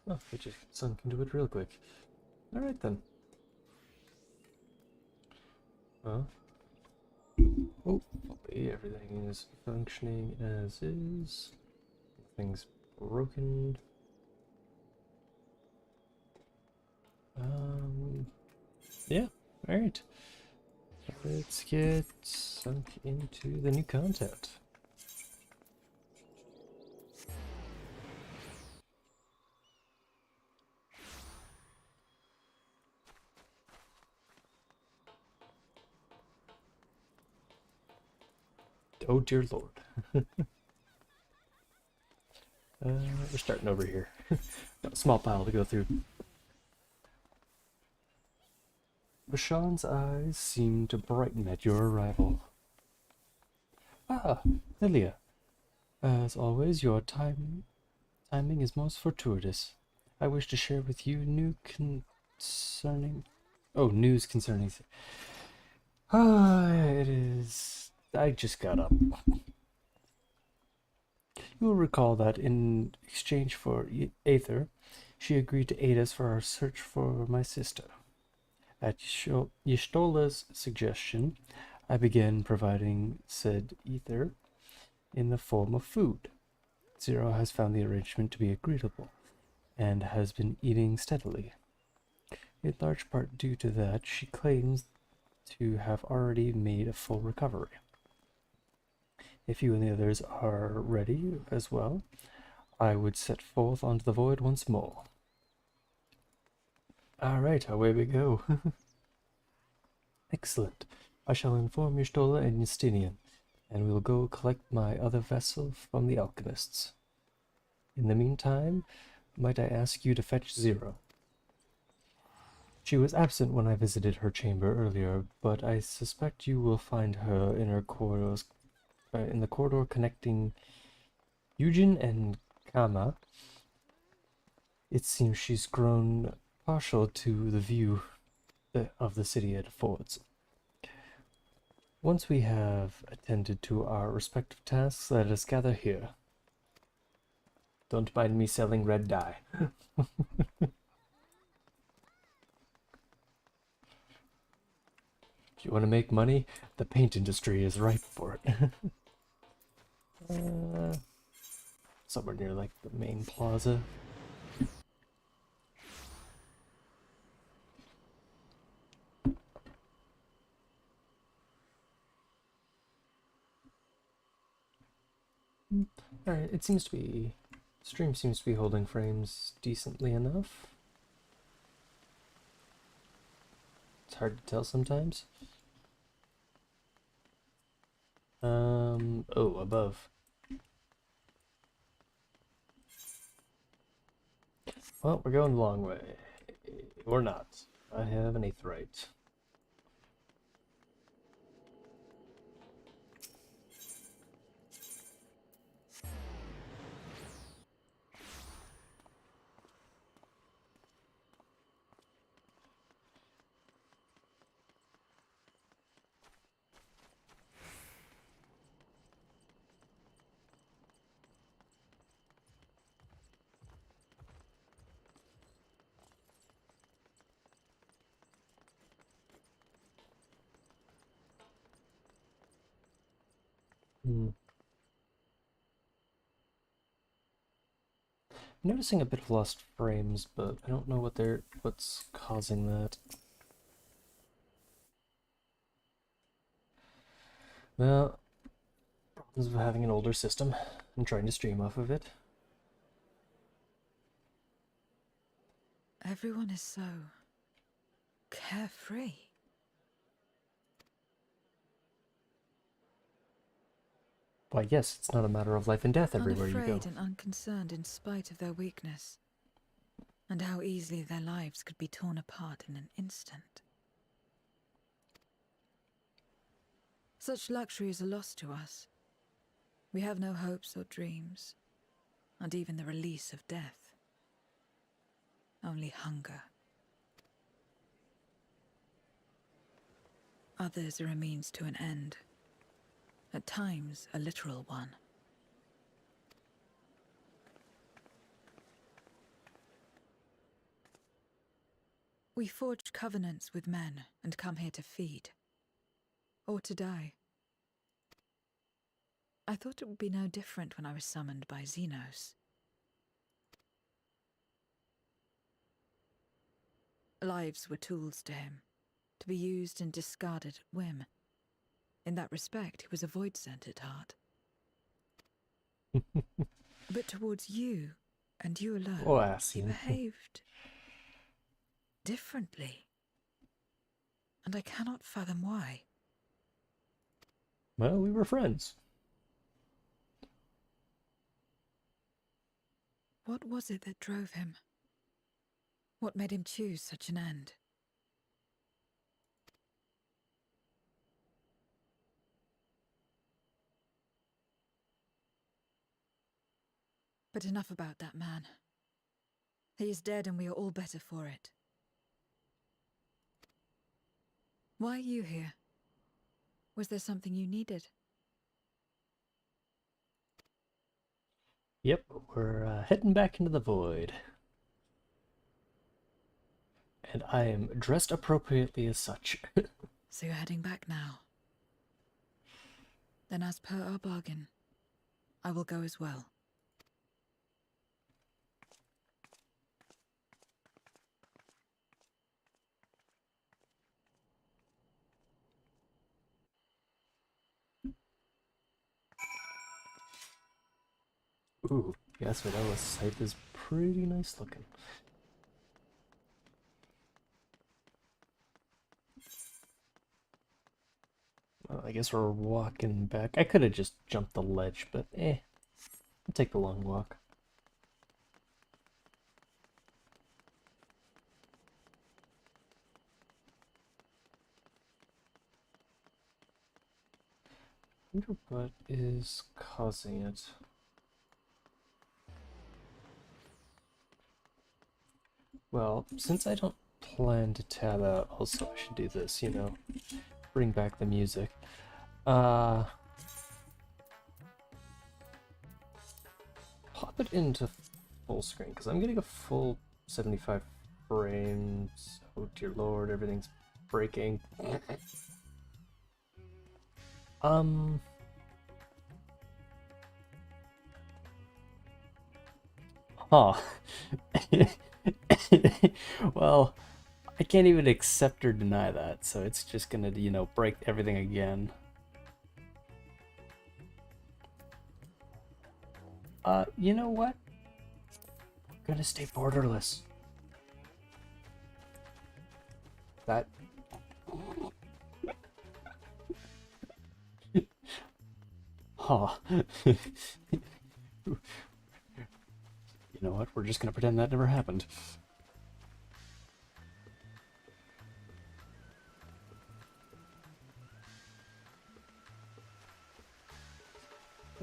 Oh, it just sunk into it real quick. Alright then. Well, hopefully everything is functioning as is. Nothing's broken. Yeah, alright. Let's get sunk into the new content. Oh dear lord. We're starting over here. Got a small pile to go through. Bashan's eyes seemed to brighten at your arrival. Ah, Lilia. As always, your timing is most fortuitous. I wish to share with you news concerning. It is. I just got up. You will recall that in exchange for Aether, she agreed to aid us for our search for my sister. At Yshtola's suggestion, I began providing said ether in the form of food. Zero has found the arrangement to be agreeable, and has been eating steadily. In large part due to that, she claims to have already made a full recovery. If you and the others are ready as well, I would set forth onto the void once more. Alright, away we go. Excellent. I shall inform Yustola and Justinian, and we will go collect my other vessel from the alchemists. In the meantime, might I ask you to fetch Zero? She was absent when I visited her chamber earlier, but I suspect you will find her in her corridors, in the corridor connecting Eugen and Kama. It seems she's grown partial to the view of the city it affords. Once we have attended to our respective tasks, let us gather here. Don't mind me selling red dye. If you want to make money, the paint industry is ripe for it. Somewhere near like the main plaza. Alright, it seems to be... Stream seems to be holding frames decently enough. It's hard to tell sometimes. Oh, above. Well, we're going the long way. Or not. I have an aetheryte. Noticing a bit of lost frames, but I don't know what's causing that. Well, problems of having an older system and trying to stream off of it. Everyone is so carefree. Why, yes, it's not a matter of life and death everywhere you go. Unafraid and unconcerned in spite of their weakness, and how easily their lives could be torn apart in an instant. Such luxury is a loss to us. We have no hopes or dreams, and even the release of death. Only hunger. Others are a means to an end, at times a literal one. We forge covenants with men and come here to feed. Or to die. I thought it would be no different when I was summoned by Xenos. Lives were tools to him, to be used and discarded at whim. In that respect, he was a void-sent at heart. But towards you, and you alone, Oh, he Asien. behaved differently. And I cannot fathom why. Well, we were friends. What was it that drove him? What made him choose such an end? But enough about that man. He is dead and we are all better for it. Why are you here? Was there something you needed? Yep, we're heading back into the void. And I am dressed appropriately as such. So you're heading back now. Then as per our bargain, I will go as well. Ooh, yes, Vida's scythe is pretty nice looking. Well, I guess we're walking back. I could have just jumped the ledge, but I'll take the long walk. I wonder what is causing it. Well, since I don't plan to tab out, also I should do this, you know, bring back the music. Pop it into full screen, because I'm getting a full 75 frames. Oh dear lord, everything's breaking. Huh. Well, I can't even accept or deny that, so it's just gonna, you know, break everything again. You know what? I'm gonna stay borderless. That... Huh. You know what? We're just gonna pretend that never happened.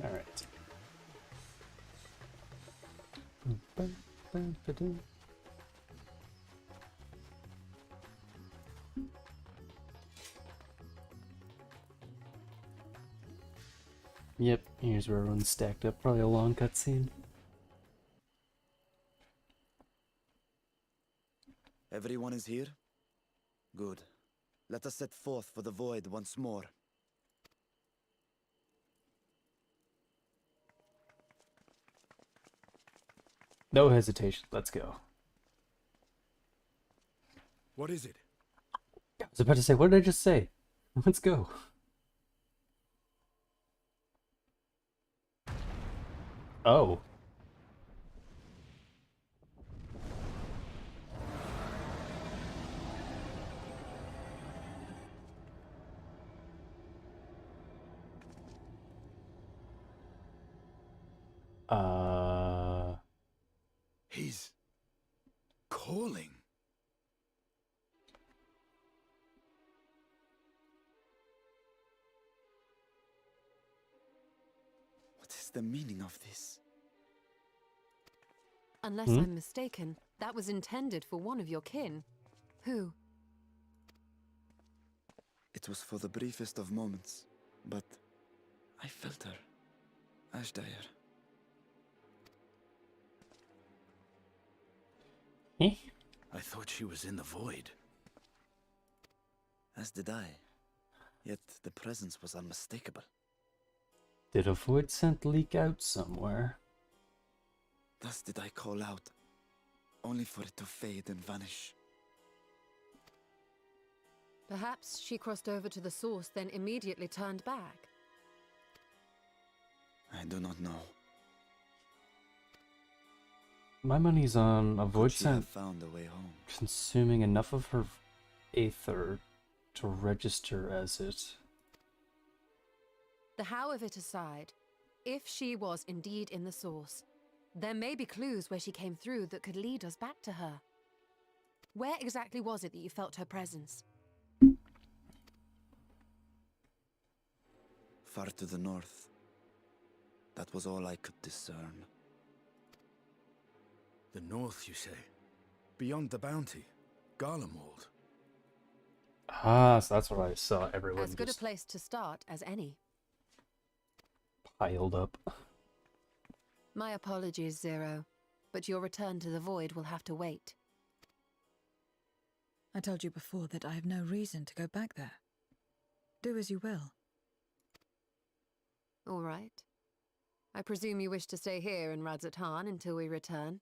Alright. Yep, here's where everyone's stacked up. Probably a long cutscene. Everyone is here? Good. Let us set forth for the void once more. No hesitation, let's go. What is it? I was about to say, what did I just say? Let's go. Oh. He's calling. What is the meaning of this? Unless I'm mistaken, that was intended for one of your kin. Who? It was for the briefest of moments, but I felt her. Ashdire. Eh? I thought she was in the void. As did I. Yet the presence was unmistakable. Did a void scent leak out somewhere? Thus did I call out, only for it to fade and vanish. Perhaps she crossed over to the source, then immediately turned back. I do not know. My money's on a void Could she have scent found a way home? consuming enough of her aether to register as it. The how of it aside, if she was indeed in the source, there may be clues where she came through that could lead us back to her. Where exactly was it that you felt her presence? Far to the north. That was all I could discern. The north, you say? Beyond the bounty? Garlemald? Ah, so that's what I saw. Everyone As good a just place to start as any. piled up. My apologies, Zero, but your return to the void will have to wait. I told you before that I have no reason to go back there. Do as you will. All right. I presume you wish to stay here in Radzatan until we return.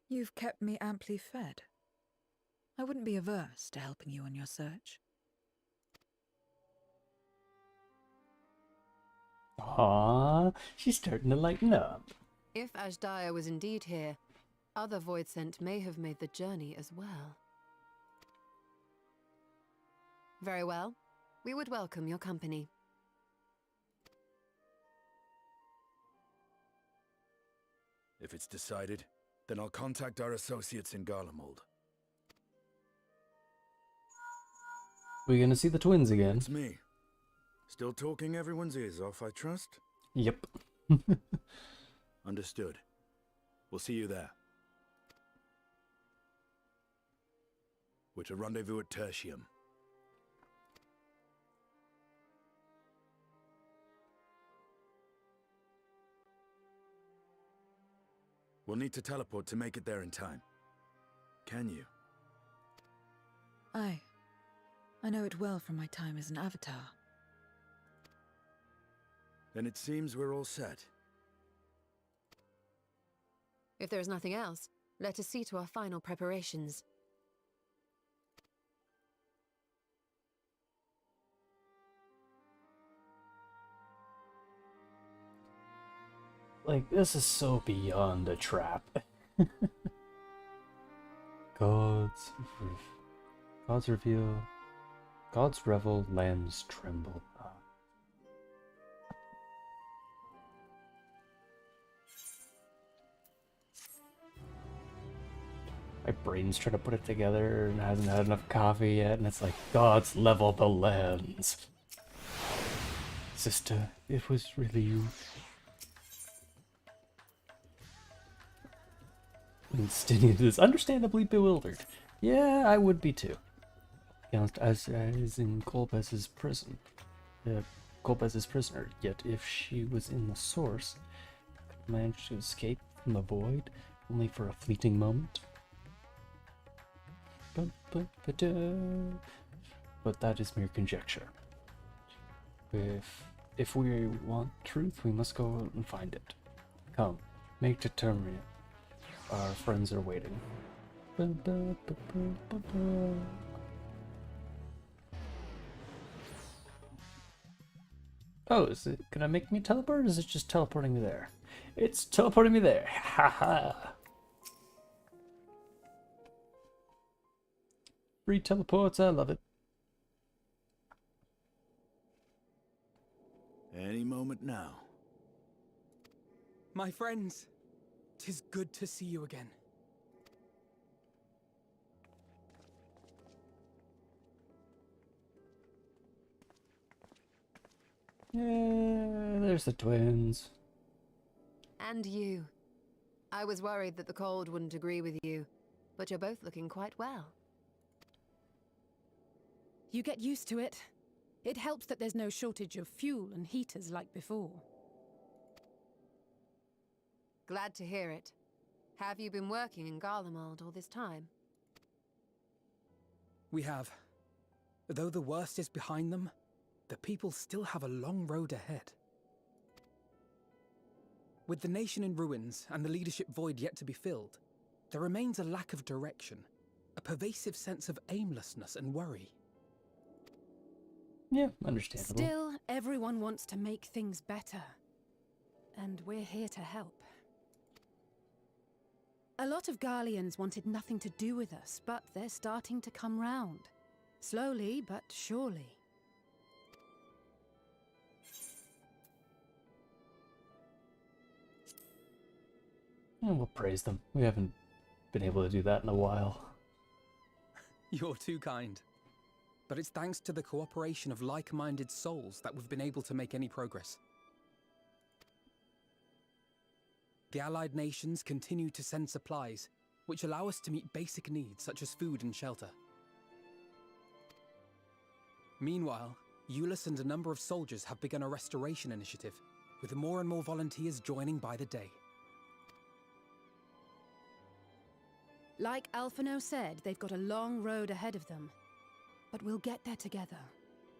You've kept me amply fed. I wouldn't be averse to helping you on your search. Ah, she's starting to lighten up. If Ashdaya was indeed here, other void scent may have made the journey as well. Very well. We would welcome your company. If it's decided, then I'll contact our associates in Garlemald. We're gonna see the twins again. It's me. Still talking everyone's ears off, I trust? Yep. Understood. We'll see you there. We're to rendezvous at Tertium. We'll need to teleport to make it there in time. Can you? Aye. I know it well from my time as an avatar. Then it seems we're all set. If there is nothing else, let us see to our final preparations. Like, this is so beyond a trap. Gods reveal. Gods revel, lambs tremble. Ah. My brain's trying to put it together and hasn't had enough coffee yet, and it's like, gods level the lands. Sister, it was really you. And Stinian is understandably bewildered. Yeah, I would be too. As in Golbez's prison. Golbez's prisoner. Yet if she was in the source, managed to escape from the void, only for a fleeting moment. But that is mere conjecture. If we want truth, we must go out and find it. Come, make determinate. Our friends are waiting. Oh, is it gonna make me teleport, or is it just teleporting me there? It's teleporting me there. Haha. Free teleports, I love it. Any moment now. My friends, 'tis good to see you again. Yeah, there's the twins. And you. I was worried that the cold wouldn't agree with you, but you're both looking quite well. You get used to it. It helps that there's no shortage of fuel and heaters like before. Glad to hear it. Have you been working in Garlemald all this time? We have. Though the worst is behind them, the people still have a long road ahead. With the nation in ruins and the leadership void yet to be filled, there remains a lack of direction, a pervasive sense of aimlessness and worry. Yeah, understandable. Still, everyone wants to make things better. And we're here to help. A lot of Garleans wanted nothing to do with us, but they're starting to come round. Slowly, but surely. And we'll praise them. We haven't been able to do that in a while. You're too kind. But it's thanks to the cooperation of like-minded souls that we've been able to make any progress. The Allied nations continue to send supplies, which allow us to meet basic needs such as food and shelter. Meanwhile, Euless and a number of soldiers have begun a restoration initiative, with more and more volunteers joining by the day. Like Alphino said, they've got a long road ahead of them. But we'll get there together,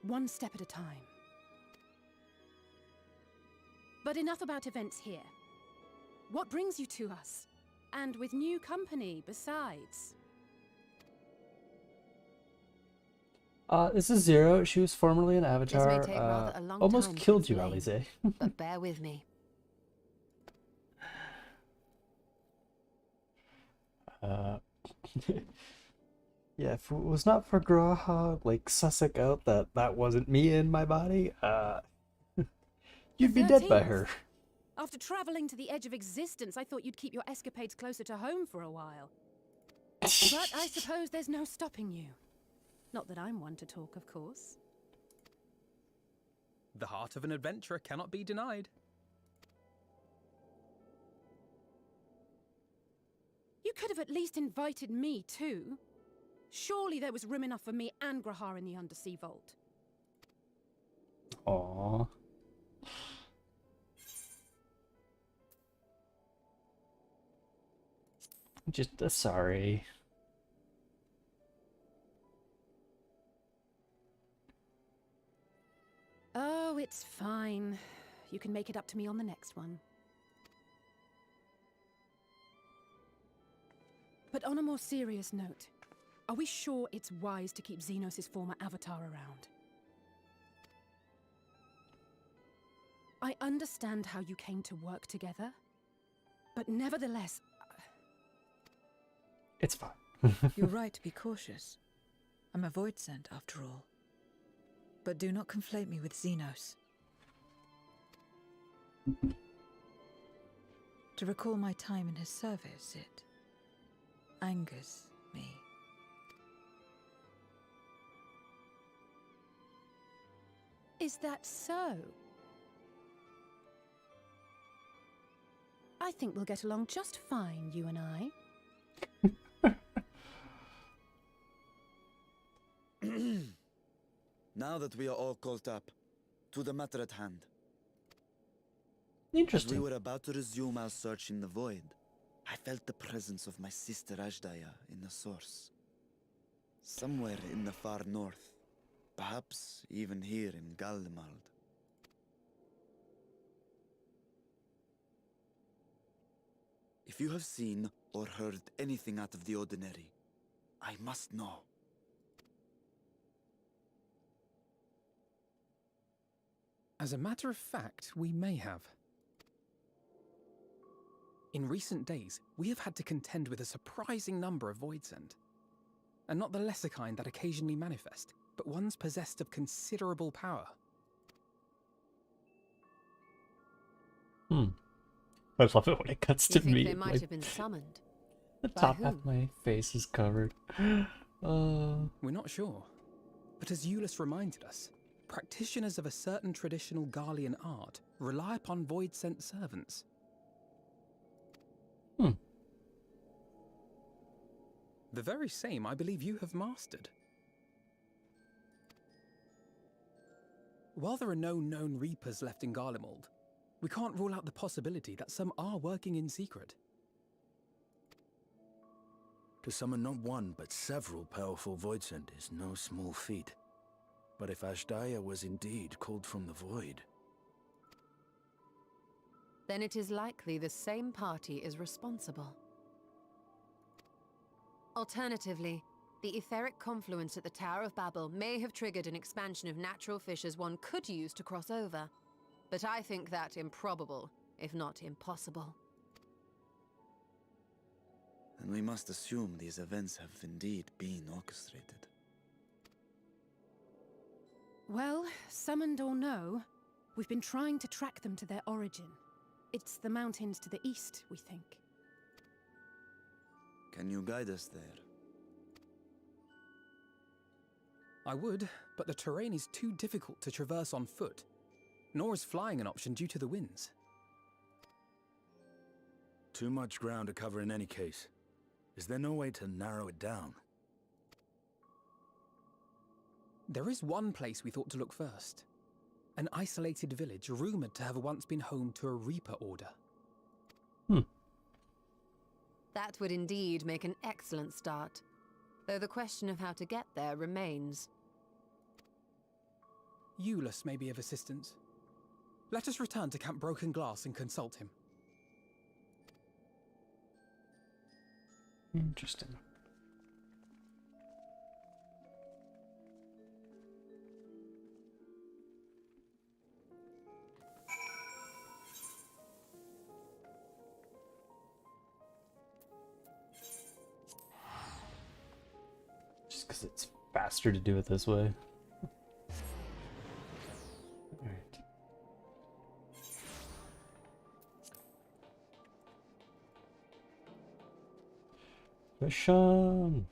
one step at a time. But enough about events here. What brings you to us? And with new company, besides. This is Zero. She was formerly an Avatar. This may take rather a long almost time to killed you, explain. Alize. But bear with me. Yeah, if it was not for Graha, like, sussing out that that wasn't me in my body, you'd be dead by 13th. her. After traveling to the edge of existence, I thought you'd keep your escapades closer to home for a while. But I suppose there's no stopping you. Not that I'm one to talk, of course. The heart of an adventurer cannot be denied. You could have at least invited me, too. Surely there was room enough for me and Grahar in the Undersea Vault. Aww. Just sorry. Oh, it's fine. You can make it up to me on the next one. But on a more serious note, are we sure it's wise to keep Xenos' former avatar around? I understand how you came to work together, but nevertheless... It's fine. You're right to be cautious. I'm a void sent, after all. But do not conflate me with Xenos. To recall my time in his service, it angers me. Is that so? I think we'll get along just fine, you and I. Now that we are all caught up, to the matter at hand. As Interesting. we were about to resume our search in the void, I felt the presence of my sister Ajdaya in the source. Somewhere in the far north, perhaps even here in Galdemald. If you have seen or heard anything out of the ordinary, I must know. As a matter of fact, we may have. In recent days, we have had to contend with a surprising number of Voidsent. And not the lesser kind that occasionally manifest, but ones possessed of considerable power. I love it when it cuts You to think me. they and, might like, have been summoned? the by top half whom? of my face is covered. We're not sure. But as Euless reminded us, practitioners of a certain traditional Garlean art rely upon Void-sent servants. The very same I believe you have mastered. While there are no known Reapers left in Garlemald, we can't rule out the possibility that some are working in secret. To summon not one, but several powerful Voidsent is no small feat. But if Ashdaya was indeed called from the void... Then it is likely the same party is responsible. Alternatively, the etheric confluence at the Tower of Babel may have triggered an expansion of natural fissures one could use to cross over. But I think that improbable, if not impossible. And we must assume these events have indeed been orchestrated. Well, summoned or no, we've been trying to track them to their origin. It's the mountains to the east, we think. Can you guide us there? I would, but the terrain is too difficult to traverse on foot. Nor is flying an option due to the winds. Too much ground to cover in any case. Is there no way to narrow it down? There is one place we thought to look first. An isolated village rumoured to have once been home to a Reaper order. That would indeed make an excellent start, though the question of how to get there remains. Eulus may be of assistance. Let us return to Camp Broken Glass and consult him. Interesting. Just because it's faster to do it this way. Alright. Vishan!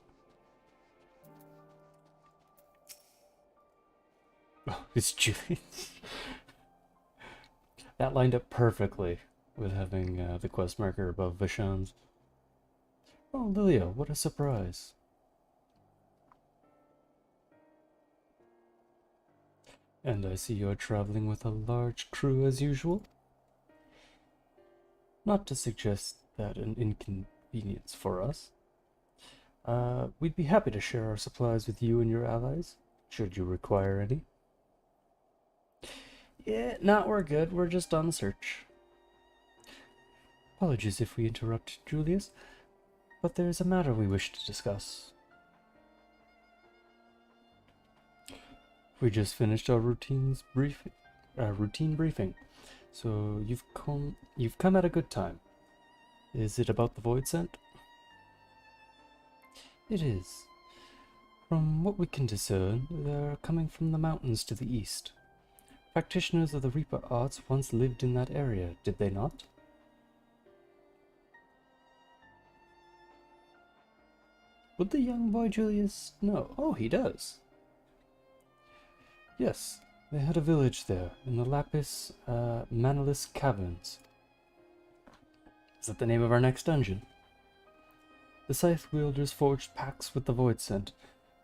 Oh, it's Julie. That lined up perfectly with having the quest marker above Vishan's. Oh, Lilia, what a surprise. And I see you're traveling with a large crew as usual. Not to suggest that an inconvenience for us. We'd be happy to share our supplies with you and your allies, should you require any. Yeah, no, we're good. We're just on the search. Apologies if we interrupt, Julius, but there's a matter we wish to discuss. We just finished our routine briefing, so you've come at a good time. Is it about the Void Scent? It is. From what we can discern, they're coming from the mountains to the east. Practitioners of the Reaper arts once lived in that area, did they not? Would the young boy Julius know? Oh, he does. Yes, they had a village there, in the Lapis Manalis Caverns. Is that the name of our next dungeon? The Scythe wielders forged pacts with the Void Scent,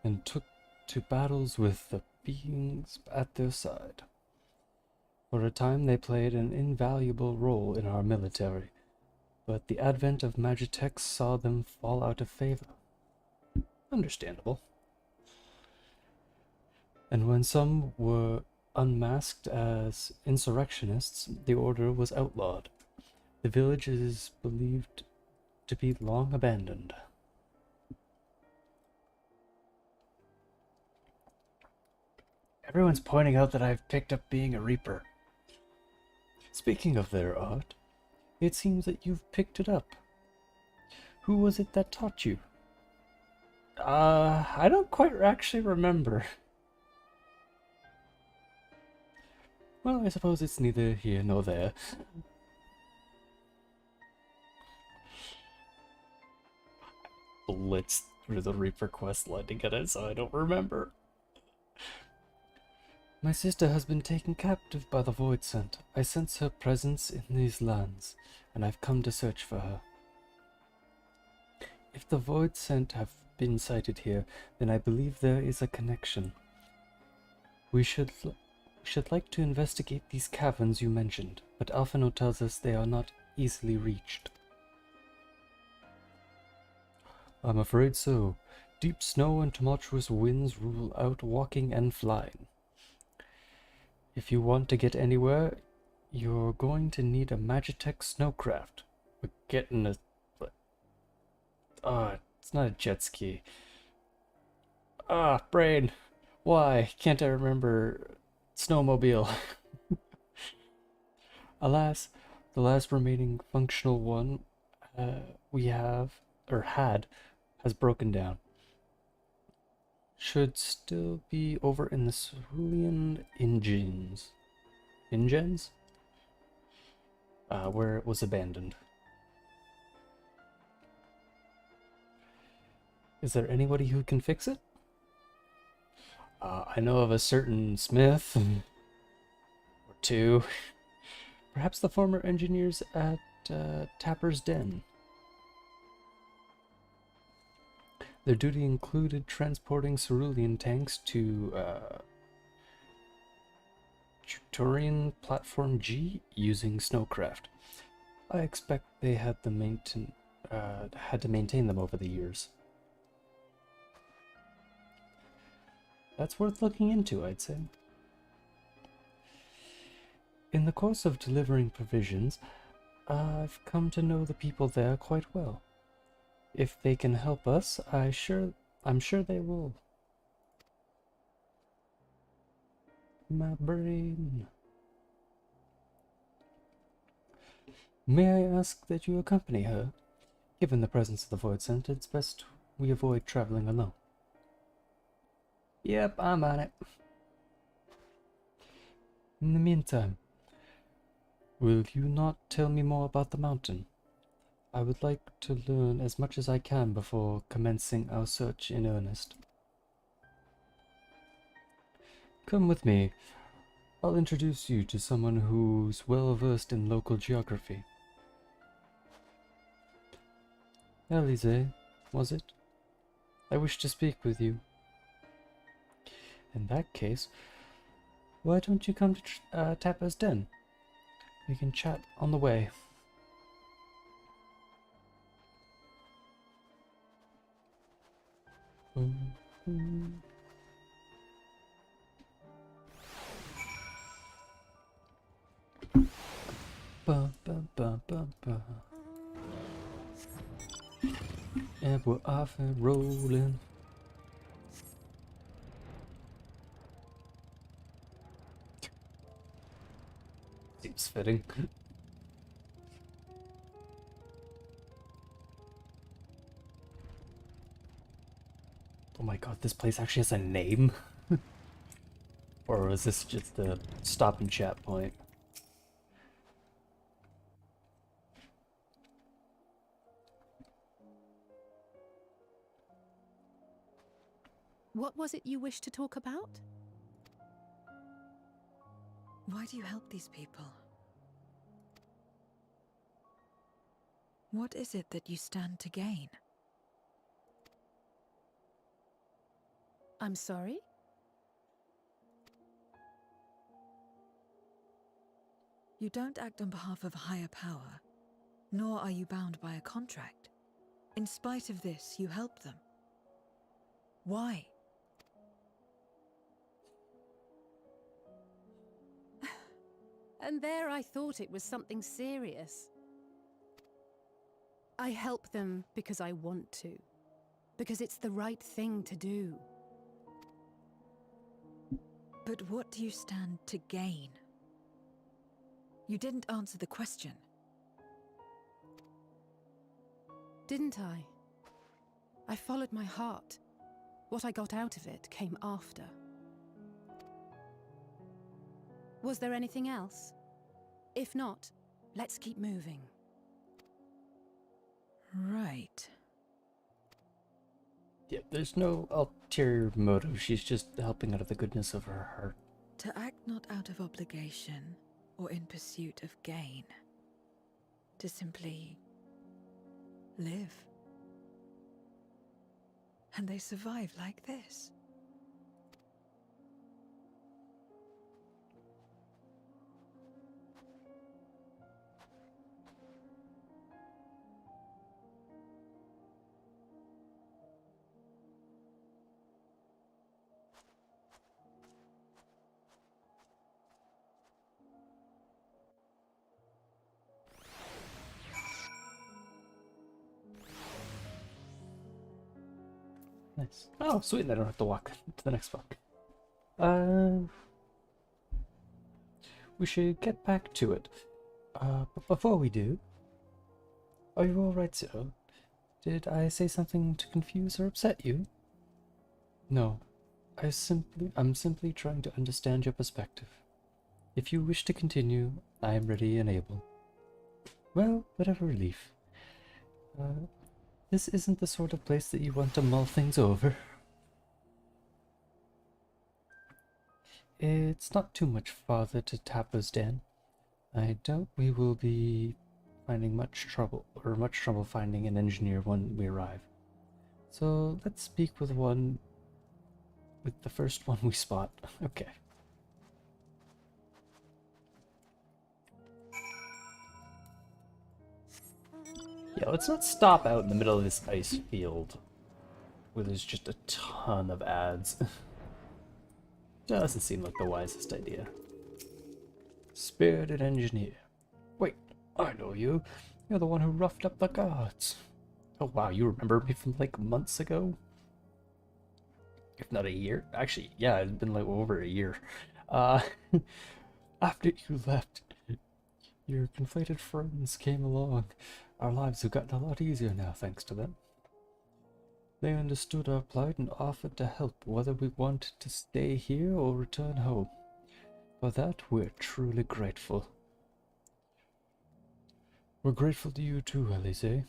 and took to battles with the beings at their side. For a time they played an invaluable role in our military, but the advent of Magitech saw them fall out of favor. Understandable. And when some were unmasked as insurrectionists, the order was outlawed. The village is believed to be long abandoned. Everyone's pointing out that I've picked up being a Reaper. Speaking of their art, it seems that you've picked it up. Who was it that taught you? I don't quite actually remember. Well, I suppose it's neither here nor there. Blitzed through the Reaper quest line to get it, so I don't remember. My sister has been taken captive by the Void Scent. I sense her presence in these lands, and I've come to search for her. If the Void Scent have been sighted here, then I believe there is a connection. We should We should like to investigate these caverns you mentioned, but Alphino tells us they are not easily reached. I'm afraid so. Deep snow and tumultuous winds rule out walking and flying. If you want to get anywhere, you're going to need a Magitech snowcraft. We're getting a... it's not a jet ski. Brain! Why can't I remember snowmobile? Alas, the last remaining functional one we have, or had, has broken down. Should still be over in the Cerulean Ingens. Ingens? Where it was abandoned. Is there anybody who can fix it? I know of a certain smith, or two. Perhaps the former engineers at Tapper's Den. Their duty included transporting cerulean tanks to Turian Platform G using snowcraft. I expect they had to maintain them over the years. That's worth looking into, I'd say. In the course of delivering provisions, I've come to know the people there quite well. If they can help us, I'm sure they will. My brain. May I ask that you accompany her? Given the presence of the Void Center, it's best we avoid traveling alone. Yep, I'm on it. In the meantime, will you not tell me more about the mountain? I would like to learn as much as I can before commencing our search in earnest. Come with me. I'll introduce you to someone who's well versed in local geography. Elise, was it? I wish to speak with you. In that case, why don't you come to Tapper's Den? We can chat on the way. Ba, ba, ba, ba, ba. And we're off and rolling. Seems fitting. Oh my god, this place actually has a name? Or is this just a stop and chat point? What was it you wished to talk about? Why do you help these people? What is it that you stand to gain? I'm sorry? You don't act on behalf of a higher power, nor are you bound by a contract. In spite of this, you help them. Why? And there I thought it was something serious. I help them because I want to. Because it's the right thing to do. But what do you stand to gain? You didn't answer the question. Didn't I? I followed my heart. What I got out of it came after. Was there anything else? If not, let's keep moving. Right. Yeah, there's no ulterior motive. She's just helping out of the goodness of her heart. To act not out of obligation or in pursuit of gain. To simply live. And they survive like this. Nice. Oh, sweet. I don't have to walk to the next block. We should get back to it. But before we do, are you alright, Zero? Did I say something to confuse or upset you? No. I'm simply trying to understand your perspective. If you wish to continue, I am ready and able. Well, whatever relief. This isn't the sort of place that you want to mull things over. It's not too much farther to Tapper's Den. I doubt we will be finding much trouble finding an engineer when we arrive. So let's speak with the first one we spot. Okay. Yeah, let's not stop out in the middle of this ice field where there's just a ton of ads. Doesn't seem like the wisest idea. Spirited engineer. Wait, I know you. You're the one who roughed up the guards. Oh wow, you remember me from like months ago? If not a year. Actually, yeah, it's been like over a year. After you left, your conflated friends came along. Our lives have gotten a lot easier now, thanks to them. They understood our plight and offered to help, whether we wanted to stay here or return home. For that, we're truly grateful. We're grateful to you too, Elise.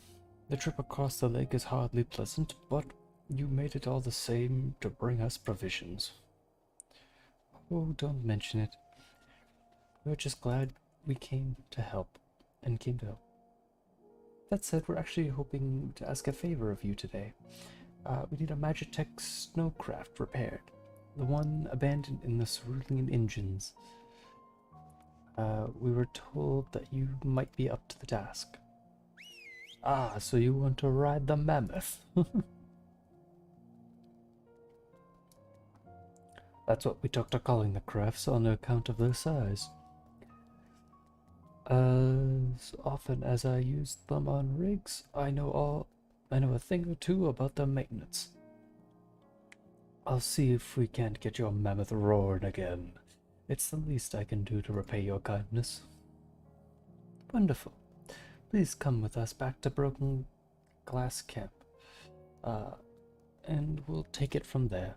The trip across the lake is hardly pleasant, but you made it all the same to bring us provisions. Oh, don't mention it. We're just glad we came to help. That said, we're actually hoping to ask a favor of you today. We need a Magitech snowcraft repaired. The one abandoned in the Cerulean engines. We were told that you might be up to the task. Ah, so you want to ride the mammoth. That's what we took to calling the crafts on account of their size. As often as I used them on rigs, I know a thing or two about their maintenance. I'll see if we can't get your mammoth roaring again. It's the least I can do to repay your kindness. Wonderful. Please come with us back to Broken Glass Camp. And we'll take it from there.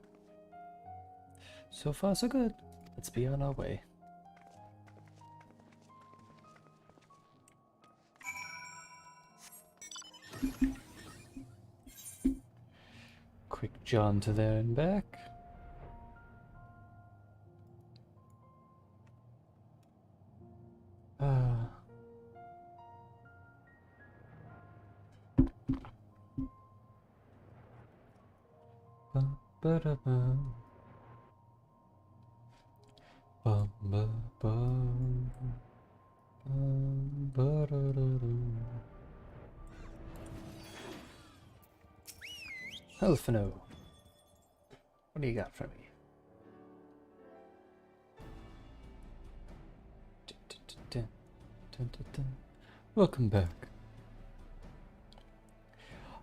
So far so good. Let's be on our way. Quick jaunt to there and back. Ba-da-bum. Bum, ba, bum. Ba-da-da-dum. Helfino, what do you got for me? Dun, dun, dun, dun. Welcome back.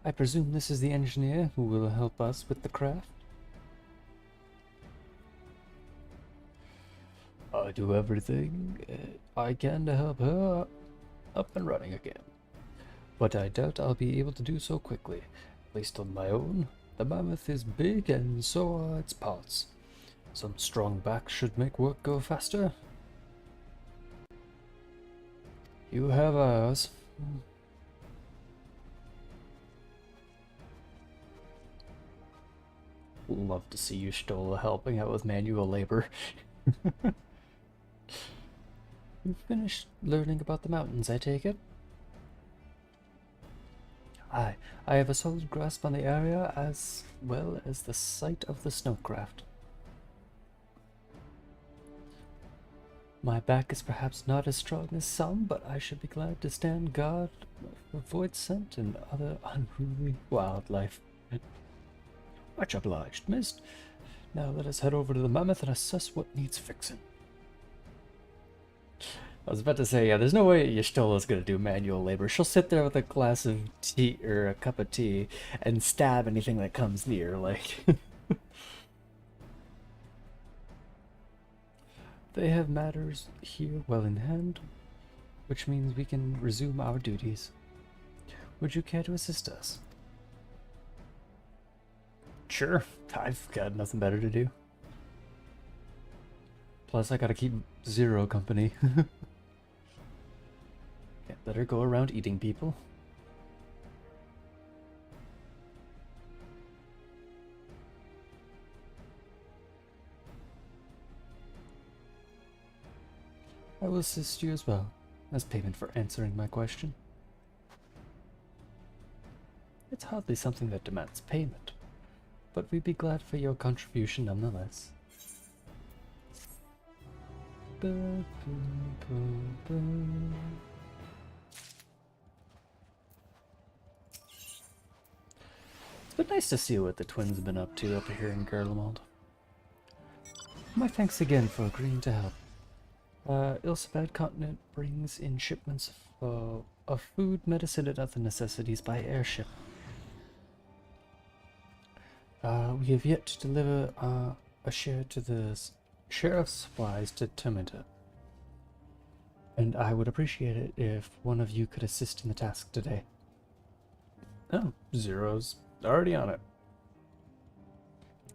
I presume this is the engineer who will help us with the craft? I do everything I can to help her up and running again. But I doubt I'll be able to do so quickly, at least on my own. The mammoth is big and so are its parts. Some strong backs should make work go faster. You have ours. Love to see you, Stola, helping out with manual labor. You finished learning about the mountains, I take it? I have a solid grasp on the area as well as the site of the snowcraft. My back is perhaps not as strong as some, but I should be glad to stand guard for void scent and other unruly wildlife. Much obliged, Mist. Now let us head over to the mammoth and assess what needs fixing. I was about to say, yeah, there's no way Y'shtola's gonna do manual labor. She'll sit there with a glass of tea or a cup of tea and stab anything that comes near, like. They have matters here well in hand, which means we can resume our duties. Would you care to assist us? Sure, I've got nothing better to do. Plus, I gotta keep Zero company. Can't let her go around eating people. I will assist you as well, as payment for answering my question. It's hardly something that demands payment, but we'd be glad for your contribution nonetheless. It's been nice to see what the twins have been up to up here in Garlemald. My thanks again for agreeing to help. Ilsabad Continent brings in shipments of food, medicine, and other necessities by airship. We have yet to deliver a share to the share of supplies to Termita. And I would appreciate it if one of you could assist in the task today. Oh, Zero's already on it.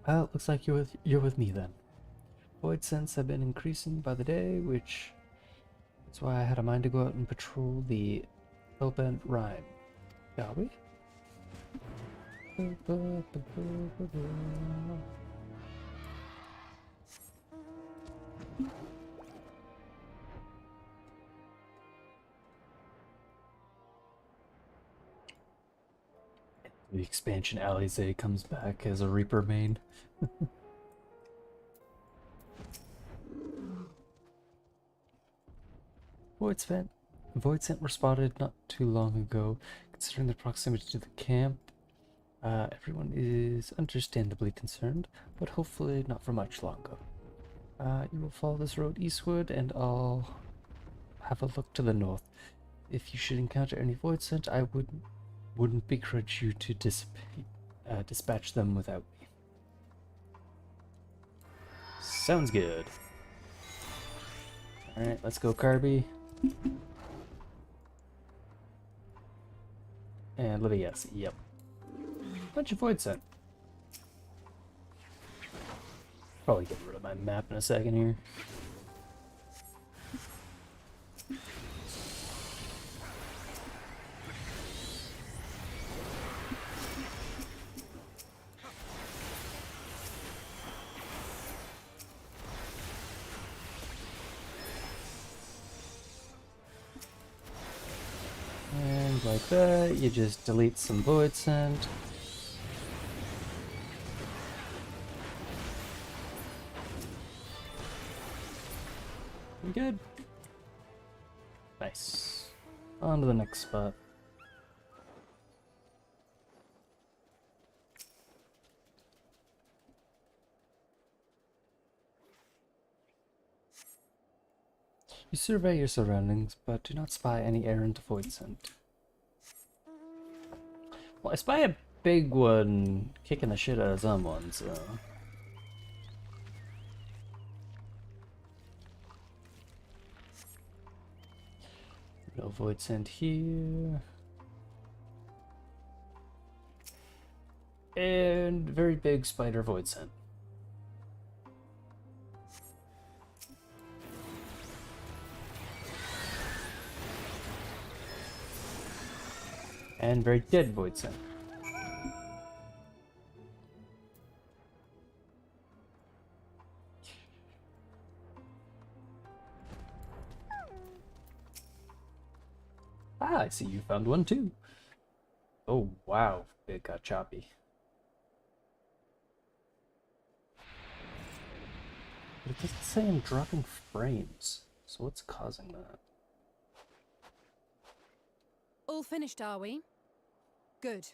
Well, looks like you're with me then. Void scents have been increasing by the day, which is why I had a mind to go out and patrol the Hellbent Rhyme. Shall we? The expansion Alize comes back as a Reaper main. Void scent were spotted not too long ago. Considering the proximity to the camp, everyone is understandably concerned, but hopefully not for much longer. You will follow this road eastward, and I'll have a look to the north. If you should encounter any void scent, I wouldn't begrudge you to dispatch them without me. Sounds good. Alright, let's go, Carby. And Livias, yep. Bunch of void scent. Probably get rid of my map in a second here. And like that, you just delete some void scent. We good? Nice. On to the next spot. You survey your surroundings, but do not spy any errant void scent. Well, I spy a big one kicking the shit out of someone, so... No void scent here. And very big spider void scent. And very dead void scent. Ah, I see you found one too. Oh wow, it got choppy. But it doesn't say I'm dropping frames, so what's causing that? All finished, are we? Good.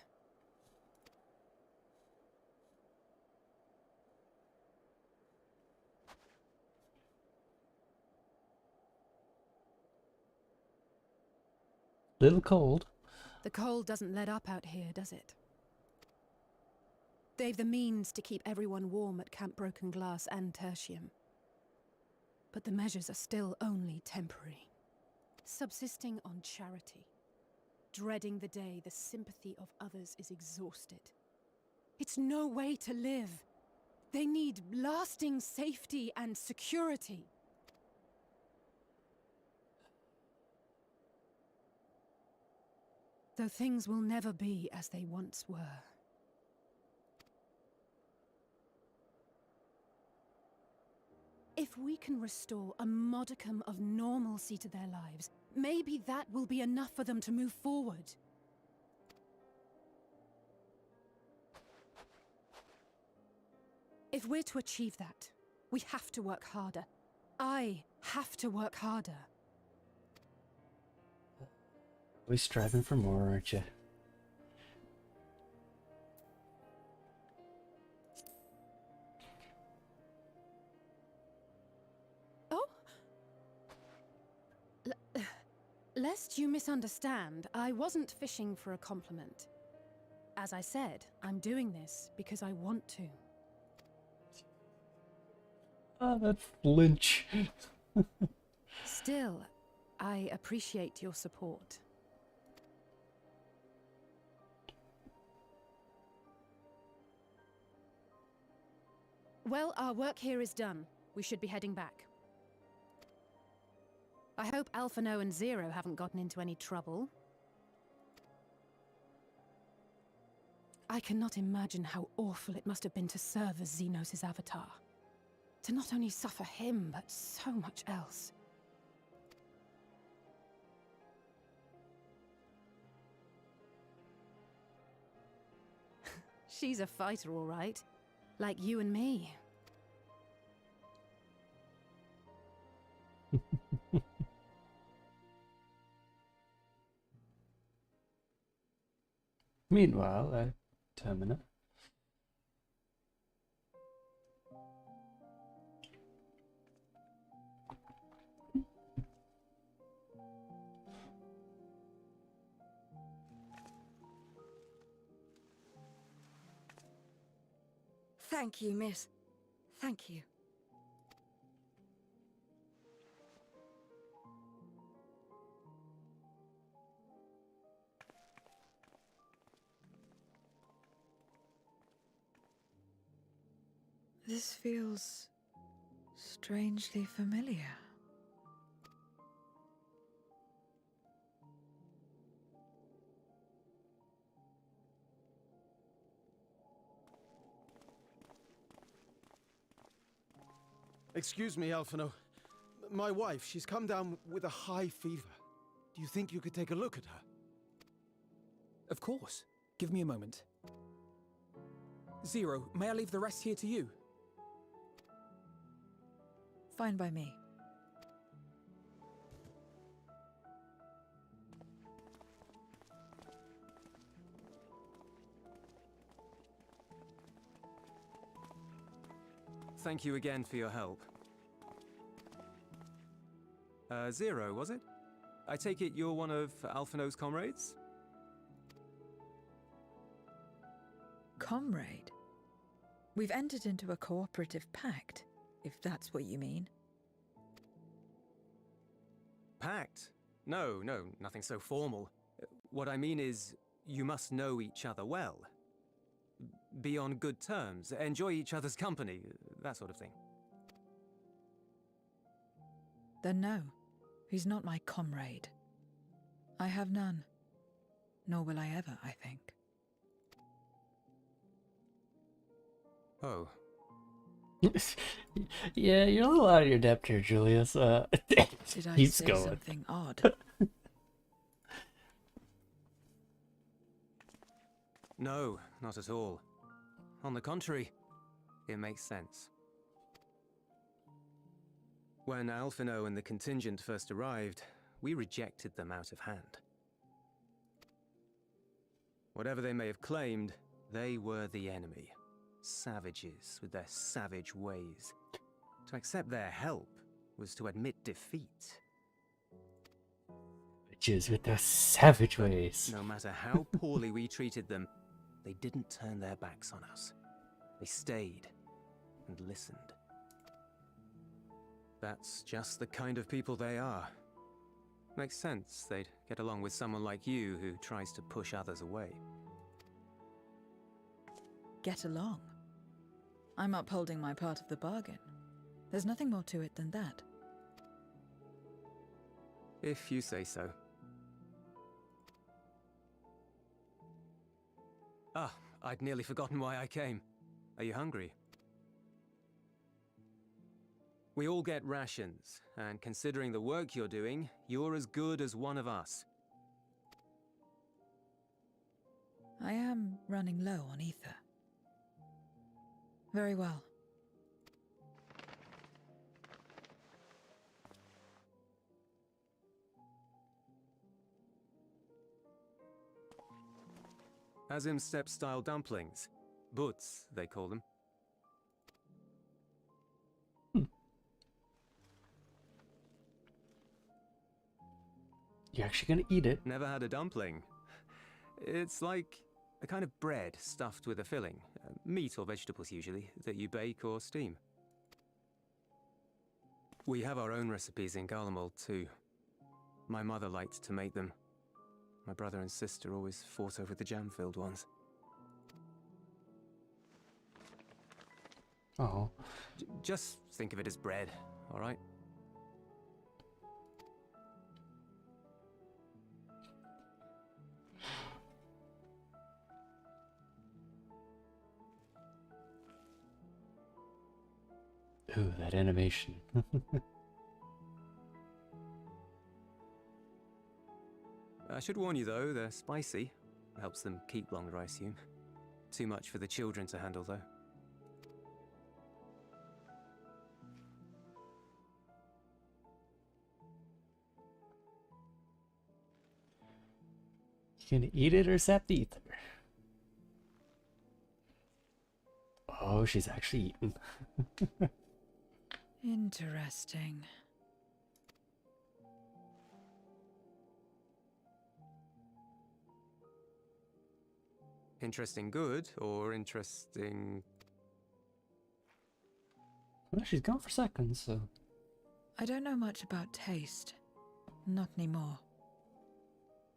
Little cold. The cold doesn't let up out here, does it? They've the means to keep everyone warm at Camp Broken Glass and Tertium. But the measures are still only temporary. Subsisting on charity. Dreading the day the sympathy of others is exhausted. It's no way to live. They need lasting safety and security. Though things will never be as they once were. If we can restore a modicum of normalcy to their lives, maybe that will be enough for them to move forward. If we're to achieve that, we have to work harder. I have to work harder. Always striving for more, aren't you? Oh? Lest you misunderstand, I wasn't fishing for a compliment. As I said, I'm doing this because I want to. Ah, that flinch. Still, I appreciate your support. Well, our work here is done. We should be heading back. I hope Alphino and Zero haven't gotten into any trouble. I cannot imagine how awful it must have been to serve as Xenos' avatar. To not only suffer him, but so much else. She's a fighter, all right. Like you and me. Meanwhile, at Termina. Thank you, miss. Thank you. This feels strangely familiar. Excuse me, Alphino. My wife, she's come down with a high fever. Do you think you could take a look at her? Of course. Give me a moment. Zero, may I leave the rest here to you? Fine by me. Thank you again for your help. Zero, was it? I take it you're one of Alphino's comrades? Comrade? We've entered into a cooperative pact, if that's what you mean. Pact? No, nothing so formal. What I mean is, you must know each other well. Be on good terms, enjoy each other's company, that sort of thing. Then no, he's not my comrade. I have none. Nor will I ever, I think. Oh. Yeah, you're a little out of your depth here, Julius. Did I keeps say going. something odd? No, not at all. On the contrary, it makes sense. When Alphino and the contingent first arrived, we rejected them out of hand. Whatever they may have claimed, they were the enemy. Savages with their savage ways. To accept their help was to admit defeat. Witches with their savage ways. No matter how poorly we treated them, they didn't turn their backs on us. They stayed and listened. That's just the kind of people they are. Makes sense they'd get along with someone like you who tries to push others away. Get along. I'm upholding my part of the bargain. There's nothing more to it than that. If you say so. Ah, I'd nearly forgotten why I came. Are you hungry? We all get rations, and considering the work you're doing, you're as good as one of us. I am running low on ether. Very well. Azim steppe-style dumplings. Butts, they call them. You actually gonna eat it? Never had a dumpling. It's like a kind of bread stuffed with a filling. Meat or vegetables usually, that you bake or steam. We have our own recipes in Garlemald too. My mother liked to make them. My brother and sister always fought over the jam-filled ones. Oh. Just think of it as bread, alright? Ooh, that animation. I should warn you though, they're spicy. Helps them keep longer, I assume. Too much for the children to handle though. You gonna eat it or sap the ether? Oh, she's actually eating. Interesting. Interesting good, or interesting... Well, she's gone for seconds, so... I don't know much about taste. Not anymore.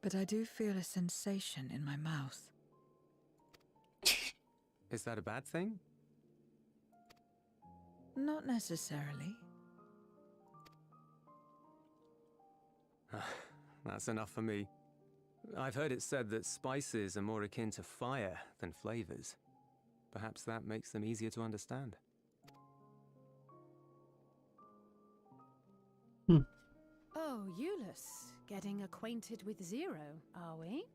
But I do feel a sensation in my mouth. Is that a bad thing? Not necessarily. That's enough for me. I've heard it said that spices are more akin to fire than flavors. Perhaps that makes them easier to understand. Oh, Euless, getting acquainted with Zero, are we?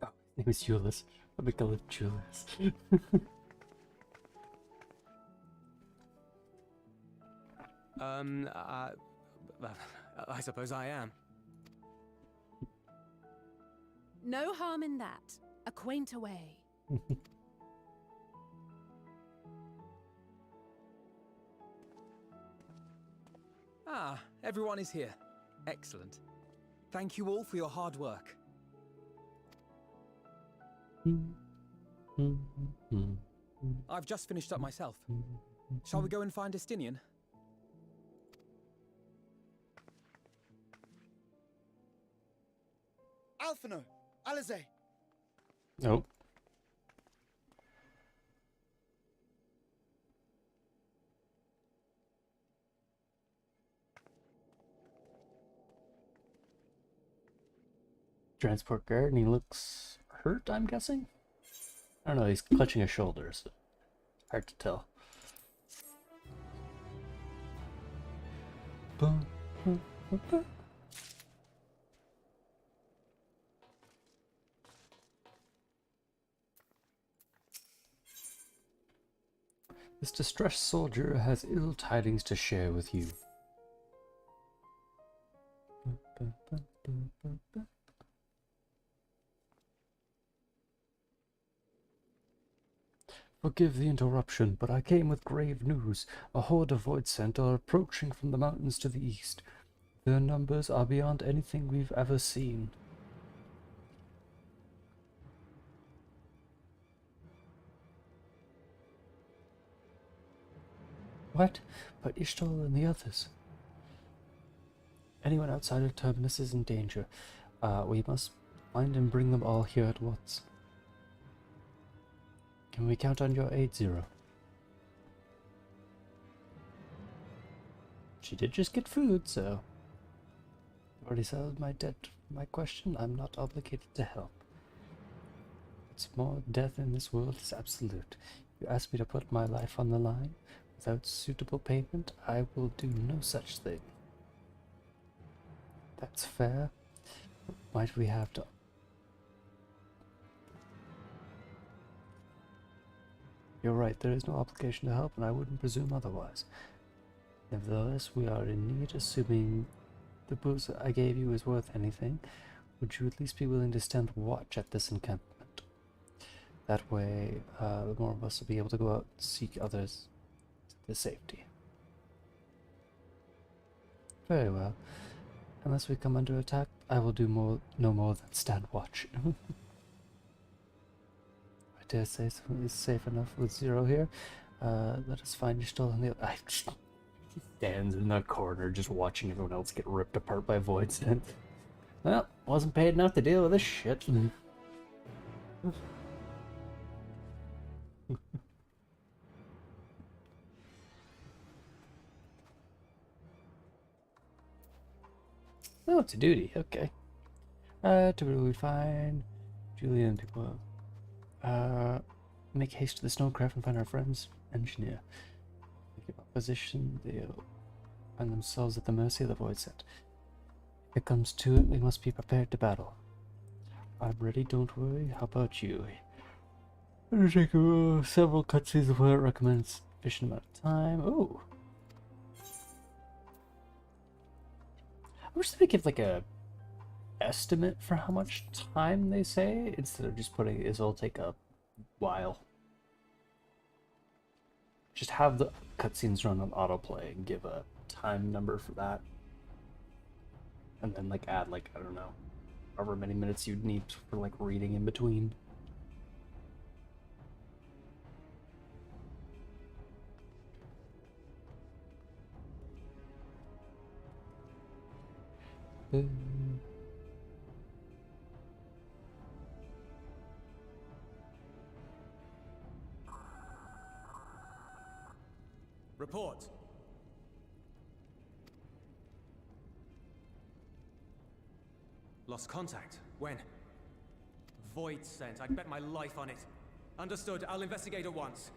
Oh, his name is Julius. Let me call it Julius. I suppose I am. No harm in that. Acquaint away. Ah, everyone is here. Excellent. Thank you all for your hard work. I've just finished up myself. Shall we go and find Estinian? Alphino! Alize! Nope. Transport guard, and he looks hurt, I'm guessing? I don't know, he's clutching his shoulders. Hard to tell. This distressed soldier has ill tidings to share with you. Forgive the interruption, but I came with grave news. A horde of Voidsent are approaching from the mountains to the east. Their numbers are beyond anything we've ever seen. What? But Ishtal and the others? Anyone outside of Terminus is in danger. We must find and bring them all here at once. Can we count on your aid, Zero? She did just get food, so... I've already settled my question. I'm not obligated to help. What's more, death in this world is absolute. You ask me to put my life on the line. Without suitable payment, I will do no such thing. That's fair. Might we have to... You're right, there is no obligation to help, and I wouldn't presume otherwise. Nevertheless, we are in need, assuming the boost I gave you is worth anything. Would you at least be willing to stand watch at this encampment? That way, the more of us will be able to go out and seek others to safety. Very well. Unless we come under attack, I will do no more than stand watch. I dare say something is safe enough with Zero here. Let us find Ishtal and the other. He stands in the corner just watching everyone else get ripped apart by Void Scent. Well, wasn't paid enough to deal with this shit. Oh, it's a duty, okay. Typically we find Julia and people. Make haste to the snowcraft and find our friends. Engineer. Give opposition, they'll find themselves at the mercy of the Void Set. If it comes to it, we must be prepared to battle. I'm ready, don't worry. How about you? I'm gonna take several cutscenes where it recommends sufficient amount of time. Oh! I wish they would give like a estimate for how much time they say instead of just putting it'll take a while. Just have the cutscenes run on autoplay and give a time number for that. And then like add like, I don't know, however many minutes you'd need for like reading in between. Report. Lost contact. When? Void Scent. I'd bet my life on it. Understood. I'll investigate at once.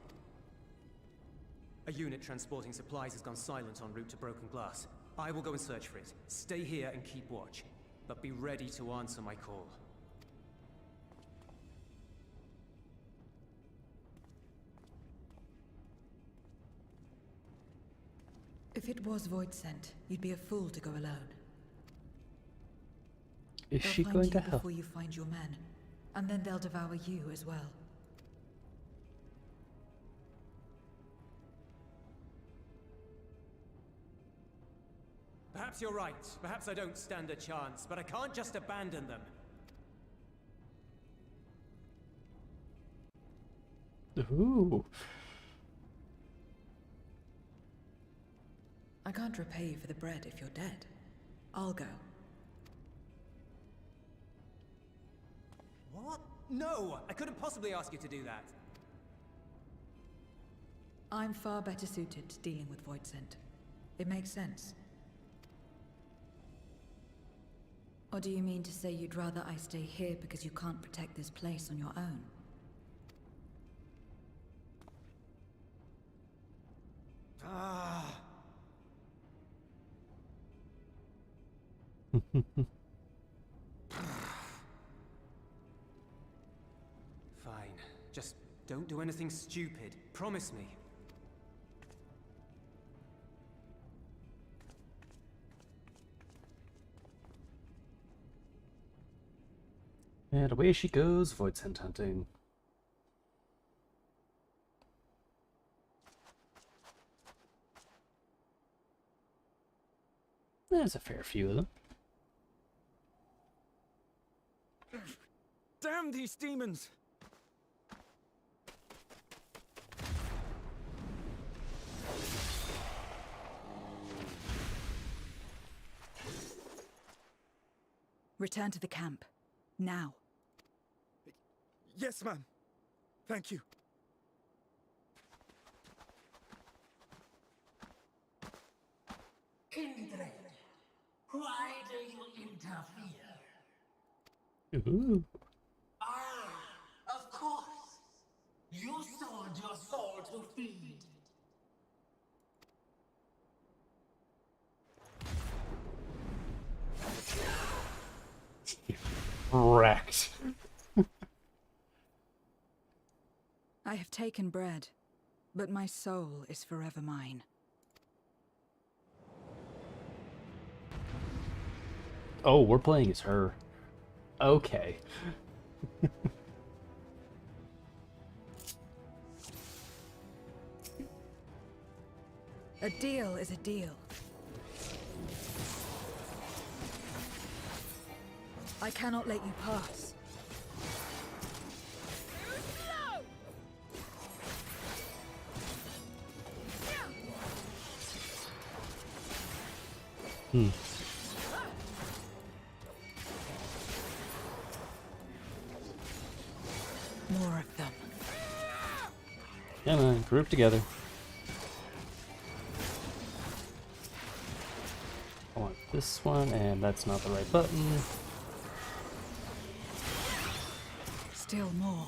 A unit transporting supplies has gone silent en route to Broken Glass. I will go and search for it. Stay here and keep watch. But be ready to answer my call. If it was Void Scent, you'd be a fool to go alone. Is They'll she find going you to help? before you find your men, and then they'll devour you as well. Perhaps you're right. Perhaps I don't stand a chance, but I can't just abandon them. Ooh. I can't repay you for the bread if you're dead. I'll go. What? No! I couldn't possibly ask you to do that. I'm far better suited to dealing with Void Scent. It makes sense. Or do you mean to say you'd rather I stay here because you can't protect this place on your own? Ah. Fine. Just don't do anything stupid. Promise me. And away she goes, Void Scent hunting. There's a fair few of them. Damn these demons! Return to the camp. Now. Yes, ma'am. Thank you. Kindred, why do you interfere? Ooh. Ah, of course. You sold your soul to feed. Wrecked. I have taken bread, but my soul is forever mine. Oh, we're playing as her. Okay. A deal is a deal. I cannot let you pass. Hmm. More of them. Come on, group together. I want this one, and that's not the right button. Still more.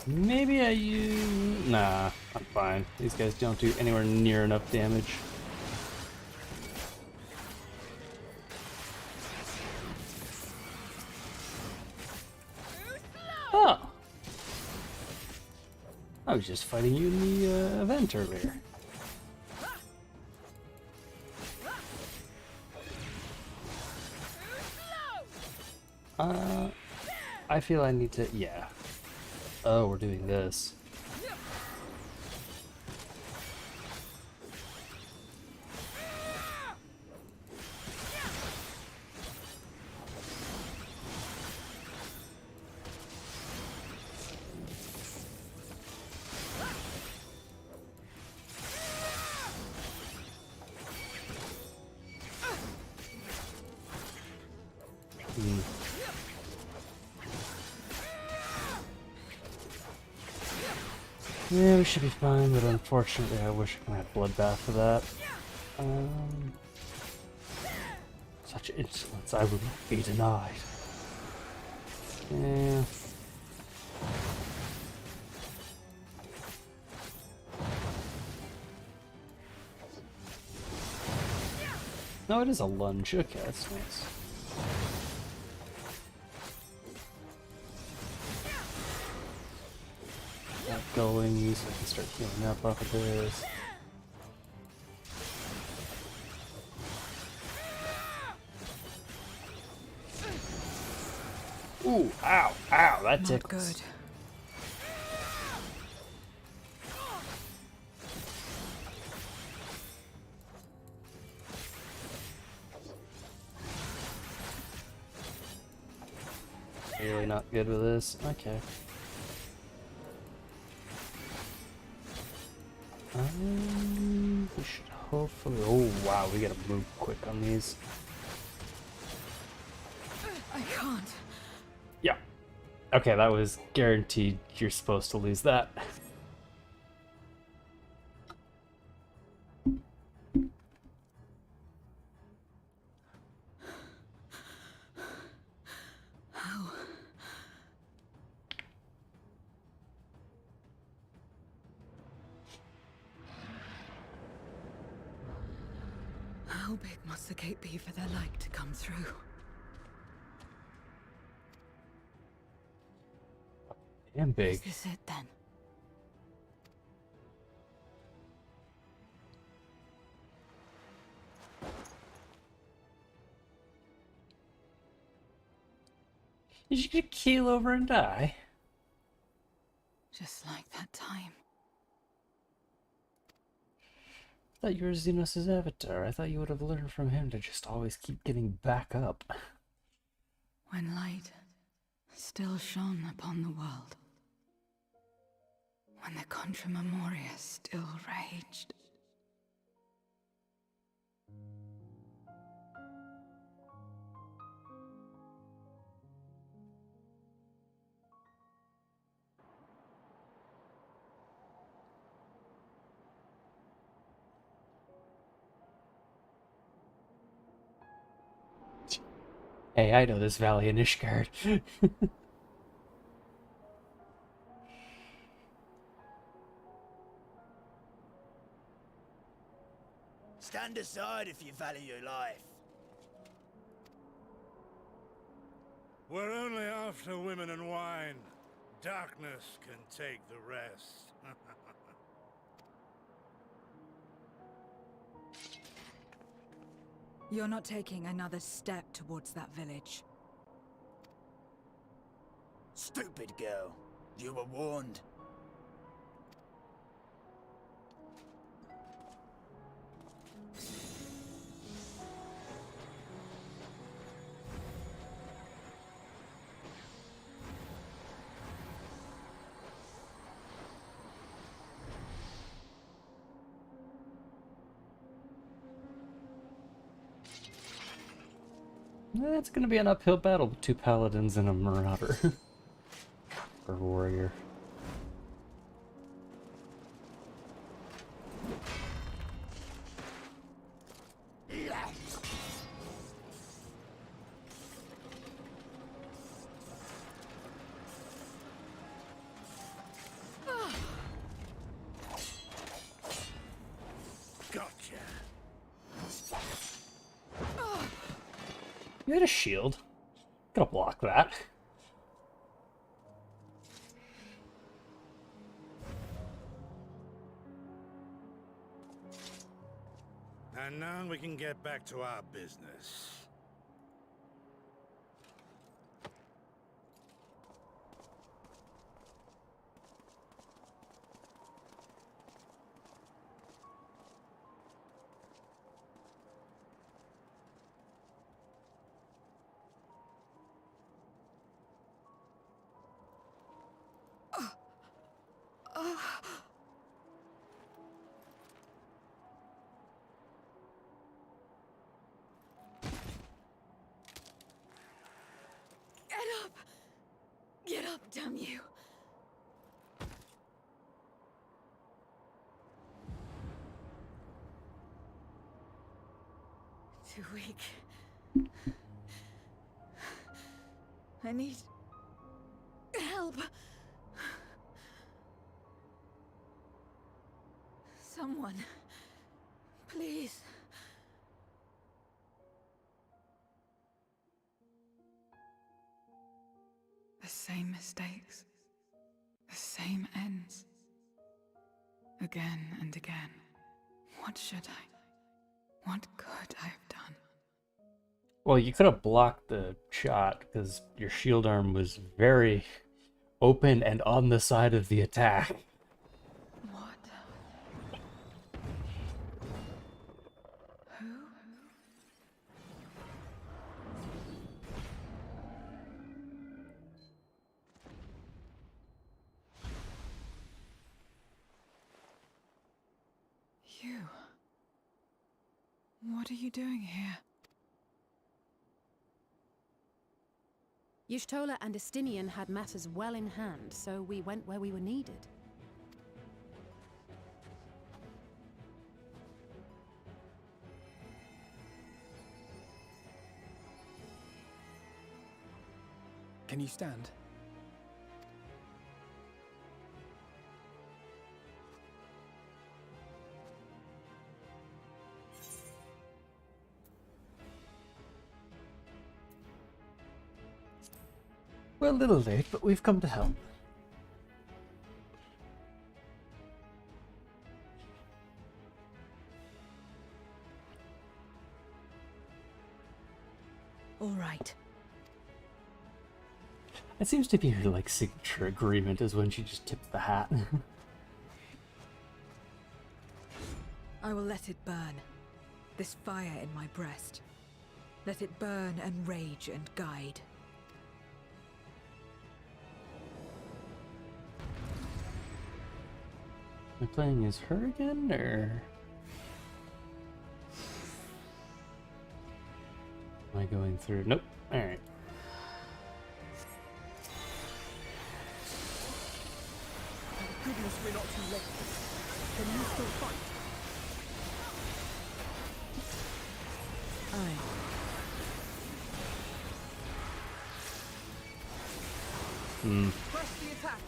Maybe I use... Nah, I'm fine. These guys don't do anywhere near enough damage. Oh! I was just fighting you in the event earlier. I feel I need to... Yeah. Oh, we're doing this. Yeah, we should be fine, but unfortunately I wish I could have bloodbath for that. Such insolence, I will not be denied. Yeah. No, it is a lunge. Okay, that's nice. Not going, so I can start healing up off of this. Ooh, ow, ow, that Not tickles. good. Really not good with this. Okay. We should hopefully... Oh, wow, we gotta move quick on these. I can't. Yeah. Okay, that was guaranteed you're supposed to lose that. How? How big must the gate be for their light to come through? Damn Is big. this it then? Did you just keel over and die? Just like that time. I thought you were Xenos' avatar. I thought you would have learned from him to just always keep getting back up. When light still shone upon the world. When the Contra Memoria still raged. Hey, I know this valley in Ishgard. Stand aside if you value your life. We're only after women and wine. Darkness can take the rest. You're not taking another step towards that village. Stupid girl. You were warned. It's gonna be an uphill battle with 2 paladins and a marauder. Or warrior. Gotcha. You had a shield. Gotta block that. And now we can get back to our business. Get up! Get up, damn you! Too weak. I need help. Someone, please. The same mistakes, the same ends. Again and again. What should I? What could I have done? Well, you could have blocked the shot because your shield arm was very open and on the side of the attack. What? Who? You. What are you doing here? Y'shtola and Estinian had matters well in hand, so we went where we were needed. Can you stand? We're a little late, but we've come to help. All right. It seems to be her like signature agreement is when she just tipped the hat. I will let it burn. This fire in my breast. Let it burn and rage and guide. Am I playing as her again, or am I going through? Nope. Alright. Goodness, we're not too late. Can you still fight? Aye. Press the attack.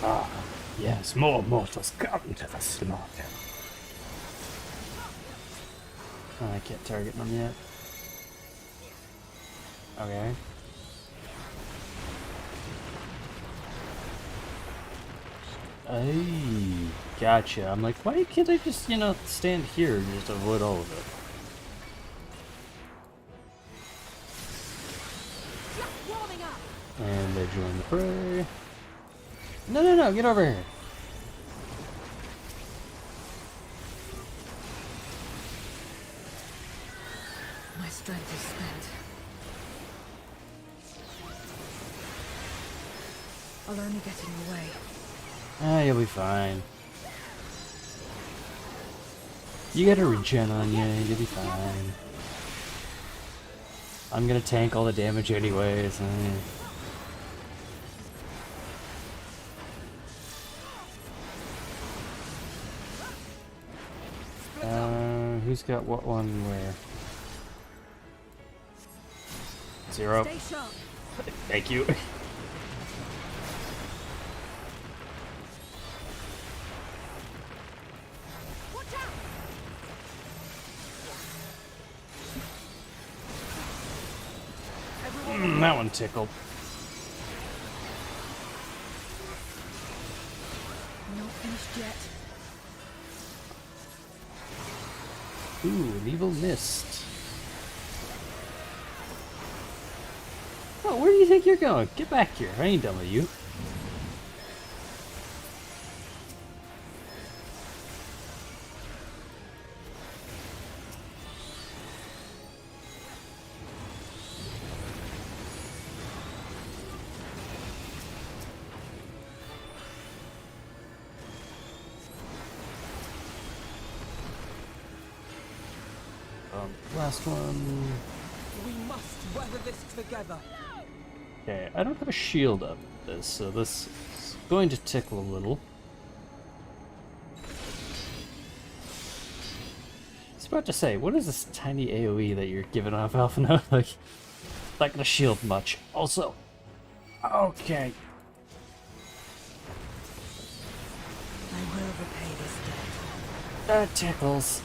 Ah, yes, more mortals come to the slaughter. Oh, I can't target them yet. Okay. Ay, gotcha. I'm like, why can't I just, you know, stand here and just avoid all of it? And they join the fray. No, no, no, get over here. My strength is spent. I'll only get in your way. Ah, you'll be fine. You got a regen on you, you'll be fine. I'm gonna tank all the damage anyways. Who's got what one where? 0. Stay sharp. Thank you. That one tickled. Not finished yet. Ooh, an evil mist. Oh, where do you think you're going? Get back here. I ain't done with you. Last one. We must weather this together. Okay, I don't have a shield up this, so this is going to tickle a little. I was about to say, what is this tiny AoE that you're giving off, Alphino? Like, not gonna shield much. Also, okay. I will repay this debt. That tickles.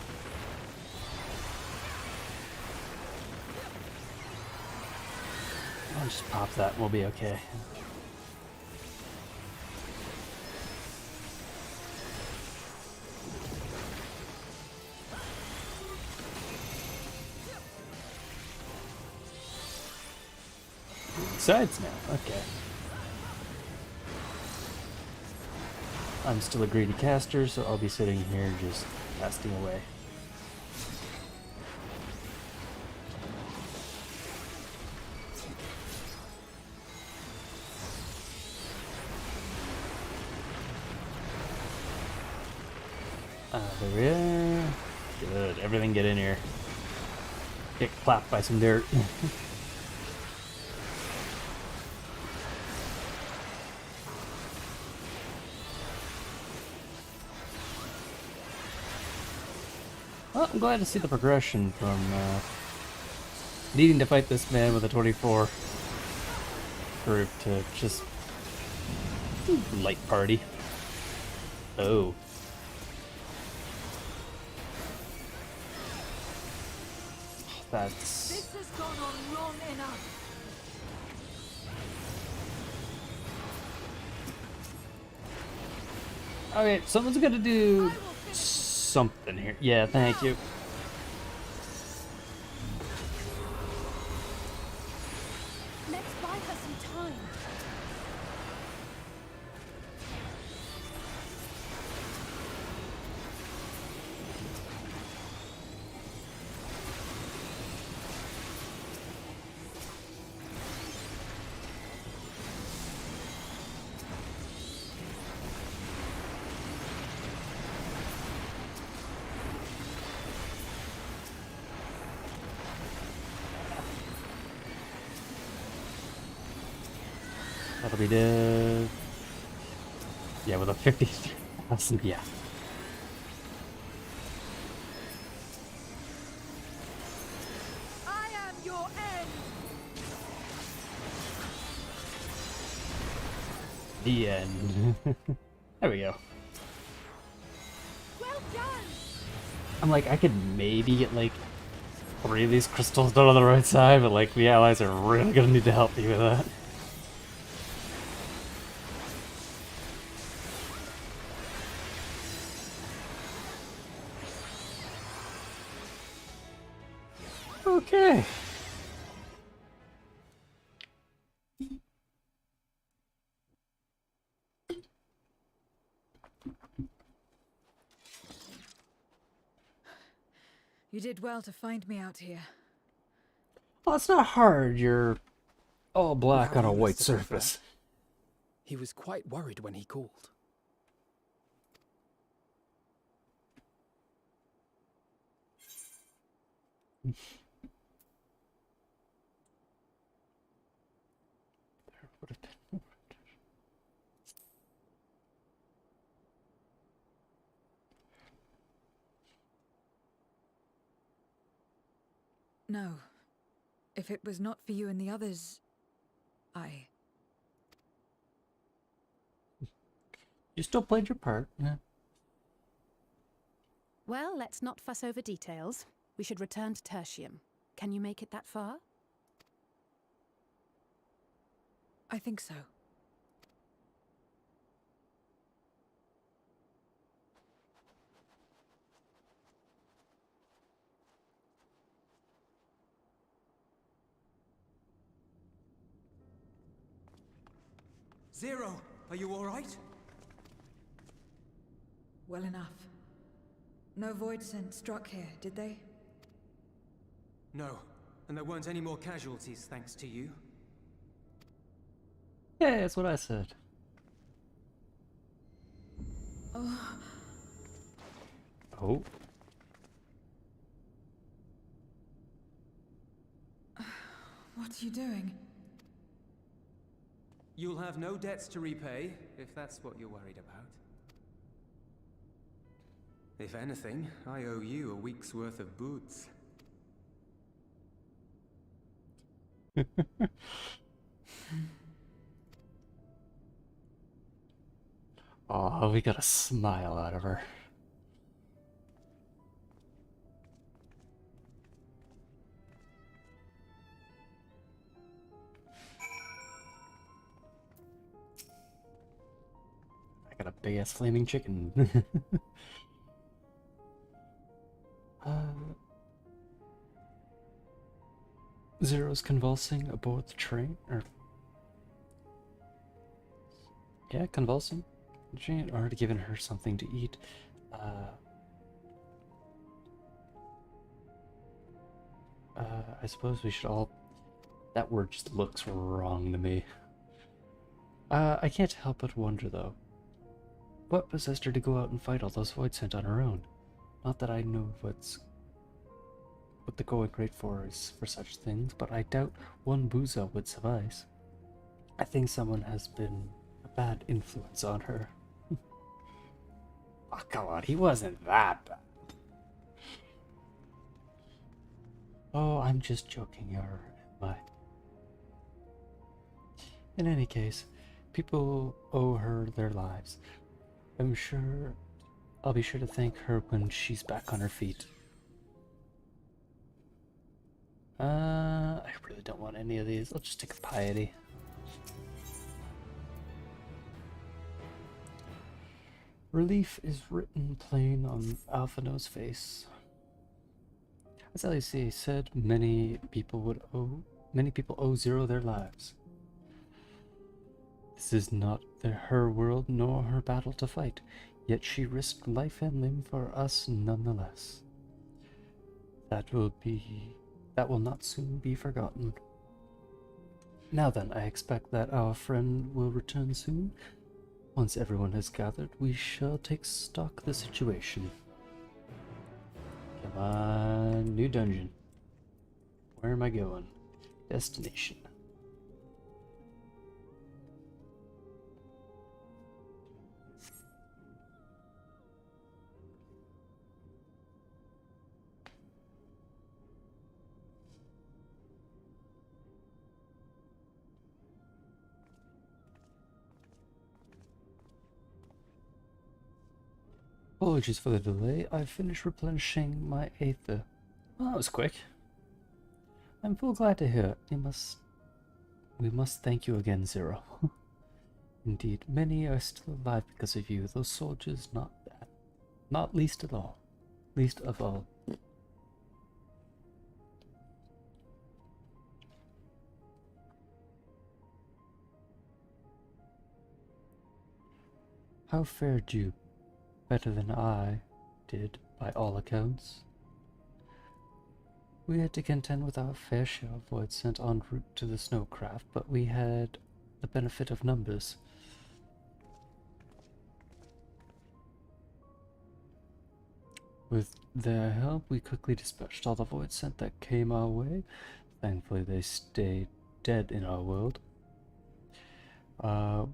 I'll just pop that and we'll be okay. Sides now, okay. I'm still a greedy caster, so I'll be sitting here just casting away. There we are. Good. Everything get in here. Get clapped by some dirt. Well, I'm glad to see the progression from needing to fight this man with a 24 group to just light party. Oh. That's... This has gone on long enough. Okay, someone's gonna do something here. Yeah, thank you. Let's buy her some time. That'll be dead. Yeah, with a 50,000, yeah. I am your end! The end. There we go. Well done! I'm like, I could maybe get like 3 of these crystals done on the right side, but like the allies are really gonna need to help me with that. Okay. You did well to find me out here. Well, it's not hard. You're all black How on a you white must have preferred. surface. He was quite worried when he called. No. If it was not for you and the others, You still played your part. Yeah. Well, let's not fuss over details. We should return to Tertium. Can you make it that far? I think so. Zero, are you all right? Well enough. No void scent struck here, did they? No, and there weren't any more casualties thanks to you. Yeah, that's what I said. Oh, Oh. what are you doing? You'll have no debts to repay, if that's what you're worried about. If anything, I owe you a week's worth of boots. Oh, we got a smile out of her. I got a big ass flaming chicken. Zero's convulsing aboard the train, or yeah, convulsing. She had already given her something to eat. I suppose we should all. That word just looks wrong to me. I can't help but wonder though. What possessed her to go out and fight all those void scent on her own? Not that I know what the going rate for is for such things, but I doubt one booza would suffice. I think someone has been a bad influence on her. Oh, come on, he wasn't that bad. Oh, I'm just joking, or am I? In any case, people owe her their lives. I'll be sure to thank her when she's back on her feet. I really don't want any of these. I'll just take a piety. Relief is written plain on Alphino's face. As Alice said, many people owe Zero their lives. This is not her world nor her battle to fight, yet she risked life and limb for us nonetheless. That will not soon be forgotten. Now then, I expect that our friend will return soon. Once everyone has gathered, we shall take stock of the situation. Come on, new dungeon. Where am I going? Destination. Apologies for the delay. I finished replenishing my aether. Well, that was quick. I'm full glad to hear it. We must thank you again, Zero. Indeed, many are still alive because of you. Those soldiers, not least of all. Least of all. How fared you? Better than I did, by all accounts. We had to contend with our fair share of voids sent en route to the snowcraft, but we had the benefit of numbers. With their help, we quickly dispatched all the voids sent that came our way. Thankfully, they stayed dead in our world.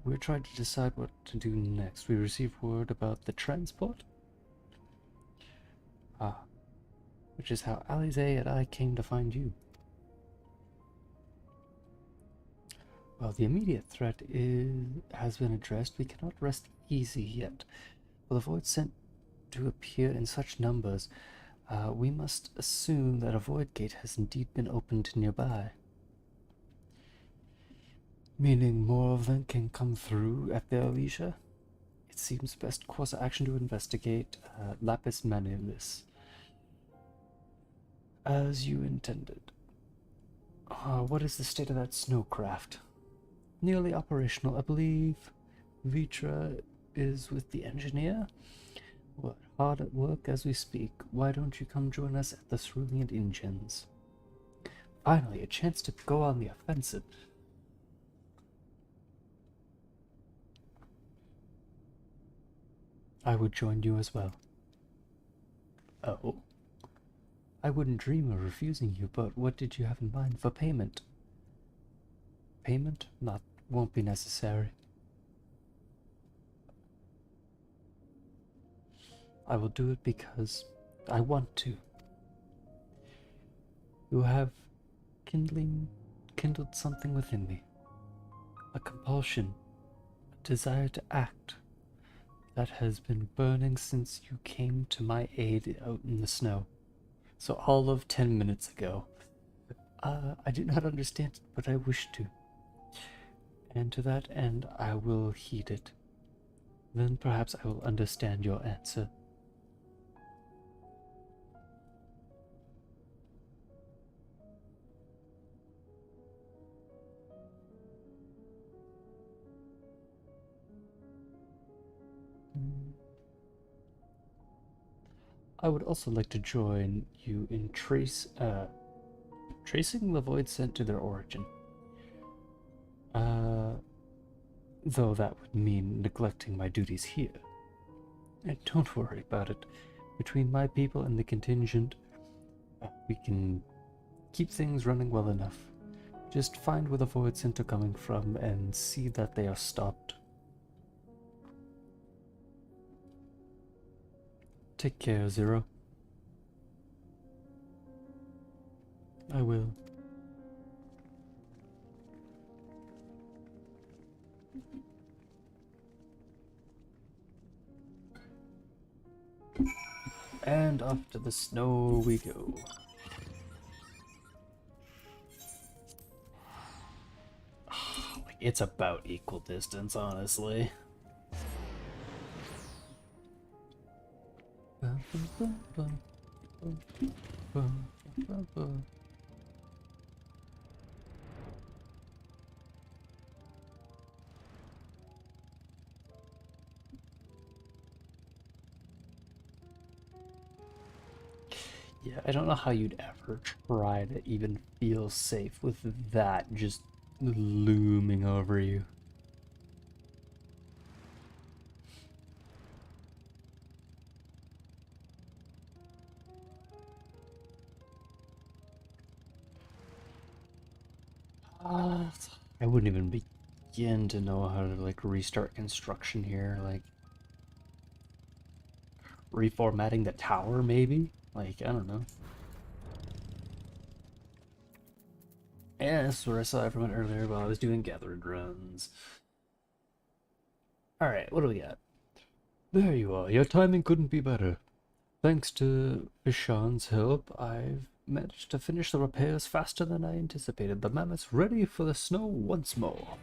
We're trying to decide what to do next. We received word about the transport. Which is how Alize and I came to find you. Well, the immediate threat has been addressed. We cannot rest easy yet. For the void sent to appear in such numbers, we must assume that a void gate has indeed been opened nearby. Meaning more of them can come through at their leisure? It seems best course of action to investigate Lapis Manilis. As you intended. What is the state of that snowcraft? Nearly operational, I believe. Vitra is with the engineer. We're hard at work as we speak. Why don't you come join us at the Cerulean Engines? Finally, a chance to go on the offensive. I would join you as well. Oh? I wouldn't dream of refusing you, but what did you have in mind for payment? Payment? Won't be necessary. I will do it because I want to. You have kindled something within me. A compulsion, a desire to act, that has been burning since you came to my aid out in the snow. So all of 10 minutes ago. I do not understand it, but I wish to. And to that end, I will heed it. Then perhaps I will understand your answer. I would also like to join you in tracing the void sent to their origin. Though that would mean neglecting my duties here. And don't worry about it. Between my people and the contingent, we can keep things running well enough. Just find where the void sent are coming from and see that they are stopped. Take care, Zero. I will. And off to the snow we go. It's about equal distance, honestly. Yeah, I don't know how you'd ever try to even feel safe with that just looming over you. I wouldn't even begin to know how to like restart construction here, like reformatting the tower maybe? Like, I don't know. Yeah, that's where I saw everyone earlier while I was doing gathering runs. Alright, what do we got? There you are, your timing couldn't be better. Thanks to Ishan's help, I've managed to finish the repairs faster than I anticipated. The mammoth's ready for the snow once more.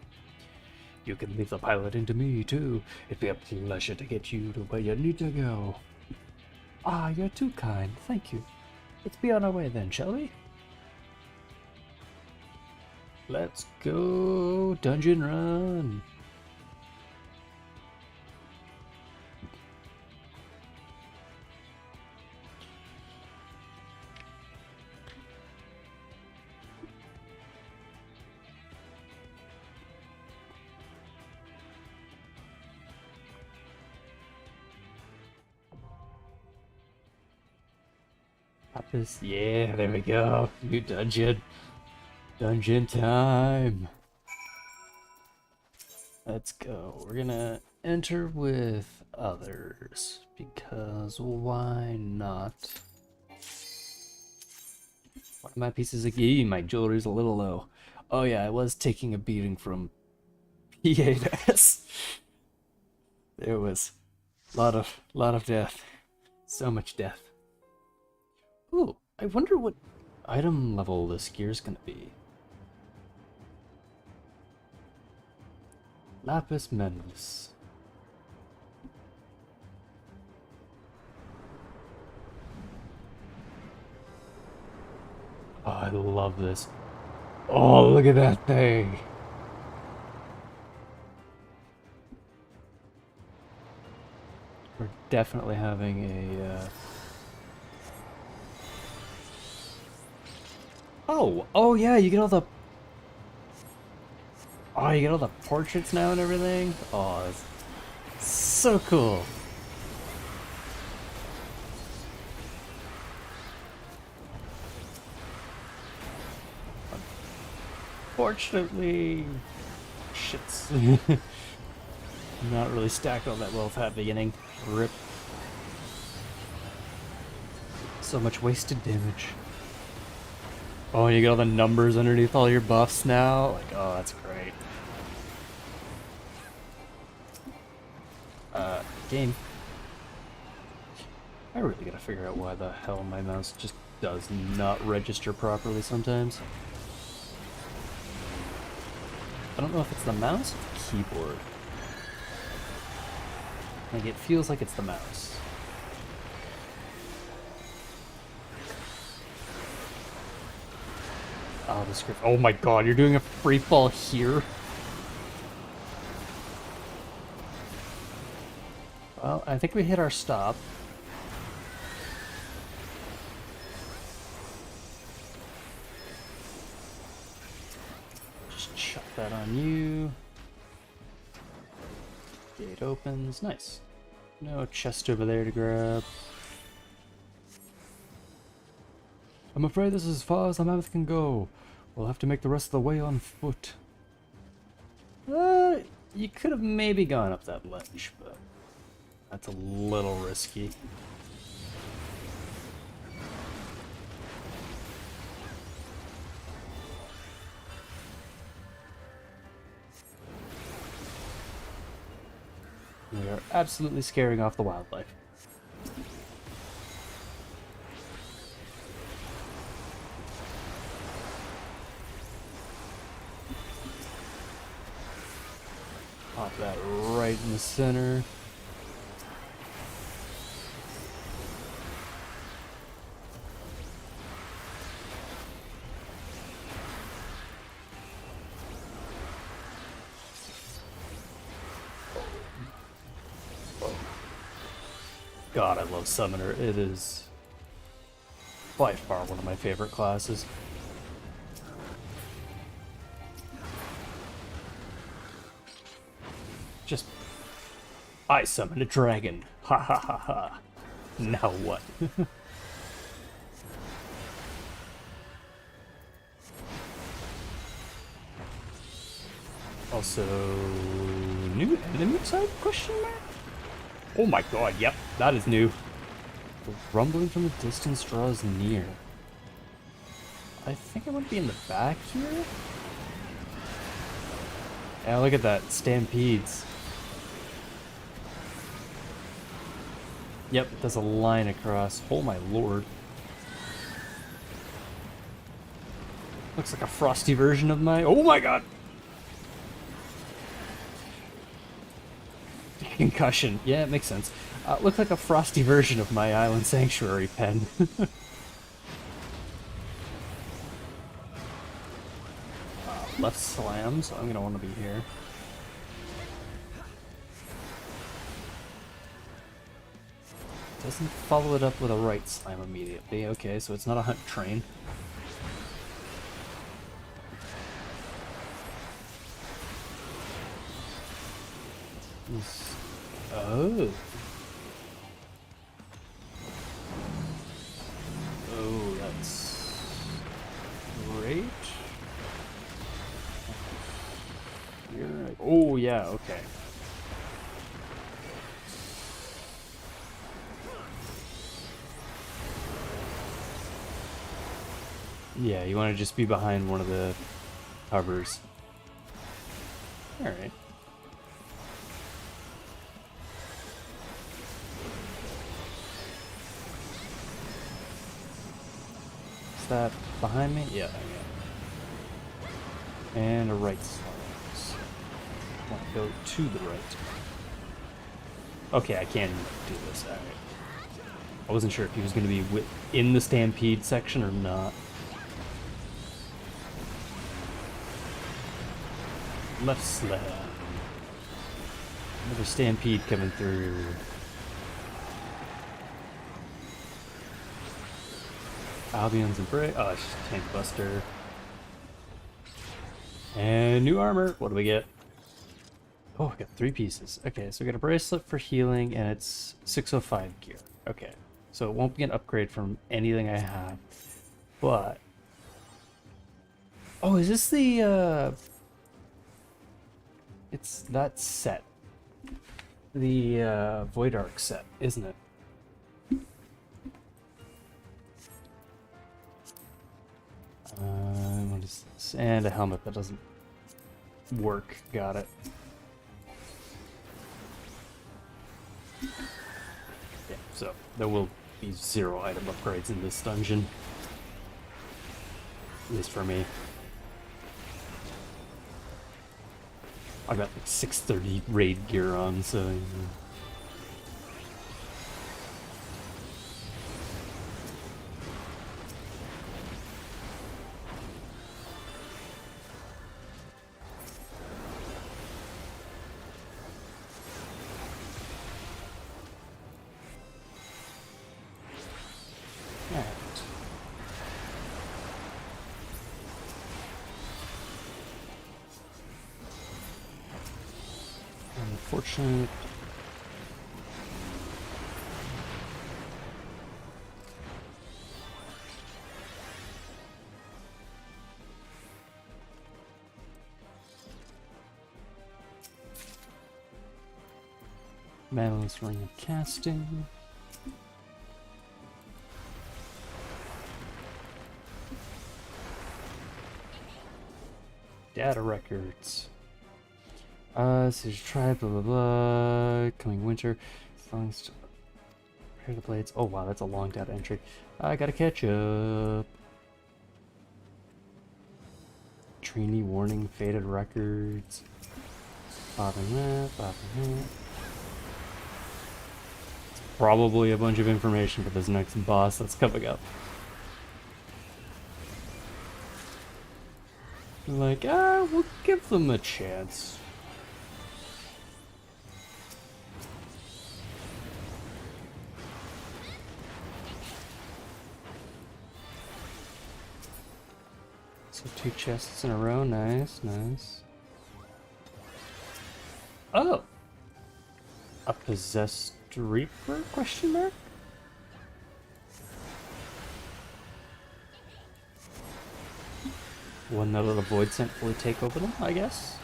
You can leave the piloting to me, too. It'd be a pleasure to get you to where you need to go. Ah, you're too kind. Thank you. Let's be on our way then, shall we? Let's go dungeon run. Lapis, yeah, there we go. New dungeon. Dungeon time. Let's go. We're gonna enter with others because why not? One of my pieces of gear, my jewelry's a little low. Oh yeah, I was taking a beating from PA to S. There was a lot of death. So much death. Ooh, I wonder what item level this gear's gonna be. Lapis Menus. Oh, I love this. Oh, look at that thing. We're definitely having a... Oh yeah, you get all the... Oh, you get all the portraits now and everything? Oh, it's so cool. Unfortunately, shit's not really stacked all that well at that beginning. RIP. So much wasted damage. Oh, and you get all the numbers underneath all your buffs now? Like, oh, that's great. Game. I really gotta figure out why the hell my mouse just does not register properly sometimes. I don't know if it's the mouse or the keyboard. Like, it feels like it's the mouse. Oh, the script. Oh my god, you're doing a free fall here? Well, I think we hit our stop. Just chuck that on you. Gate opens. Nice. No chest over there to grab. I'm afraid this is as far as the mammoth can go. We'll have to make the rest of the way on foot. You could have maybe gone up that ledge, but that's a little risky. We are absolutely scaring off the wildlife. Pop that right in the center. God, I love Summoner. It is by far one of my favorite classes. Just, I summon a dragon. Ha ha ha ha. Now what? Also, new enemy type? Question mark? Oh my god, yep, that is new. The rumbling from the distance draws near. I think it would be in the back here? Yeah, look at that, stampedes. Yep, there's a line across. Oh my lord. Looks like a frosty version of my... Oh my god! Concussion. Yeah, it makes sense. Looks like a frosty version of my Island Sanctuary pen. Left slam, so I'm gonna want to be here. Doesn't follow it up with a right slam immediately. Okay, so it's not a hunt train. Oh. Oh, that's great. Here, oh, yeah, okay. Yeah, you want to just be behind one of the covers. Alright. Is that behind me? Yeah, yeah. And a right slice. Want to go to the right. Okay, I can do this. Alright. I wasn't sure if he was going to be in the stampede section or not. Left slam. Another stampede coming through. Albion's Embrace. Oh, it's just a tank buster. And new armor. What do we get? Oh, we got 3 pieces. Okay, so we got a bracelet for healing, and it's 605 gear. Okay, so it won't be an upgrade from anything I have, but... Oh, is this the, It's that set. The, Void Arc set, isn't it? What is this? And a helmet that doesn't work. Got it. Yeah, so there will be 0 item upgrades in this dungeon. At least for me. I got like 630 raid gear on, so... You know. Unfortunate. Madeline's Ring of Casting. Data records. Sage Tribe, blah blah blah. Coming winter. Songs to prepare the blades. Oh wow, that's a long data entry. I gotta catch up. Trini warning, faded records. Bothering that, bothering that. It's probably a bunch of information for this next boss that's coming up. Like, we'll give them a chance. 2 chests in a row. Nice, nice. Oh! A possessed reaper? Question mark? One that let a void scent fully take over them, I guess?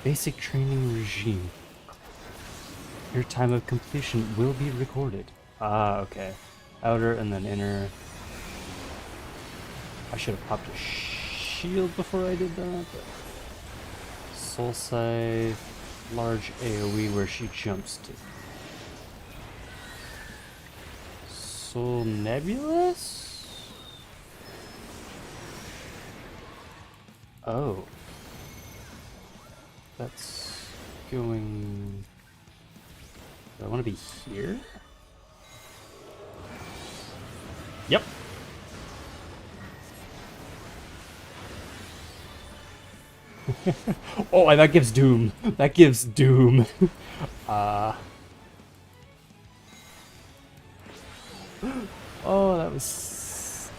Basic training regime. Your time of completion will be recorded. Ah, okay. Outer and then inner. I should have popped a shield before I did that. But... Soul Scythe, large AoE where she jumps to. Soul Nebulous? Oh. That's going... Do I want to be here? Yep. Oh, and that gives doom. That gives doom. Oh, that was...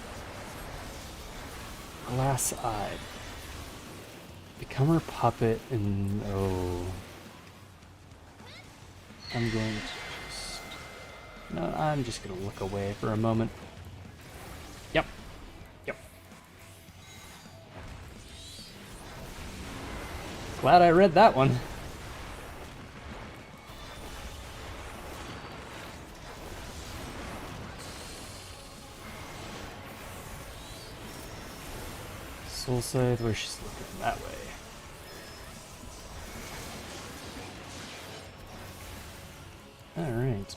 Glass-eyed. Become her puppet and... Oh... I'm going to just... No, I'm just going to look away for a moment. Yep. Yep. Glad I read that one. Soul Scythe, where she's looking that way. Alright.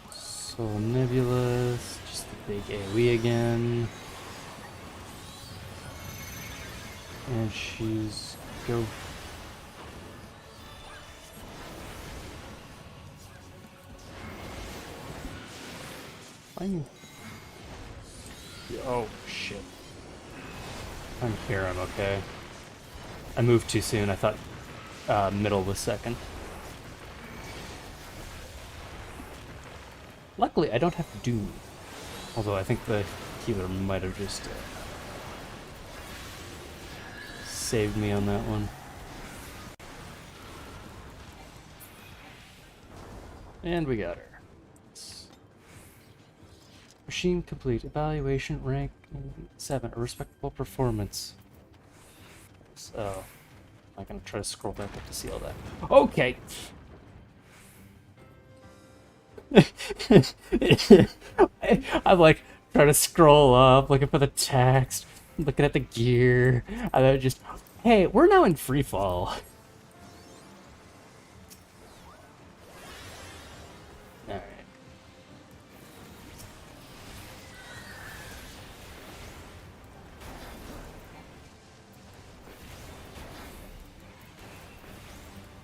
Soul Nebulous, just the big AoE again. And she's go. Oh shit. I'm here, I'm okay. I moved too soon, I thought middle was second. Luckily, I don't have to do. Although I think the healer might have just saved me on that one. And we got her. Machine complete. Evaluation rank 7. A respectable performance. So, I'm gonna try to scroll back up to see all that. Okay. I'm like trying to scroll up, looking for the text, looking at the gear, and then just, hey, we're now in free fall. Alright.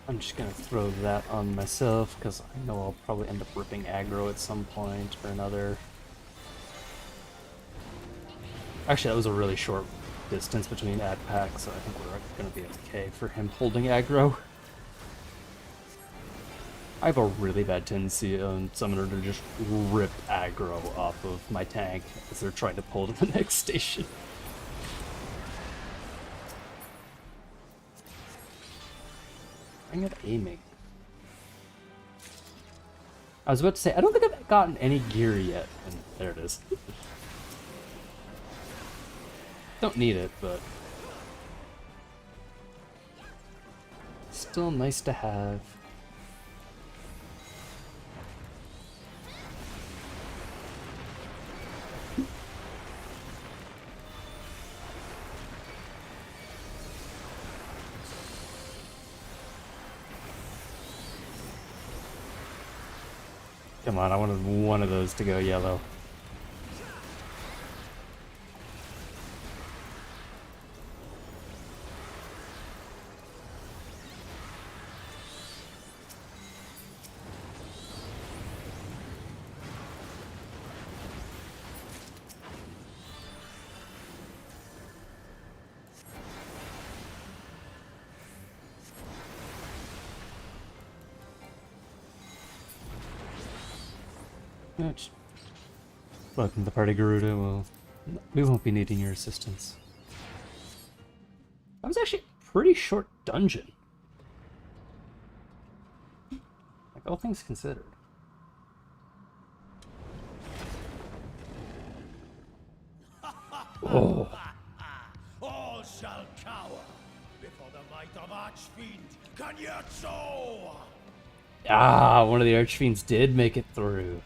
I'm just gonna throw that on myself, because I know I'll probably end up ripping aggro at some point or another. Actually, that was a really short distance between ad packs, so I think we're gonna be okay for him holding aggro. I have a really bad tendency on Summoner to just rip aggro off of my tank as they're trying to pull to the next station. I'm not aiming. I was about to say, I don't think I've gotten any gear yet. And there it is. Don't need it, but... still nice to have. Come on, I wanted one of those to go yellow. Welcome to the party, Garuda. We won't be needing your assistance. That was actually a pretty short dungeon. Like, all things considered. Oh. All shall cower before the might of Archfiend Kanyatso! Ah, one of the Archfiends did make it through.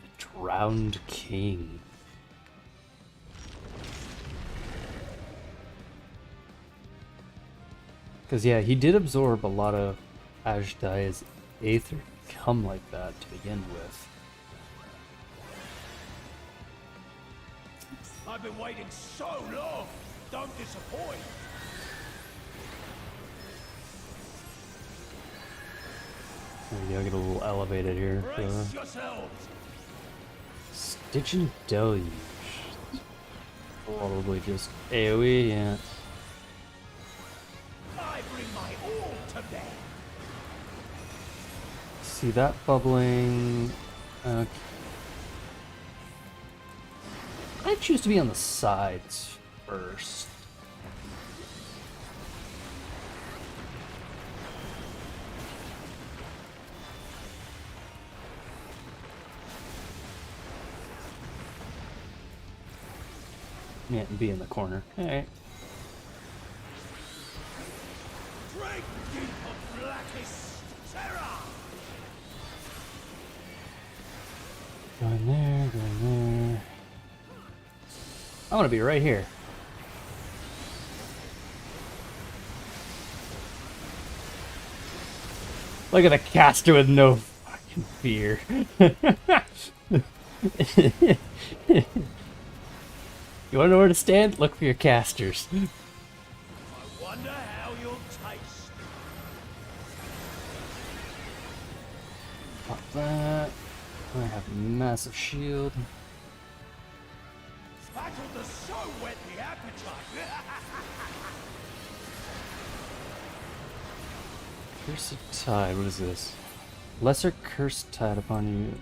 The Drowned King. Because, yeah, he did absorb a lot of Ajdaya's aether come like that to begin with. I've been waiting so long! Don't disappoint! There you go, get a little elevated here. Brace yourselves! Stygian Deluge. Probably just AoE, yeah. I bring my all to bear! See that bubbling. I choose to be on the sides first. Yeah, and be in the corner. Alright. Drink deep of blackest terror! Going there, going there. I want to be right here. Look at the caster with no fucking fear. You want to know where to stand? Look for your casters. I wonder how you'll taste. Pop that. I have a massive shield. Battle does so whet the appetite! Cursed Tide, what is this? Lesser Curse Tide upon you.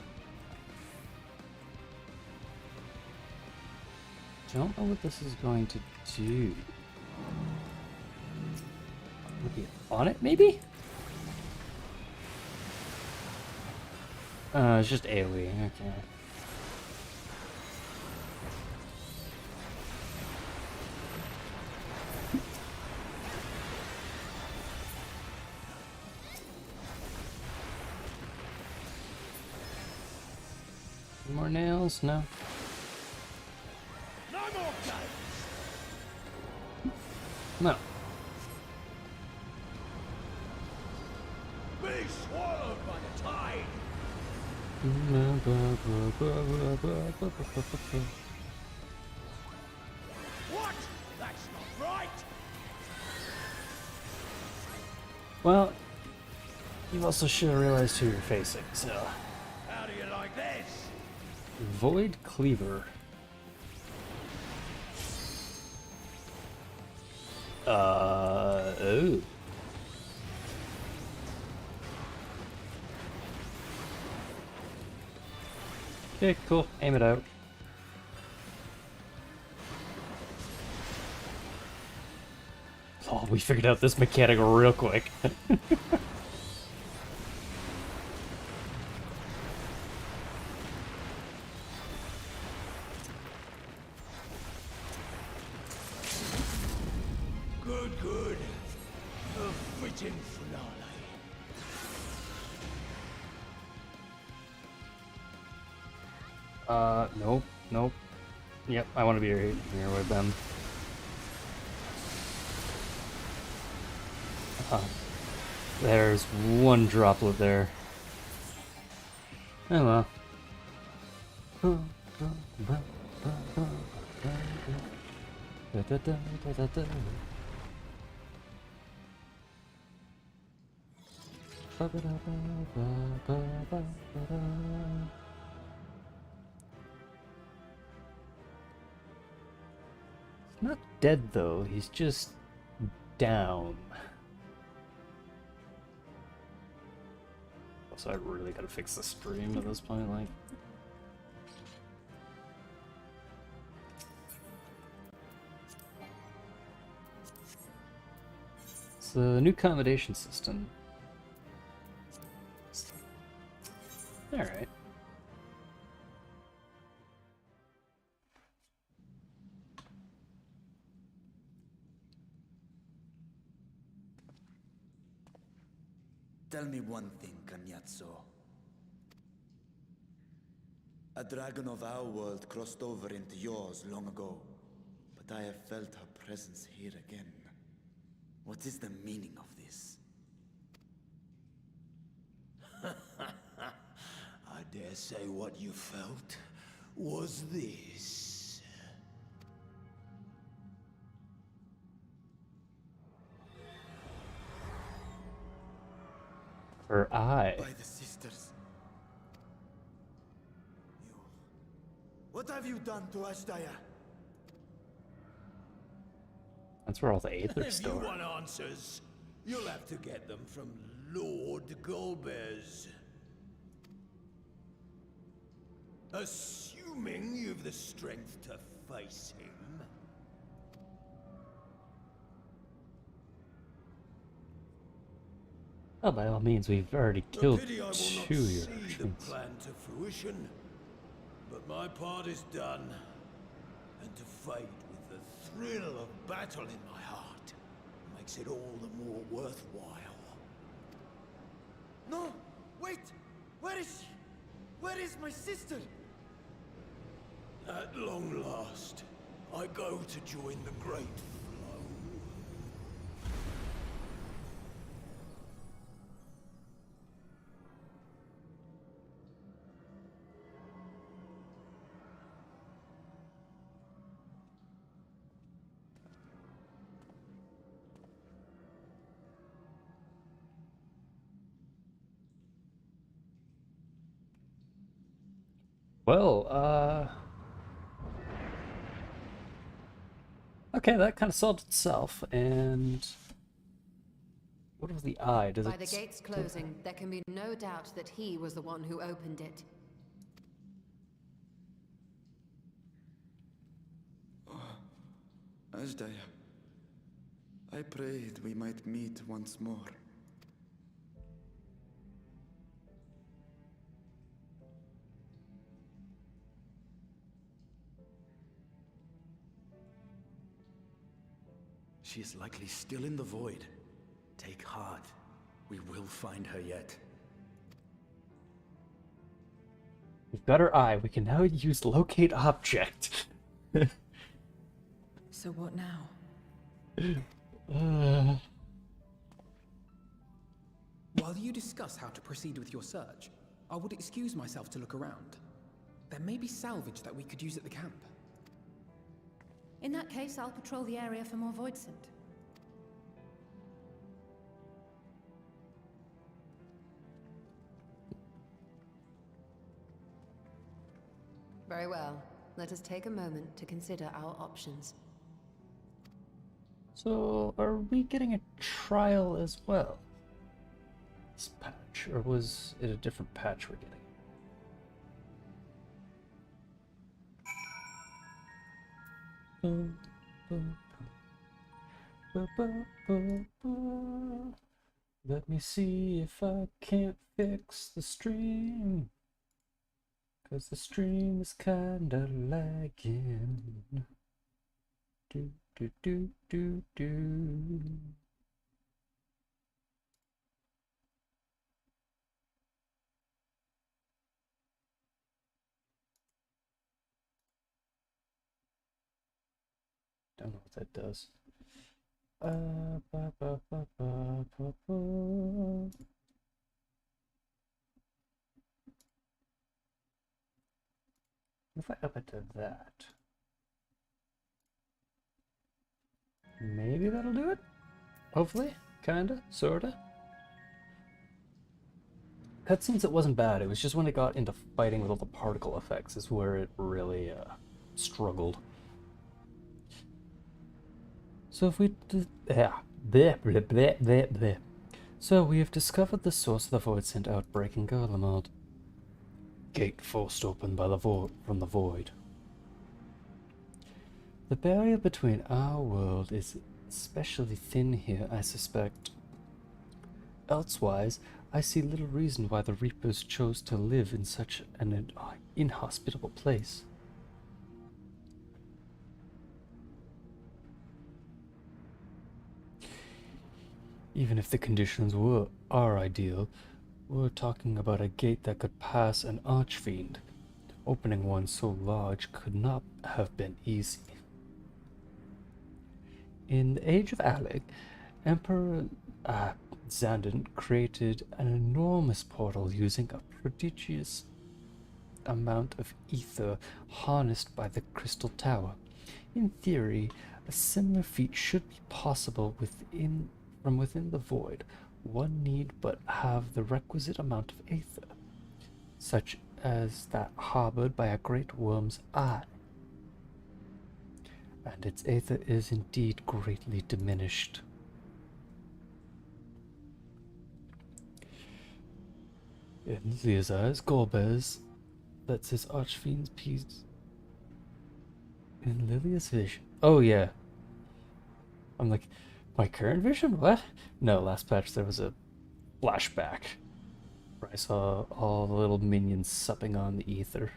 Don't know what this is going to do. Maybe on it, maybe? It's just AoE, okay. More nails? No. No more games! No. Be swallowed by the tide! What? That's not right! Well, you also should have realized who you're facing, so. How do you like this? Void Cleaver. Oh. Okay, cool. Aim it out. Oh, we figured out this mechanic real quick. Good, good. A fitting finale. Nope, nope. Yep, I want to be here with them. There's one droplet there. Oh well. He's not dead though, he's just down. So I really gotta fix the stream at this point, like. It's a new accommodation system. Alright. Tell me one thing, Cagnazzo. A dragon of our world crossed over into yours long ago, but I have felt her presence here again. What is the meaning of this? I dare say what you felt was this. Her eye. By the sisters. You... What have you done to Ashdaya? That's where all the Aether's If you stored. want answers, you'll have to get them from Lord Golbez. Assuming you've the strength to face him. Oh, by all means, we've already A killed pity I will not 2 see the Eurushans. plan to fruition, but my part is done, and to fight with the thrill of battle in my heart makes it all the more worthwhile. No! Wait! Where is she? Where is my sister? At long last, I go to join the great flow. Well, okay, that kind of solved itself, and... What was the eye? Does By it... the gates closing, there can be no doubt that he was the one who opened it. Ashdaya, I prayed we might meet once more. She is likely still in the void. Take heart. We will find her yet. We've got her eye. We can now use locate object. So what now? While you discuss how to proceed with your search, I would excuse myself to look around. There may be salvage that we could use at the camp. In that case, I'll patrol the area for more Voidsent. Very well. Let us take a moment to consider our options. So, are we getting a trial as well? This patch, or was it a different patch we're getting? Let me see if I can't fix the stream, 'cause the stream is kinda lagging. Do do do do do. Don't know what that does. Ba, ba, ba, ba, ba, ba. If I up it to that, maybe that'll do it? Hopefully? Kinda? Sorta? Cutscenes, it wasn't bad. It was just when it got into fighting with all the particle effects is where it really struggled. So if we... So we have discovered the source of the Voidsent outbreak in Garlemald. Gate forced open by the from the void. The barrier between our world is especially thin here, I suspect. Elsewise, I see little reason why the Reapers chose to live in such an inhospitable place. Even if the conditions are ideal, we're talking about a gate that could pass an archfiend. Opening one so large could not have been easy. In the Age of Alec, Emperor Xandon created an enormous portal using a prodigious amount of ether harnessed by the Crystal Tower. In theory, a similar feat should be possible from within the void. One need but have the requisite amount of ether, such as that harbored by a great worm's eye. And its ether is indeed greatly diminished. In Lia's eyes, Gorbez lets his archfiend's peace in Lilia's vision. Oh yeah. I'm like, my current vision? What? No, last patch there was a flashback where I saw all the little minions supping on the ether.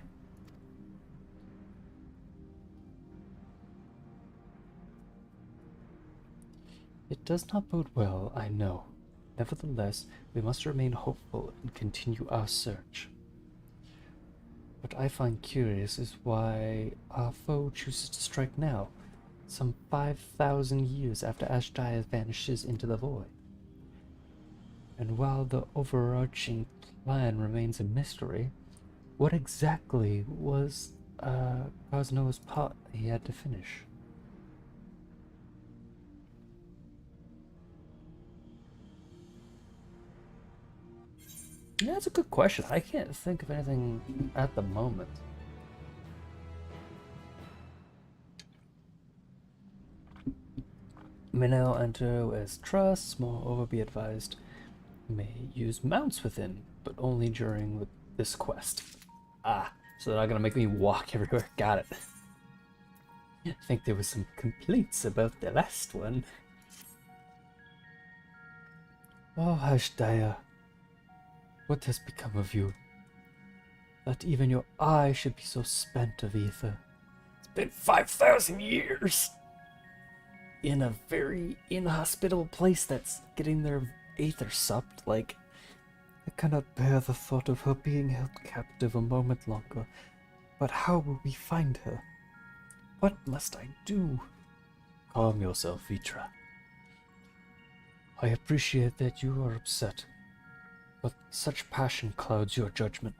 It does not bode well, I know. Nevertheless, we must remain hopeful and continue our search. What I find curious is why our foe chooses to strike now, some 5,000 years after Ashdaya vanishes into the void. And while the overarching plan remains a mystery, what exactly was Cosno's part he had to finish? Yeah, that's a good question. I can't think of anything at the moment. Minel enter as trusts, moreover be advised, may use mounts within, but only during this quest. Ah, so they're not gonna make me walk everywhere. Got it. I think there was some complaints about the last one. Oh, Ashdaya, what has become of you? That even your eye should be so spent of ether. It's been 5,000 years! In a very inhospitable place that's getting their ether supped, like, I cannot bear the thought of her being held captive a moment longer. But how will we find her? What must I do? Calm yourself, Vitra. I appreciate that you are upset, but such passion clouds your judgment.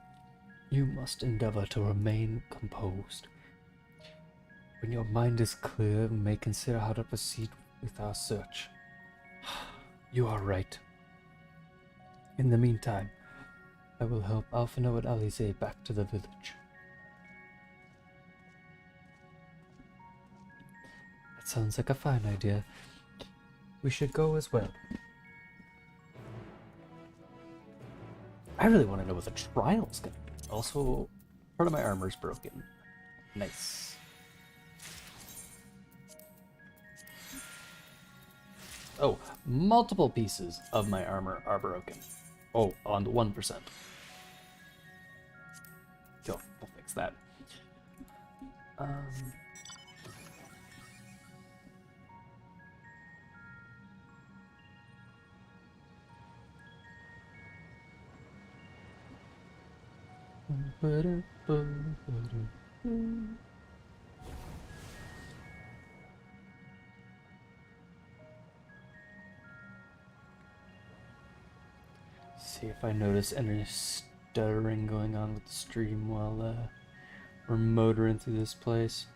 You must endeavor to remain composed. When your mind is clear, we may consider how to proceed with our search. You are right. In the meantime, I will help Alphino and Alize back to the village. That sounds like a fine idea. We should go as well. I really want to know what the trial's gonna be. Also, part of my armor's broken. Nice. Oh, multiple pieces of my armor are broken. Oh, on the 1%. Cool, we'll fix that. See if I notice any stuttering going on with the stream while we're motoring through this place.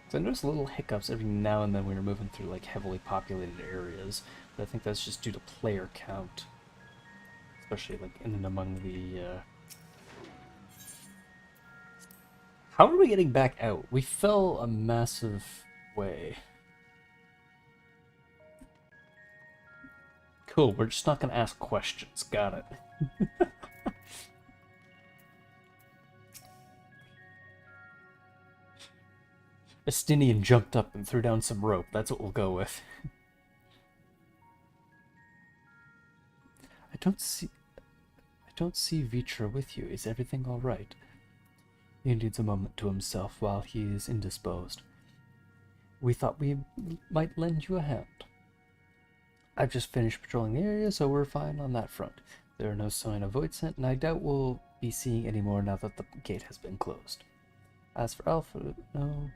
So I notice little hiccups every now and then when we're moving through like heavily populated areas, but I think that's just due to player count, especially like in and among the. How are we getting back out? We fell a massive way. Cool, we're just not gonna ask questions. Got it. Estinian jumped up and threw down some rope. That's what we'll go with. I don't see Vitra with you. Is everything all right? He needs a moment to himself while he is indisposed. We thought we might lend you a hand. I've just finished patrolling the area, so we're fine on that front. There are no sign of Voidsent, and I doubt we'll be seeing any more now that the gate has been closed. As for Alpha, no.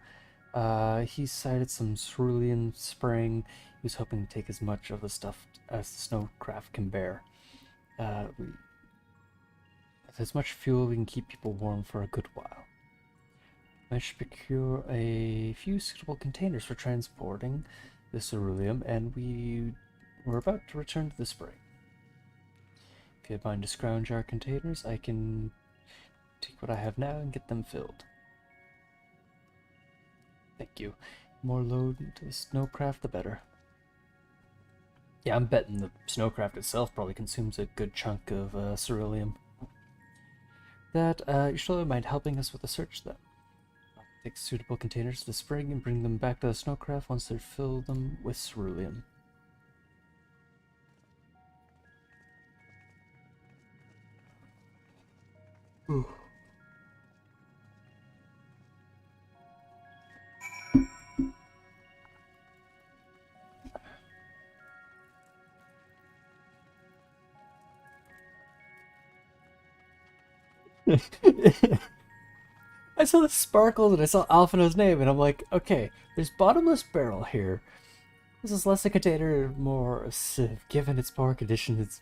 He sighted some cerulean spraying. He was hoping to take as much of the stuff as the snowcraft can bear. With as much fuel, we can keep people warm for a good while. Managed to procure a few suitable containers for transporting the ceruleum, and we were about to return to the spring. If you mind to scrounge our containers, I can take what I have now and get them filled. Thank you. More load into the snowcraft, the better. Yeah, I'm betting the snowcraft itself probably consumes a good chunk of ceruleum. You surely mind helping us with the search, then? I'll take suitable containers to the spring and bring them back to the snowcraft once they've filled them with ceruleum. Ooh. I saw the sparkles and I saw Alphina's name, and I'm like, okay, there's bottomless barrel here. This is less a container, more a sieve, given its poor conditions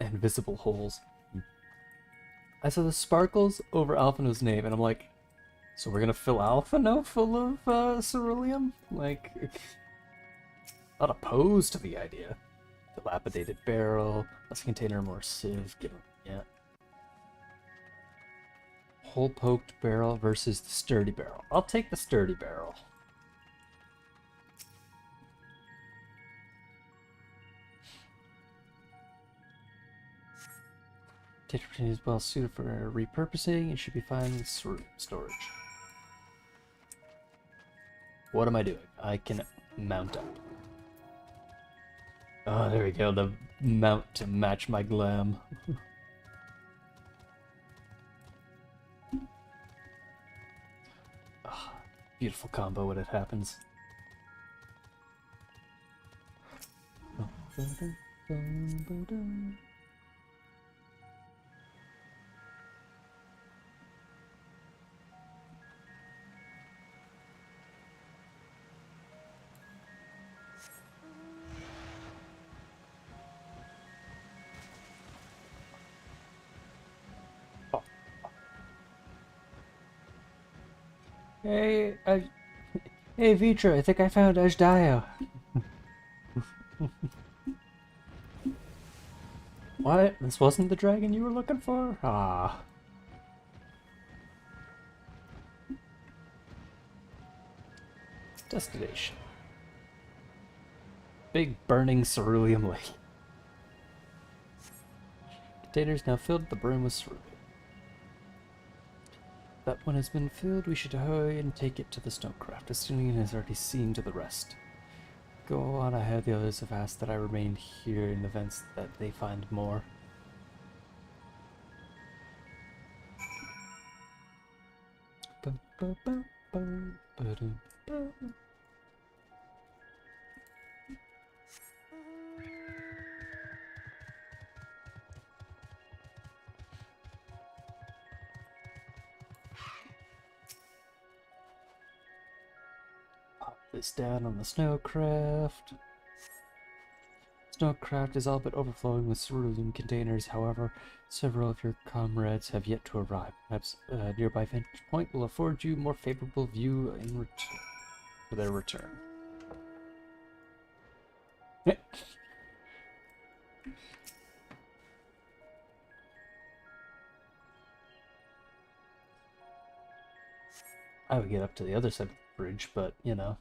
and visible holes. I saw the sparkles over Alphina's name, and I'm like, so we're gonna fill Alphina full of ceruleum? Like, not opposed to the idea. Dilapidated barrel, less container, more sieve, yeah. Hole-poked barrel versus the sturdy barrel. I'll take the sturdy barrel. Tetrapene is well suited for repurposing and should be fine with storage. What am I doing? I can mount up. Oh, there we go. The mount to match my glam. Oh, beautiful combo when it happens. Hey, hey Vitra, I think I found Ajdayo. What? This wasn't the dragon you were looking for? Ah. Destination. Big burning ceruleum lake. Containers now filled, the brim with ceruleum. That one has been filled, we should hurry and take it to the snowcraft. Estinian has already seen to the rest. Go on ahead, the others have asked that I remain here in the events that they find more. Pop this down on the snowcraft. Snowcraft is all but overflowing with ceruleum containers. However, several of your comrades have yet to arrive. Perhaps a nearby vantage point will afford you more favorable view in return for their return. I would get up to the other side of the bridge, but, you know,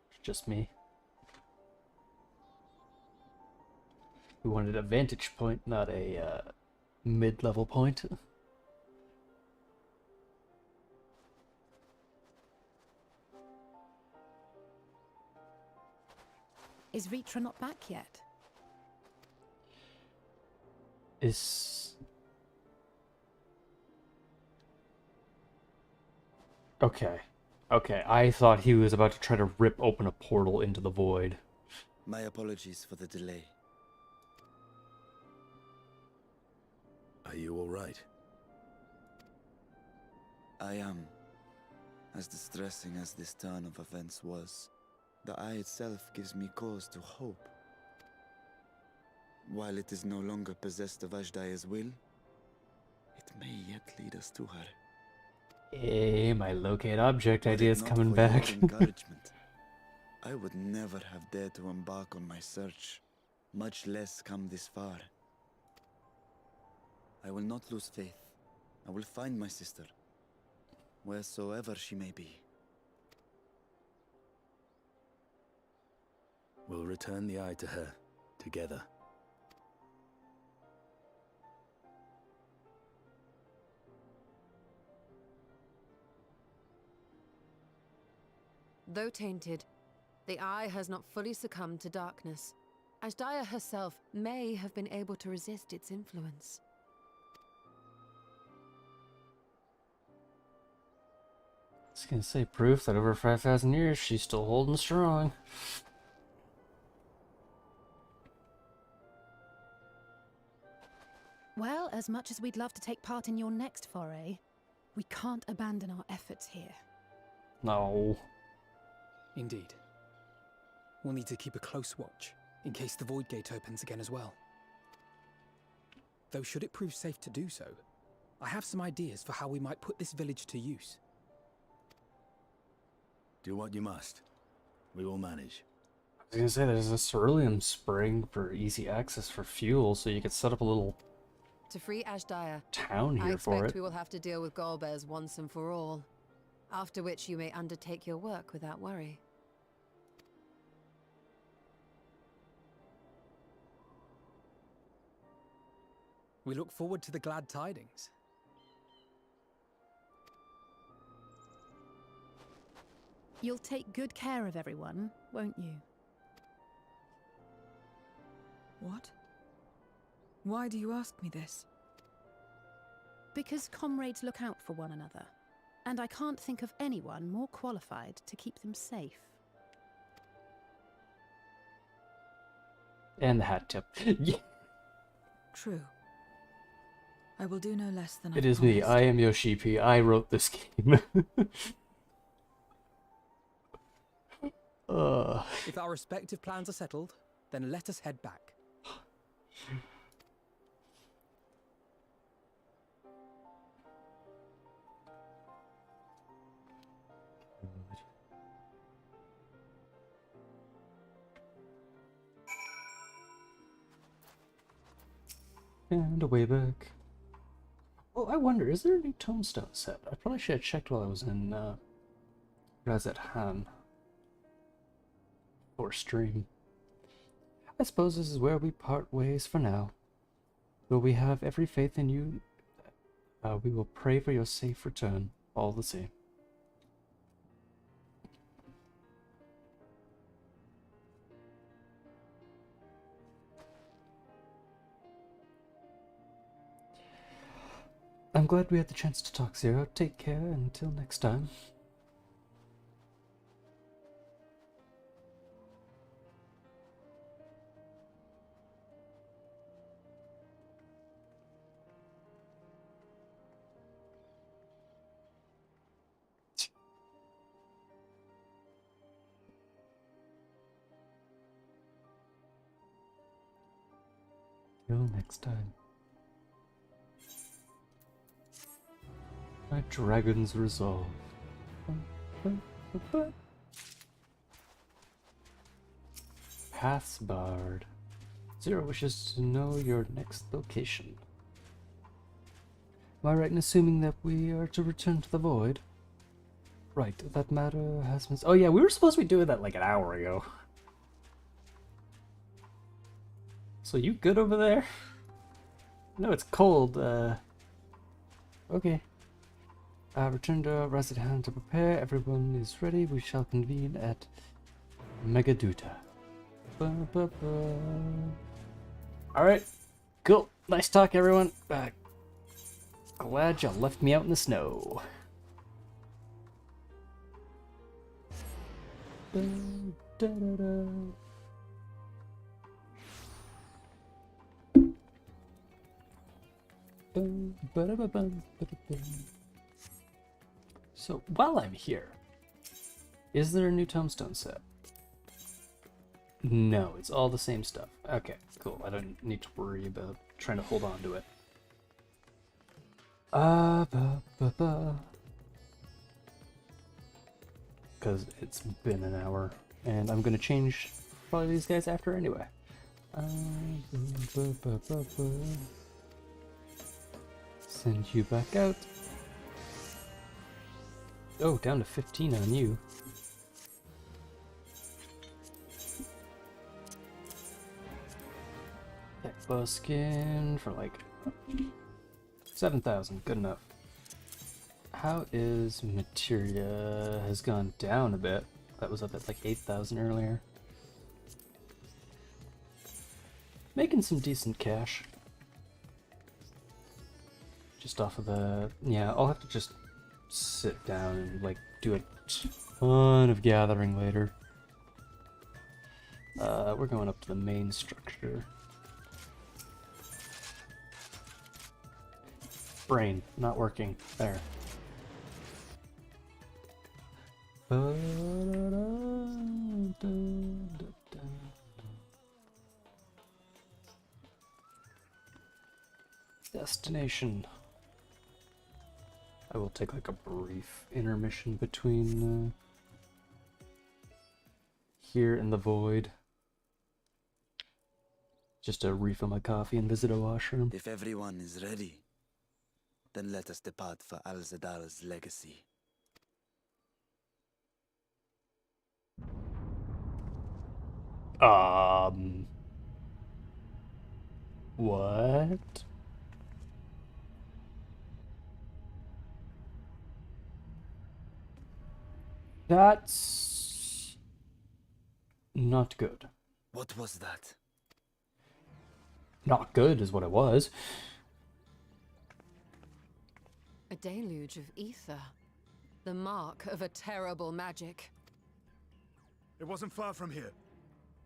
it's just me. We wanted a vantage point, not a mid-level point. Is Vitra not back yet? Is... Okay. Okay, I thought he was about to try to rip open a portal into the void. My apologies for the delay. Are you all right? I am. As distressing as this turn of events was, the eye itself gives me cause to hope. While it is no longer possessed of Ashdaya's will, it may yet lead us to her. Hey, my locate object Were idea it is not coming for your back. encouragement, I would never have dared to embark on my search, much less come this far. I will not lose faith. I will find my sister, wheresoever she may be. We'll return the eye to her, together. Though tainted, the eye has not fully succumbed to darkness. Ashdaya herself may have been able to resist its influence. I was gonna say proof that over 5,000 years she's still holding strong. Well, as much as we'd love to take part in your next foray, we can't abandon our efforts here. No. Indeed. We'll need to keep a close watch, in case the Void Gate opens again as well. Though should it prove safe to do so, I have some ideas for how we might put this village to use. Do what you must. We will manage. I was gonna say there's a cerulean spring for easy access for fuel, so you could set up a little To free Ashdaya, town I here for expect it. we will have to deal with Golbears once and for all. After which you may undertake your work without worry. We look forward to the glad tidings. You'll take good care of everyone, won't you? What? Why do you ask me this? Because comrades look out for one another, and I can't think of anyone more qualified to keep them safe. And the hat tip. Yeah. True. I will do no less than It I is me. promised. I am Yoshipi. I wrote this game. If our respective plans are settled, then let us head back. And away back. Oh, I wonder, is there a new tombstone set? I probably should have checked while I was in Razet Han for stream. I suppose this is where we part ways for now. Though we have every faith in you, we will pray for your safe return, all the same. I'm glad we had the chance to talk, Zero. Take care until next time. Till next time. My dragon's resolve. Paths barred. Zero wishes to know your next location. Am I right in assuming that we are to return to the void? Right, that matter has been... Oh yeah, we were supposed to be doing that like an hour ago. So you good over there? No, it's cold. Okay. Return to Razet to prepare. Everyone is ready. We shall convene at Megaduta. Alright, cool. Nice talk, everyone. Glad y'all left me out in the snow. So, while I'm here, is there a new tombstone set? No, it's all the same stuff. Okay, cool. I don't need to worry about trying to hold on to it. Because it's been an hour, and I'm gonna change probably these guys after anyway. Send you back out. Oh, down to 15 on you. That bow skin for like 7,000, good enough. How is materia has gone down a bit? That was up at like 8,000 earlier. Making some decent cash. Just off of the... Yeah, I'll have to just sit down and like do a ton of gathering later. We're going up to the main structure. Brain, not working. There. Destination. I will take like a brief intermission between here and the void. Just to refill my coffee and visit a washroom. If everyone is ready, then let us depart for Al-Zadal's legacy. What? That's not good. What was that? Not good is what it was. A deluge of ether. The mark of a terrible magic. It wasn't far from here.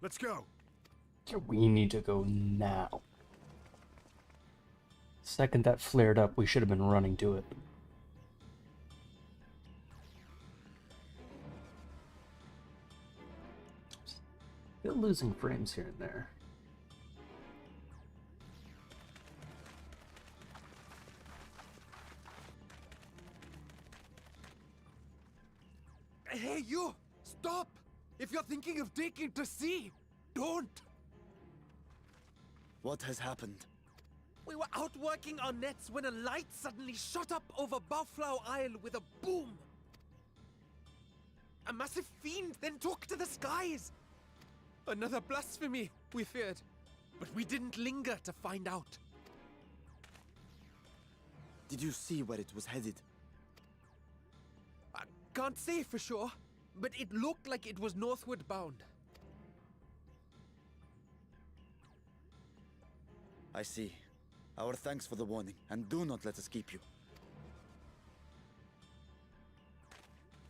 Let's go. We need to go now. Second that flared up, we should have been running to it. Still losing frames here and there. Hey, you! Stop! If you're thinking of taking to sea, don't! What has happened? We were out working our nets when a light suddenly shot up over Buffalo Isle with a boom. A massive fiend then took to the skies. Another blasphemy, we feared. But we didn't linger to find out. Did you see where it was headed? I can't say for sure, but it looked like it was northward bound. I see. Our thanks for the warning, and do not let us keep you.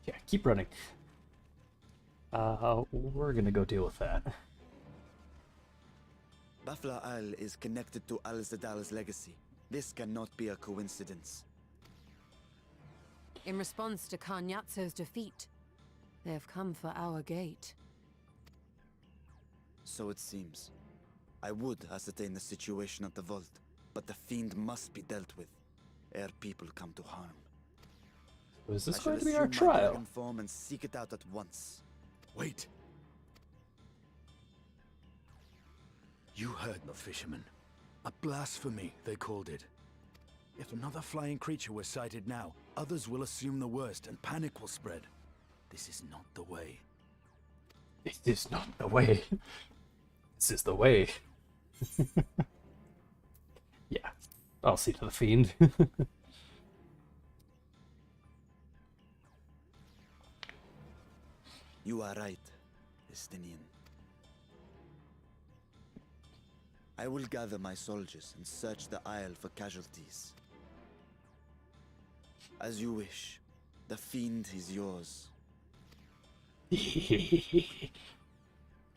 Yeah, keep running. We're gonna go deal with that. Buffalo Isle is connected to Al-Zadal's legacy. This cannot be a coincidence. In response to Karnyatso's defeat, they have come for our gate. So it seems. I would ascertain the situation at the vault, but the fiend must be dealt with, ere people come to harm. Was this I shall going to be our assume my trial? dragon form and seek it out at once. Wait. You heard the fisherman. A blasphemy, they called it. If another flying creature was sighted now, others will assume the worst and panic will spread. This is not the way. This is not the way. This is the way. Yeah, I'll see to the fiend. You are right, Estinian. I will gather my soldiers and search the Isle for casualties. As you wish. The fiend is yours.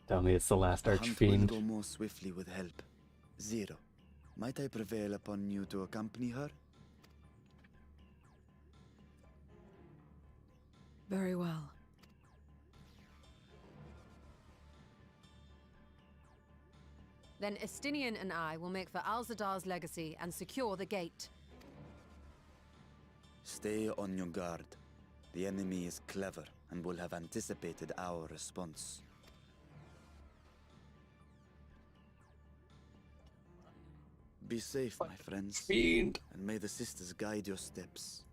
Tell me it's the last The hunt will archfiend. go more swiftly with help. Zero, might I prevail upon you to accompany her? Very well. Then Estinian and I will make for Alzadar's legacy and secure the gate. Stay on your guard. The enemy is clever and will have anticipated our response. Be safe, my friends, Fiend. and may the sisters guide your steps.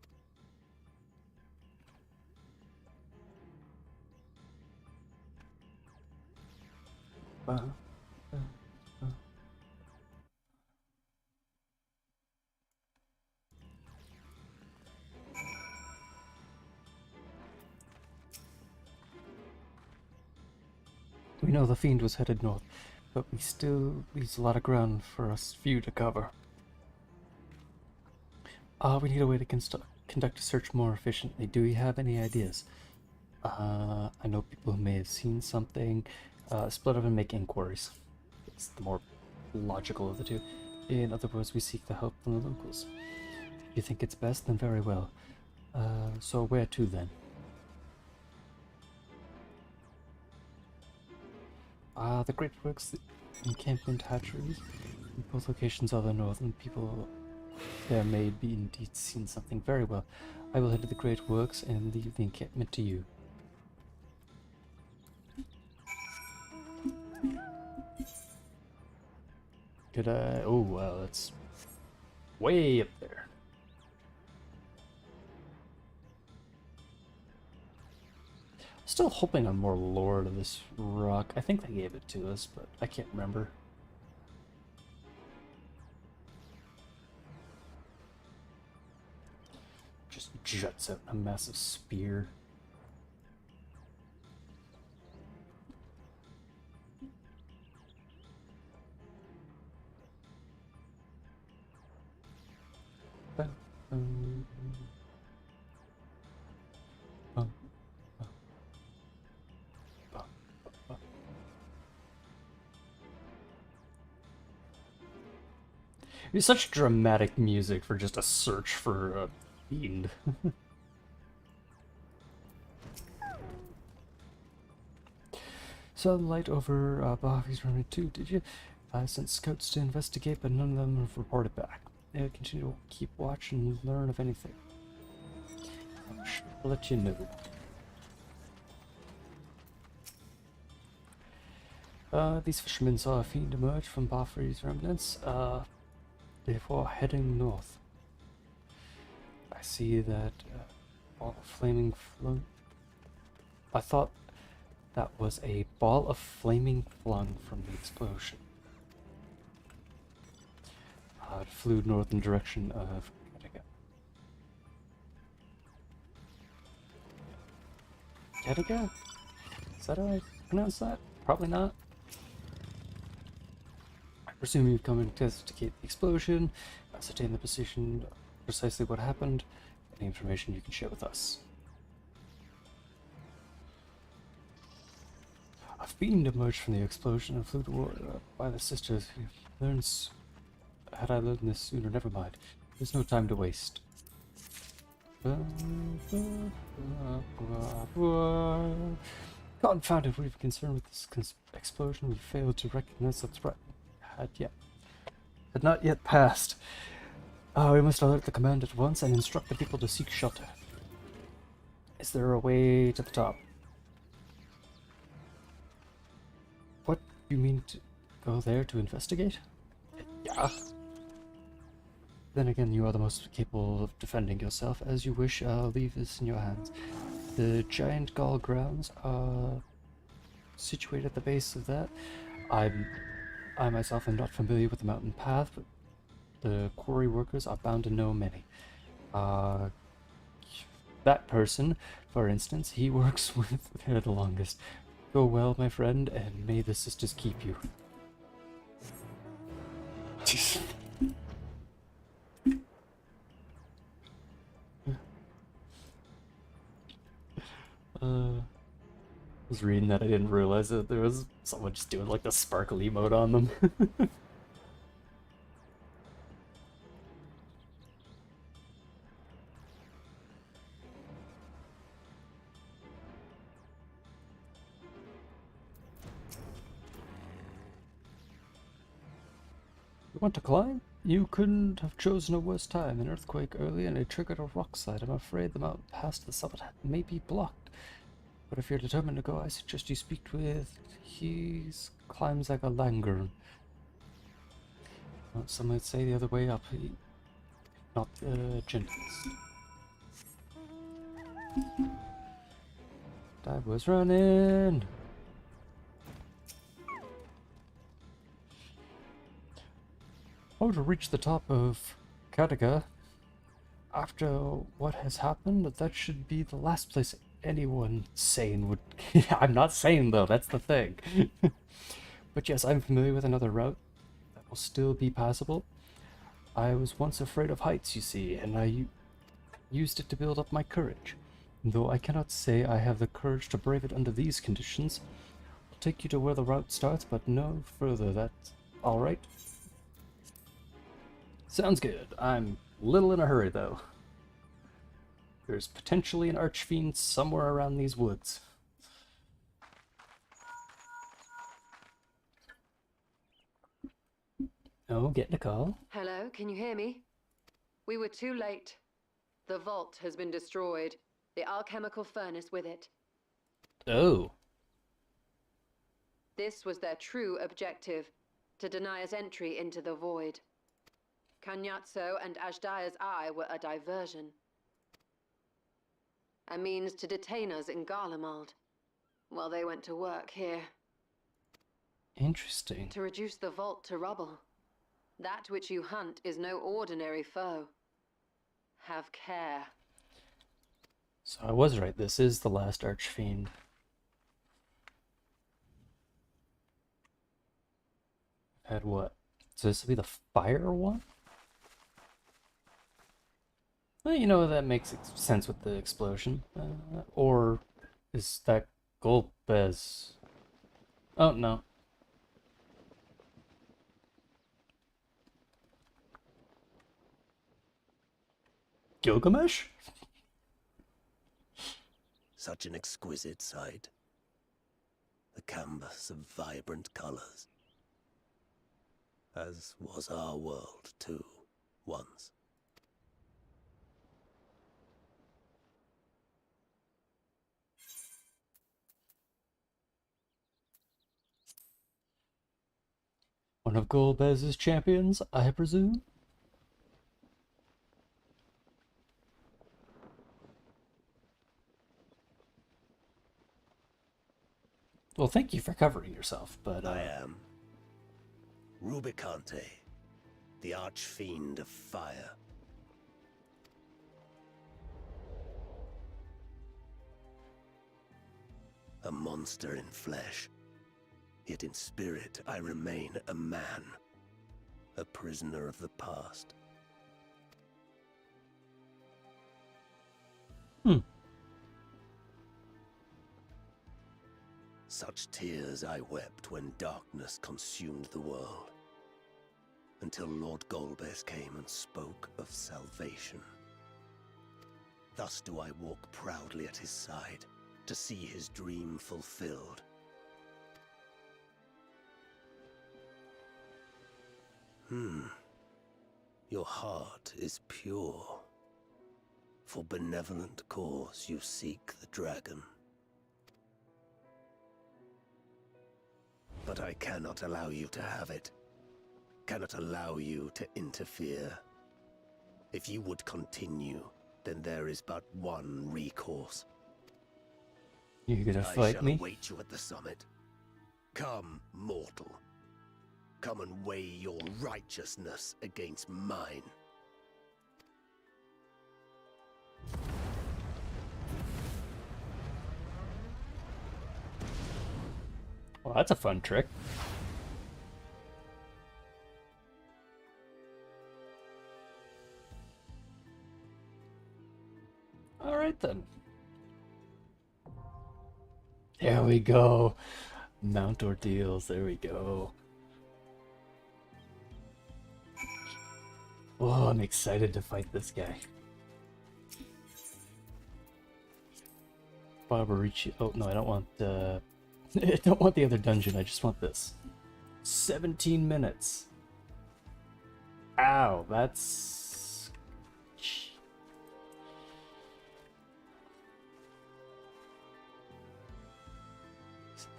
We know the fiend was headed north, but we still leaves a lot of ground for us few to cover. We need a way to conduct a search more efficiently. Do we have any ideas? I know people who may have seen something. Split up and make inquiries. It's the more logical of the two. In other words, we seek the help from the locals. If you think it's best, then very well. So where to then? The Great Works, the encampment hatcheries. In both locations are the northern people. There may be indeed seen something. Very well. I will head to the Great Works and leave the encampment to you. Could I? Oh wow, that's way up there. Still hoping on more lore to this rock. I think they gave it to us, but I can't remember. Just juts out a massive spear. It's such dramatic music for just a search for a fiend. Saw the light over Bafi's room too, did you? I sent scouts to investigate, but none of them have reported back. They'll continue to keep watch and learn of anything. I'll let you know. These fishermen saw a fiend emerge from Bafi's remnants, before heading north. I see that ball of flaming flung. I thought that was a ball of flaming flung from the explosion. It flew north in direction of Kattegat. Kattegat? Is that how I pronounce that? Probably not. I presume you've come to investigate the explosion, ascertain the position, precisely what happened, any information you can share with us. A fiend emerged from the explosion and flew toward by the sisters. Had I learned this sooner, never mind. There's no time to waste. Confounded, we've been concerned with this explosion. We failed to recognize the threat had not yet passed. We must alert the command at once and instruct the people to seek shelter. Is there a way to the top? What, you mean to go there to investigate? Yeah. Then again, you are the most capable of defending yourself. As you wish, I'll leave this in your hands. The giant gall grounds are situated at the base of that. I myself am not familiar with the mountain path, but the quarry workers are bound to know many. That person, for instance, he works with there the longest. Go well, my friend, and may the sisters keep you. I was reading that, I didn't realize that there was someone just doing like the sparkle emote on them. You want to climb? You couldn't have chosen a worse time. An earthquake early and it triggered a rock slide. I'm afraid the mountain past the summit may be blocked. But if you're determined to go, I suggest you speak with... He climbs like a langur. Well, some might say the other way up. Not the gentlest. I was running. Oh, to reach the top of Kataka, after what has happened, that should be the last place anyone sane would... I'm not sane, though, that's the thing. But yes, I'm familiar with another route that will still be passable. I was once afraid of heights, you see, and I used it to build up my courage. Though I cannot say I have the courage to brave it under these conditions. I'll take you to where the route starts, but no further. That's alright. Sounds good. I'm a little in a hurry, though. There's potentially an archfiend somewhere around these woods. Oh, getting a call. Hello, can you hear me? We were too late. The vault has been destroyed. The alchemical furnace with it. Oh. This was their true objective, to deny us entry into the void. Kanyatso and Ajdaya's eye were a diversion. A means to detain us in Garlemald, while they went to work here. Interesting. To reduce the vault to rubble. That which you hunt is no ordinary foe. Have care. So I was right, this is the last archfiend. Had what? So this will be the fire one? Well, you know, that makes sense with the explosion. Or is that Golbez? Oh, no. Gilgamesh? Such an exquisite sight. The canvas of vibrant colors. As was our world, too, once. One of Golbez's champions, I presume? Well, thank you for covering yourself, but I am Rubicante, the archfiend of fire. A monster in flesh, yet in spirit I remain a man, a prisoner of the past. Such tears I wept when darkness consumed the world, until Lord Golbez came and spoke of salvation. Thus do I walk proudly at his side, to see his dream fulfilled. Your heart is pure. For benevolent cause you seek the dragon. But I cannot allow you to have it. Cannot allow you to interfere. If you would continue, then there is but one recourse. You gonna I fight shall me? await you at the summit. Come, mortal. Come and weigh your righteousness against mine. Well, that's a fun trick. Alright then. There we go. Mount ordeals, there we go. Oh, I'm excited to fight this guy. Barbarici. Oh no, I don't want I don't want the other dungeon, I just want this. 17 minutes. Ow, that's...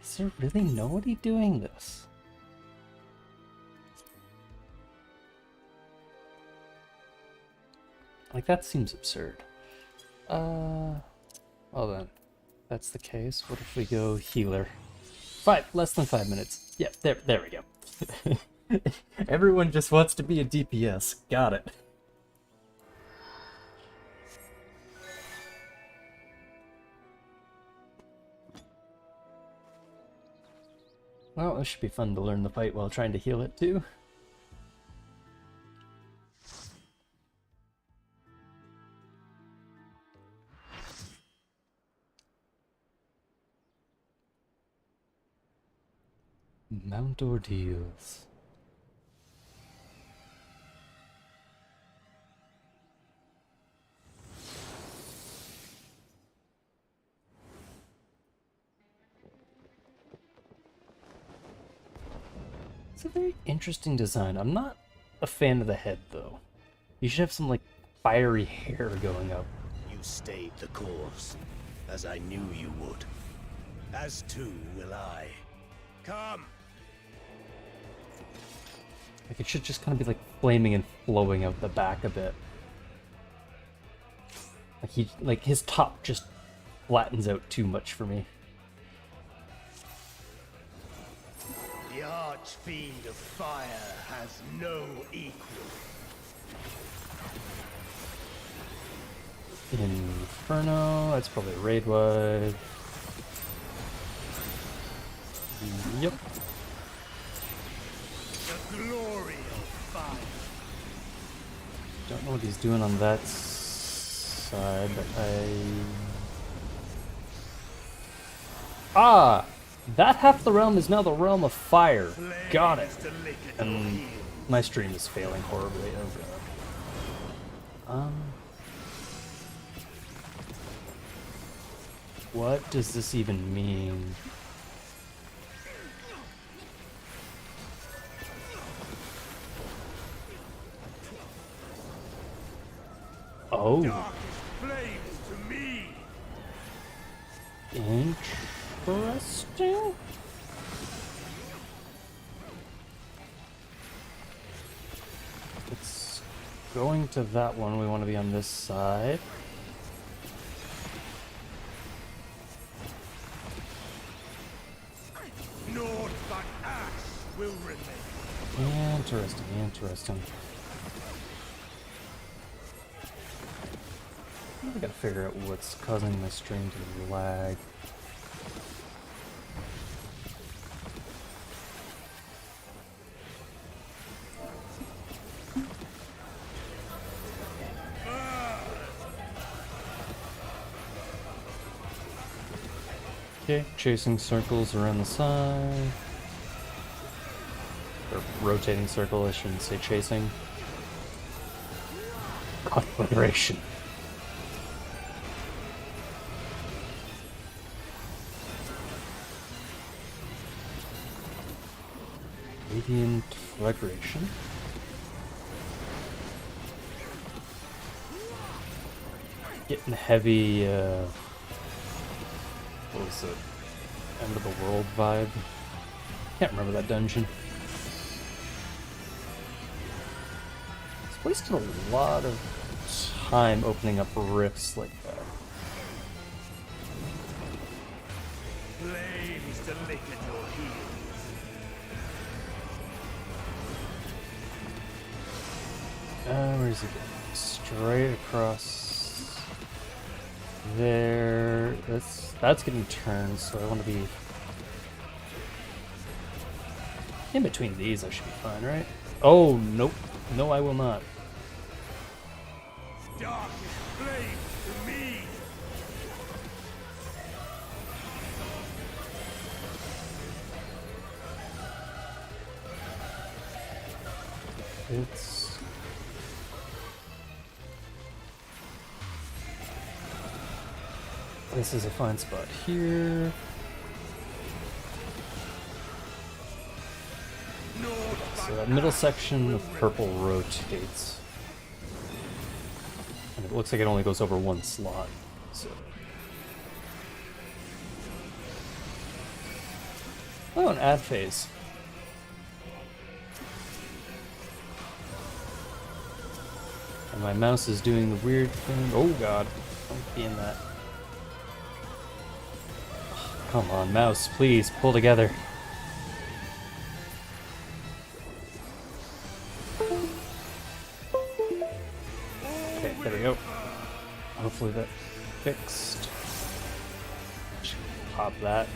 Is there really nobody doing this? Like, that seems absurd. Well then, that's the case. What if we go healer? Less than 5 minutes. Yeah, there we go. Everyone just wants to be a DPS. Got it. Well, it should be fun to learn the fight while trying to heal it too. Mount ordeals. It's a very interesting design. I'm not a fan of the head, though. You should have some, like, fiery hair going up. You stayed the course, as I knew you would. As too will I. Come! Like, it should just kind of be, like, flaming and flowing out the back a bit. Like, his top just flattens out too much for me. The Archfiend of Fire has no equal. Inferno, that's probably raid wide. Yep. The glory of fire. Don't know what he's doing on that side, but Ah! That half the realm is now the realm of fire. Got it. And my stream is failing horribly. Oh god. What does this even mean? Oh. Interesting. It's going to that one. We want to be on this side. Naught but ash will remain. Interesting, interesting. I gotta figure out what's causing my stream to lag. Okay, chasing circles around the side. Or rotating circle, I shouldn't say chasing. Conflagration. Radiant Flagration. Getting heavy, what was it? End of the world vibe? Can't remember that dungeon. It's wasted a lot of time opening up rifts like that. Flames to lick at your heels. Where's he going? Straight across there. That's getting turned, so I want to be in between these. I should be fine, right? Oh, nope. No, I will not. Darkest flames to me. It's... This is a fine spot here. So that middle section of purple rotates. And it looks like it only goes over one slot. So. Oh, an ad phase. And my mouse is doing the weird thing. Oh god, don't be in that. Come on, mouse, please, pull together. Okay, there we go. Hopefully that fixed. Just pop that.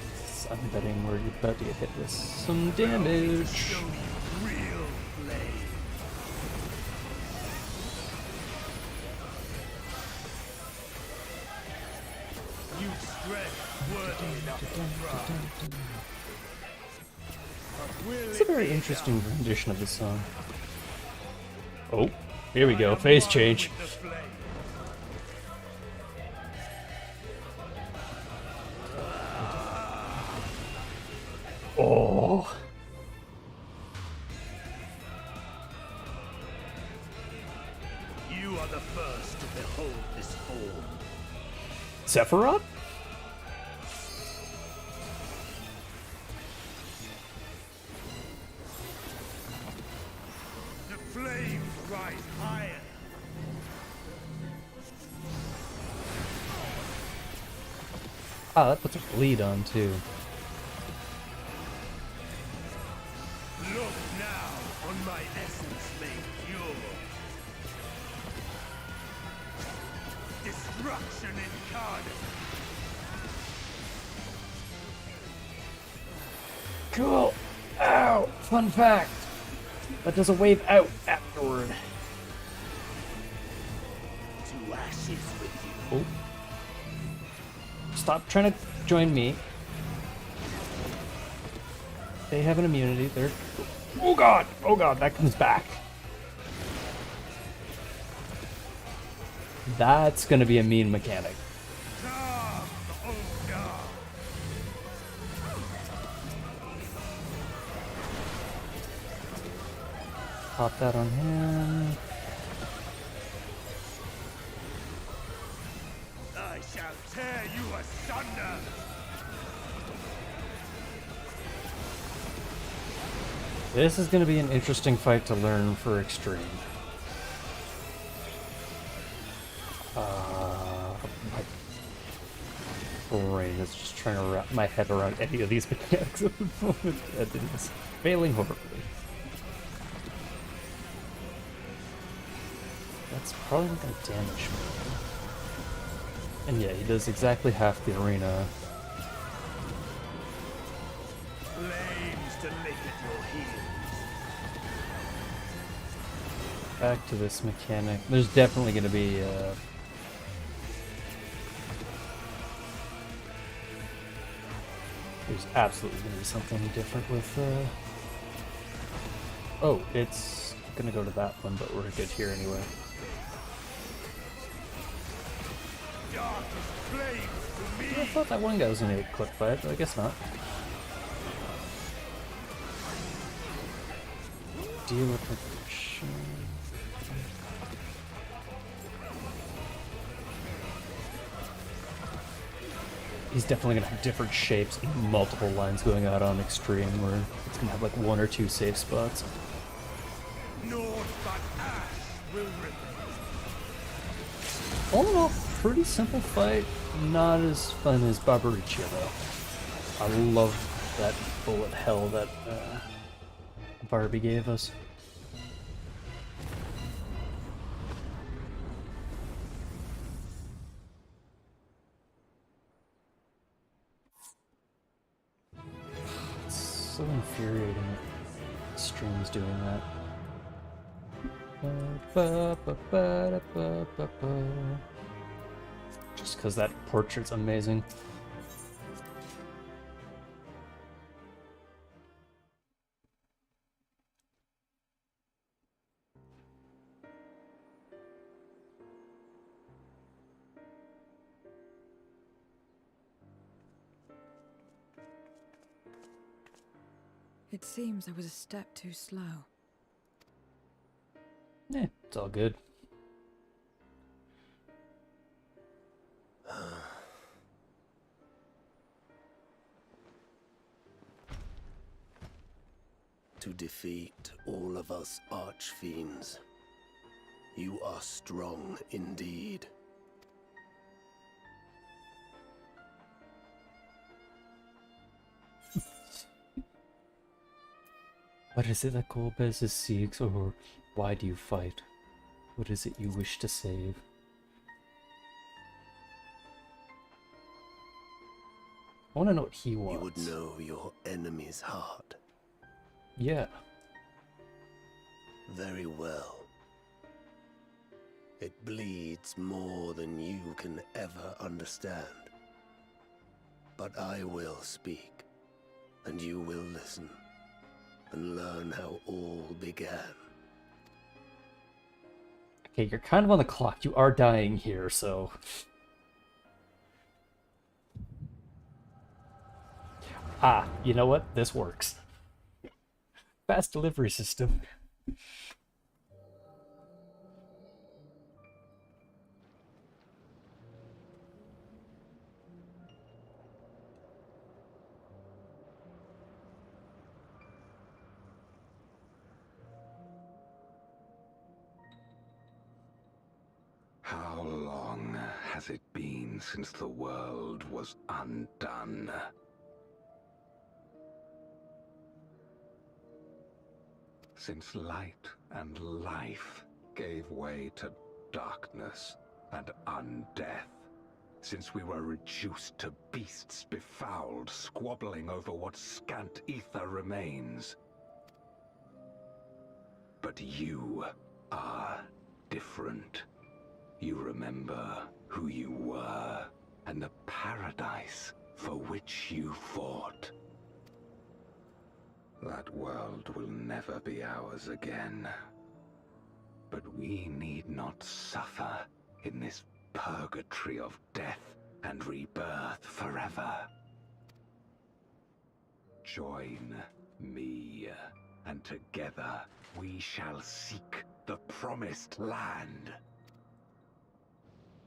I'm betting we're about to get hit with some damage. It's a very interesting rendition of the song. Oh, here we go, phase change. Oh. You are the first to behold this form. Sephiroth? The flames rise higher. Ah, that puts a bleed on too. Look now on my essence made pure. Destruction incarnate. Cool. Ow! Fun fact. That does a wave out afterward. To ashes with you. Oh. Stop trying to join me. They have an immunity. They're... Oh god! Oh god, that comes back. That's gonna be a mean mechanic. Pop that on him. I shall tear you asunder. This is gonna be an interesting fight to learn for Extreme. My brain is just trying to wrap my head around any of these mechanics at the moment. It is failing horribly. That's probably not going to damage me. And yeah, he does exactly half the arena. Flames to lick at your heels. Back to this mechanic. There's definitely going to be there's absolutely going to be something different with oh, it's going to go to that one, but we're good here anyway. I thought that one guy was going to get clipped by it, but I guess not. Deal with the... He's definitely going to have different shapes and multiple lines going out on Extreme, where it's going to have like one or two safe spots. Naught but ash will remain. All in all, pretty simple fight. Not as fun as Barbaricia, though. I love that bullet hell that Barbie gave us. It's so infuriating that Stream's doing that. Just because that portrait's amazing. It seems I was a step too slow. It's all good. To defeat all of us archfiends, you are strong indeed. What is it that Golbez seeks, or why do you fight? What is it you wish to save? I want to know what he wants. You would know your enemy's heart. Yeah. Very well. It bleeds more than you can ever understand. But I will speak, and you will listen, and learn how all began. Okay, you're kind of on the clock. You are dying here, so... Ah, you know what? This works. Fast delivery system. How long has it been since the world was undone? Since light and life gave way to darkness and undeath. Since we were reduced to beasts befouled, squabbling over what scant ether remains. But you are different. You remember who you were, and the paradise for which you fought. That world will never be ours again. But we need not suffer in this purgatory of death and rebirth forever. Join me, and together we shall seek the promised land.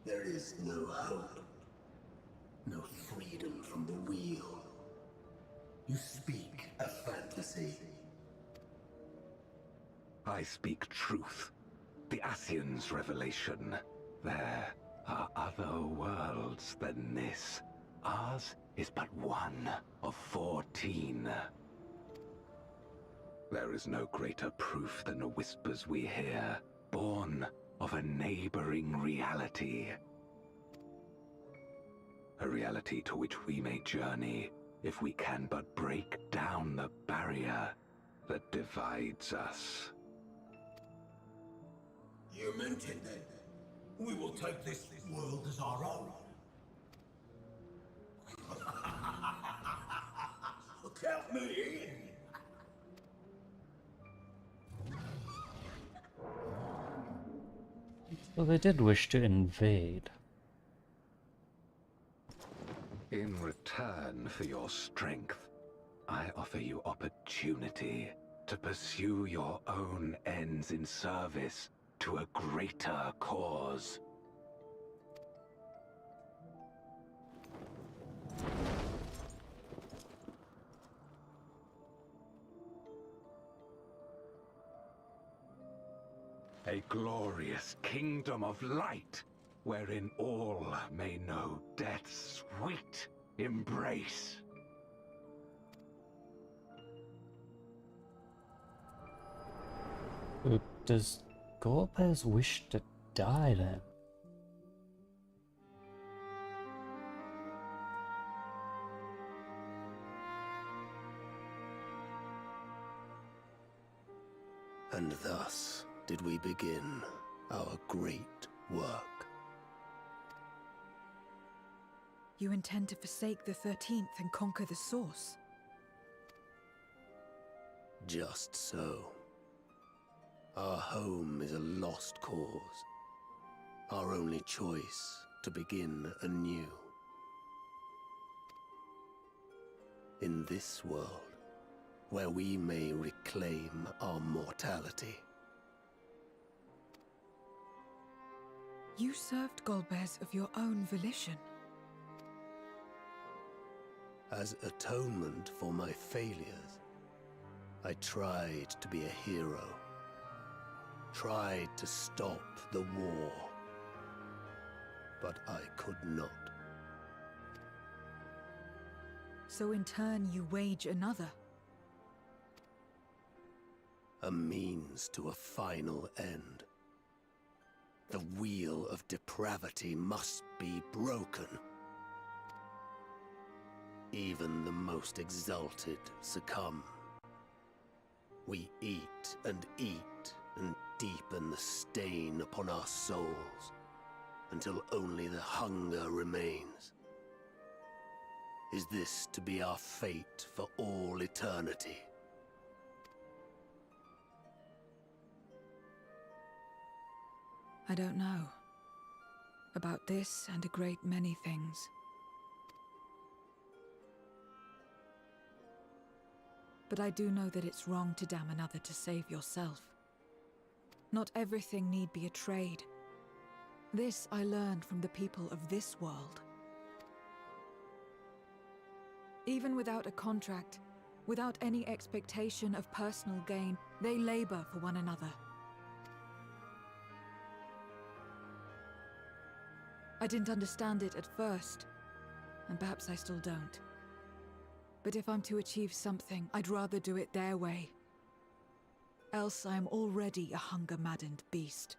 There is no hope, no freedom from the wheel. You speak a fantasy. I speak truth. The Ascian's revelation. There are other worlds than this. Ours is but one of 14. There is no greater proof than the whispers we hear, born of a neighboring reality. A reality to which we may journey if we can but break down the barrier that divides us. You meant it then. We will take this world as our own. Count me in. So they did wish to invade. In return for your strength, I offer you opportunity to pursue your own ends in service to a greater cause. A glorious kingdom of light, wherein all may know death's sweet embrace. Does Golbez wish to die then? And thus did we begin our great work. You intend to forsake the 13th and conquer the Source? Just so. Our home is a lost cause. Our only choice to begin anew. In this world, where we may reclaim our mortality. You served Golbez of your own volition. As atonement for my failures, I tried to be a hero. Tried to stop the war. But I could not. So in turn you wage another. A means to a final end. The wheel of depravity must be broken. Even the most exalted succumb. We eat and deepen the stain upon our souls, until only the hunger remains. Is this to be our fate for all eternity? I don't know. About this and a great many things. But I do know that it's wrong to damn another to save yourself. Not everything need be a trade. This I learned from the people of this world. Even without a contract, without any expectation of personal gain, they labor for one another. I didn't understand it at first, and perhaps I still don't. But if I'm to achieve something, I'd rather do it their way. Else I am already a hunger-maddened beast.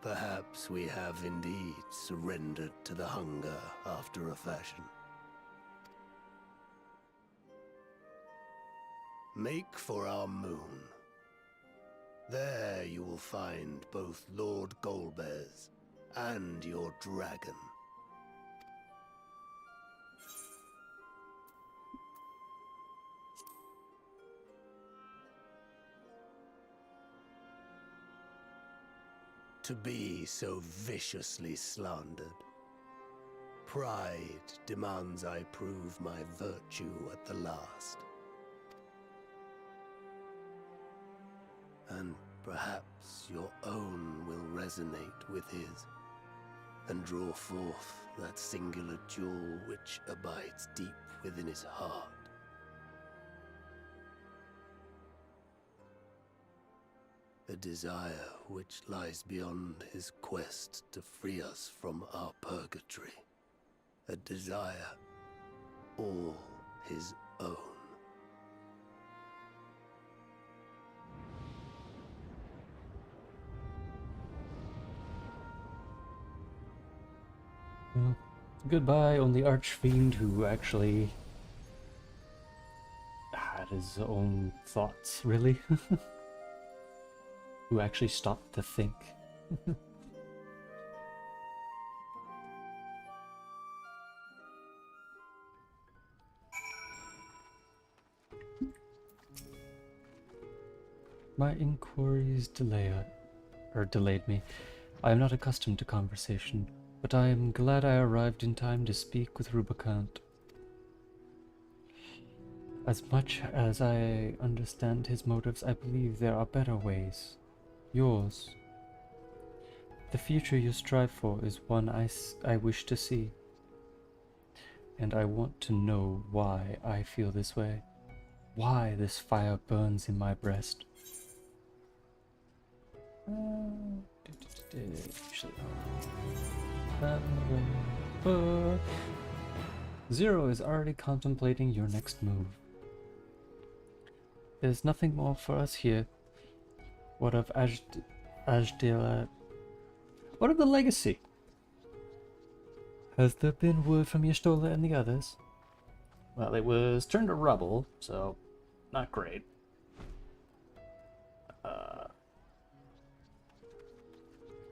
Perhaps we have indeed surrendered to the hunger after a fashion. Make for our moon. There you will find both Lord Golbez and your dragon. To be so viciously slandered. Pride demands I prove my virtue at the last. And perhaps your own will resonate with his, and draw forth that singular jewel which abides deep within his heart. A desire which lies beyond his quest to free us from our purgatory. A desire all his own. Well, goodbye, only Archfiend who actually had his own thoughts, really. Who actually stopped to think. My inquiries delayed me. I am not accustomed to conversation, but I am glad I arrived in time to speak with Rubicant. As much as I understand his motives, I believe there are better ways. Yours. The future you strive for is one I wish to see. And I want to know why I feel this way. Why this fire burns in my breast. Zero is already contemplating your next move. There's nothing more for us here. What of Ajdila? What of the legacy? Has there been word from Y'shtola and the others? Well, it was turned to rubble, so not great.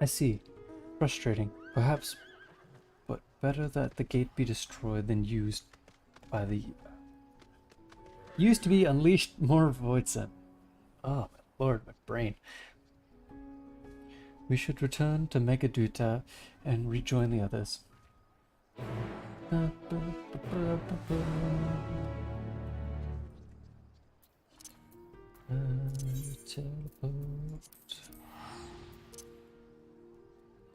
I see. Frustrating, perhaps, but better that the gate be destroyed than used by the... Used to be unleashed more voids. Oh, my lord, my brain. We should return to Megaduta and rejoin the others. Teleport.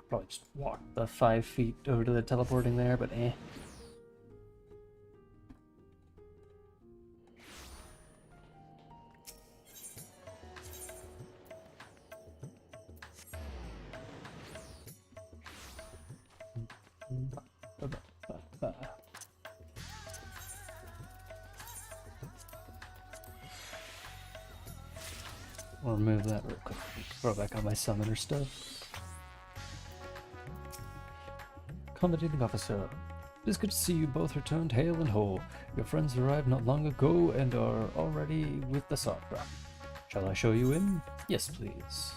Probably just walk the 5 feet over to the teleporting there, but eh. I'll remove that real quick. Throw back on my summoner stuff. Accommodating officer. It is good to see you both returned hale and whole. Your friends arrived not long ago and are already with the Sakra. Shall I show you in? Yes, please.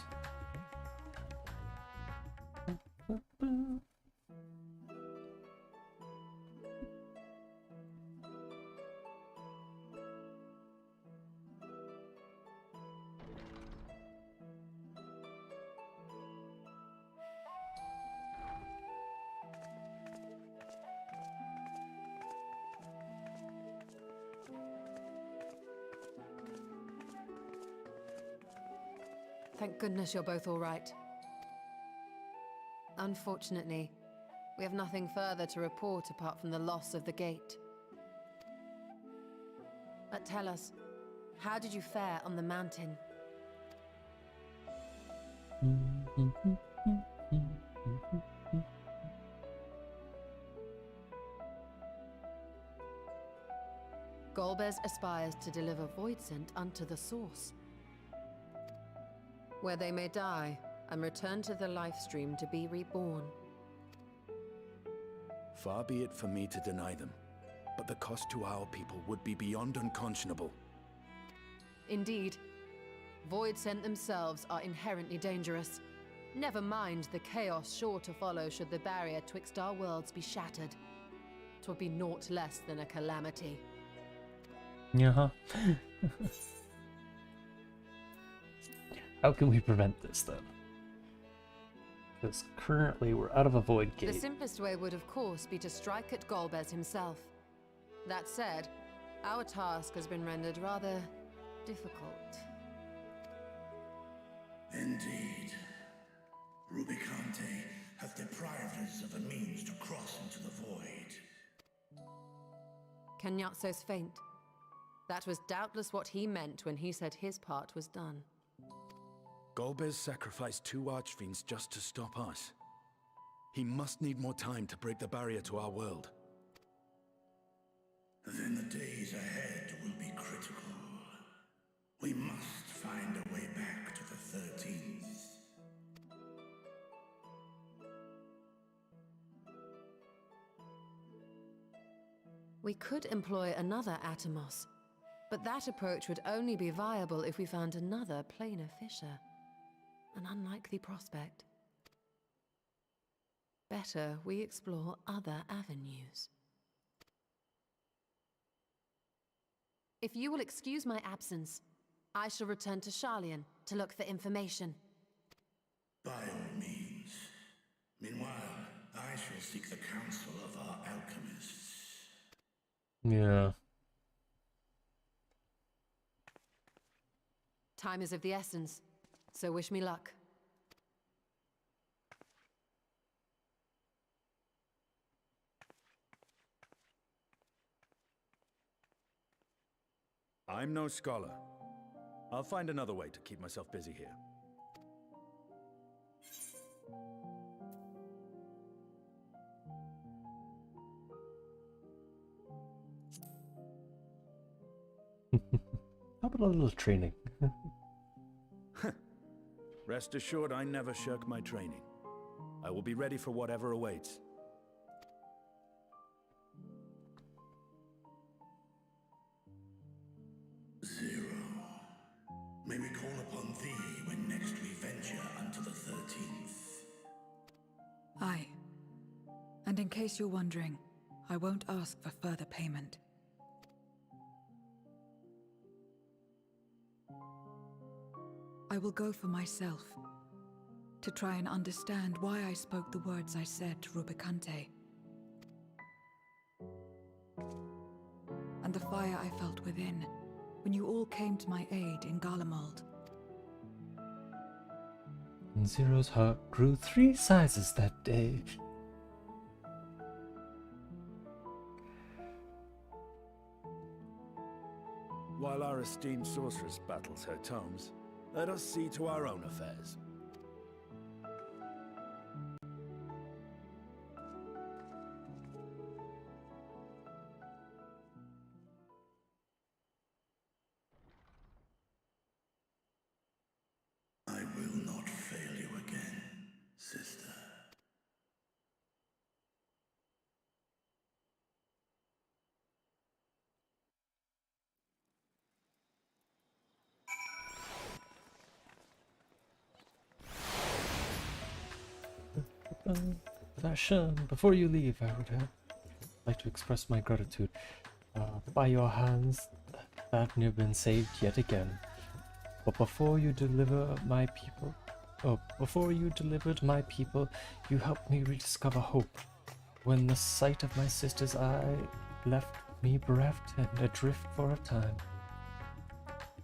Thank goodness you're both all right. Unfortunately, we have nothing further to report apart from the loss of the gate. But tell us, how did you fare on the mountain? Golbez aspires to deliver Voidsent unto the source, where they may die and return to the life stream to be reborn. Far be it for me to deny them, but the cost to our people would be beyond unconscionable. Indeed, Voidsent themselves are inherently dangerous. Never mind the chaos sure to follow should the barrier twixt our worlds be shattered. 'Twould be naught less than a calamity. Yeah. How can we prevent this then? Because currently we're out of a void gate. The simplest way would of course be to strike at Golbez himself. That said, our task has been rendered rather difficult. Indeed. Rubicante hath deprived us of a means to cross into the void. Kenyatso's faint. That was doubtless what he meant when he said his part was done. Golbez sacrificed 2 archfiends just to stop us. He must need more time to break the barrier to our world. Then the days ahead will be critical. We must find a way back to the 13th. We could employ another Atomos, but that approach would only be viable if we found another planar fissure. An unlikely prospect. Better we explore other avenues. If you will excuse my absence, I shall return to Sharlayan to look for information. By all means. Meanwhile, I shall seek the counsel of our alchemists. Yeah. Time is of the essence, so wish me luck. I'm no scholar. I'll find another way to keep myself busy here. How about a little training? Rest assured, I never shirk my training. I will be ready for whatever awaits. Zero. May we call upon thee when next we venture unto the 13th. Aye. And in case you're wondering, I won't ask for further payment. I will go for myself. to try and understand why I spoke the words I said to Rubicante. And the fire I felt within when you all came to my aid in Garlemald. And Zero's heart grew 3 sizes that day. While our esteemed sorceress battles her tomes, let us see to our own affairs. I will not fail you again, sister. Fashion. Before you leave, I would like to express my gratitude. By your hands, that you've been saved yet again. But before you delivered my people, you helped me rediscover hope. When the sight of my sister's eye left me bereft and adrift for a time.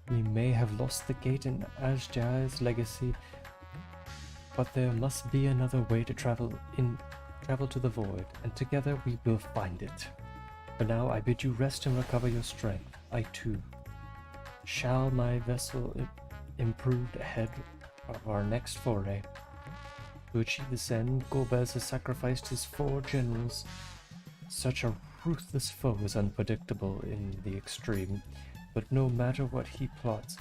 We may have lost the gate in Asjai's legacy, but there must be another way to travel to the void, and together we will find it. For now, I bid you rest and recover your strength. I too shall my vessel improved ahead of our next foray. To achieve this end, Golbez has sacrificed his 4 generals. Such a ruthless foe is unpredictable in the extreme, but no matter what he plots,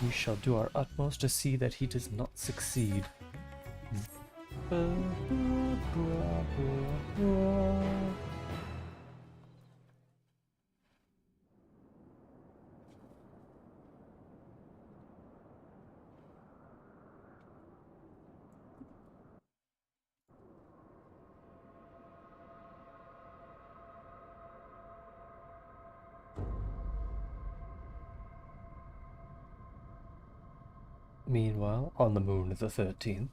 we shall do our utmost to see that he does not succeed. Meanwhile, on the moon of the 13th,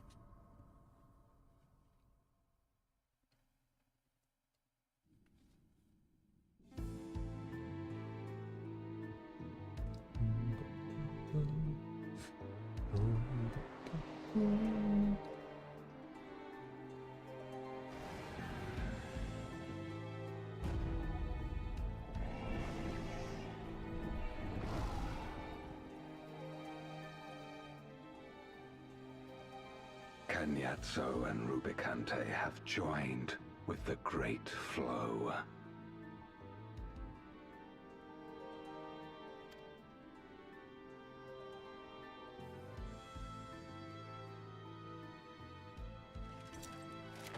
Cagnazzo and Rubicante have joined with the Great Flow.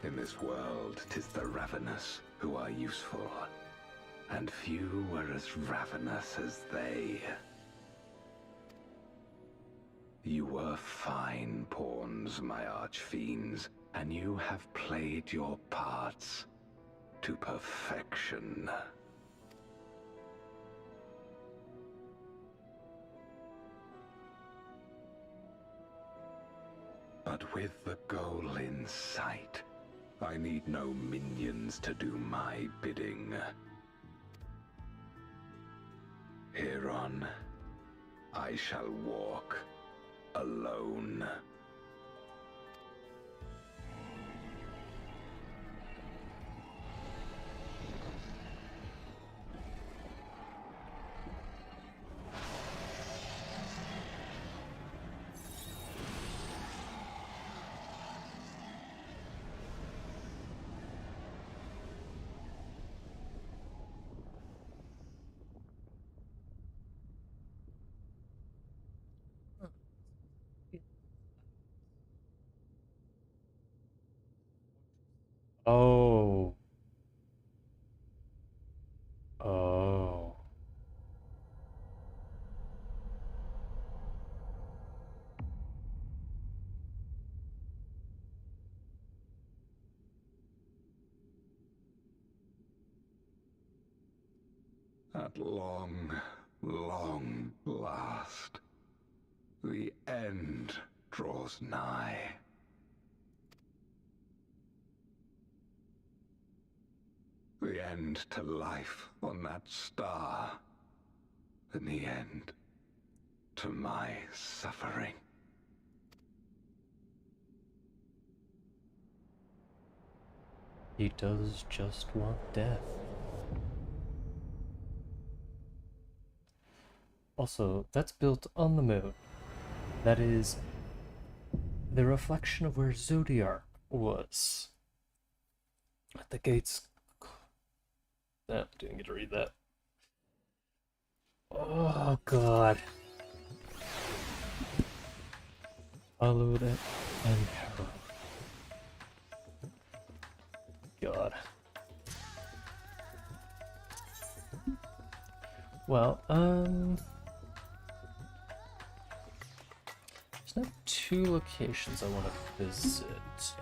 In this world, 'tis the ravenous who are useful, and few were as ravenous as they. You were fine pawns, my archfiends, and you have played your parts to perfection. But with the goal in sight, I need no minions to do my bidding. Hereon, I shall walk alone. oh. Oh. At long, long last, the end draws nigh. The end to life on that star. And the end to my suffering. He does just want death. Also, that's built on the moon. That is the reflection of where Zodiark was. At the gates. I didn't get to read that. Oh god. Followed it and Harrow. God. Well, there's not two locations I want to visit. So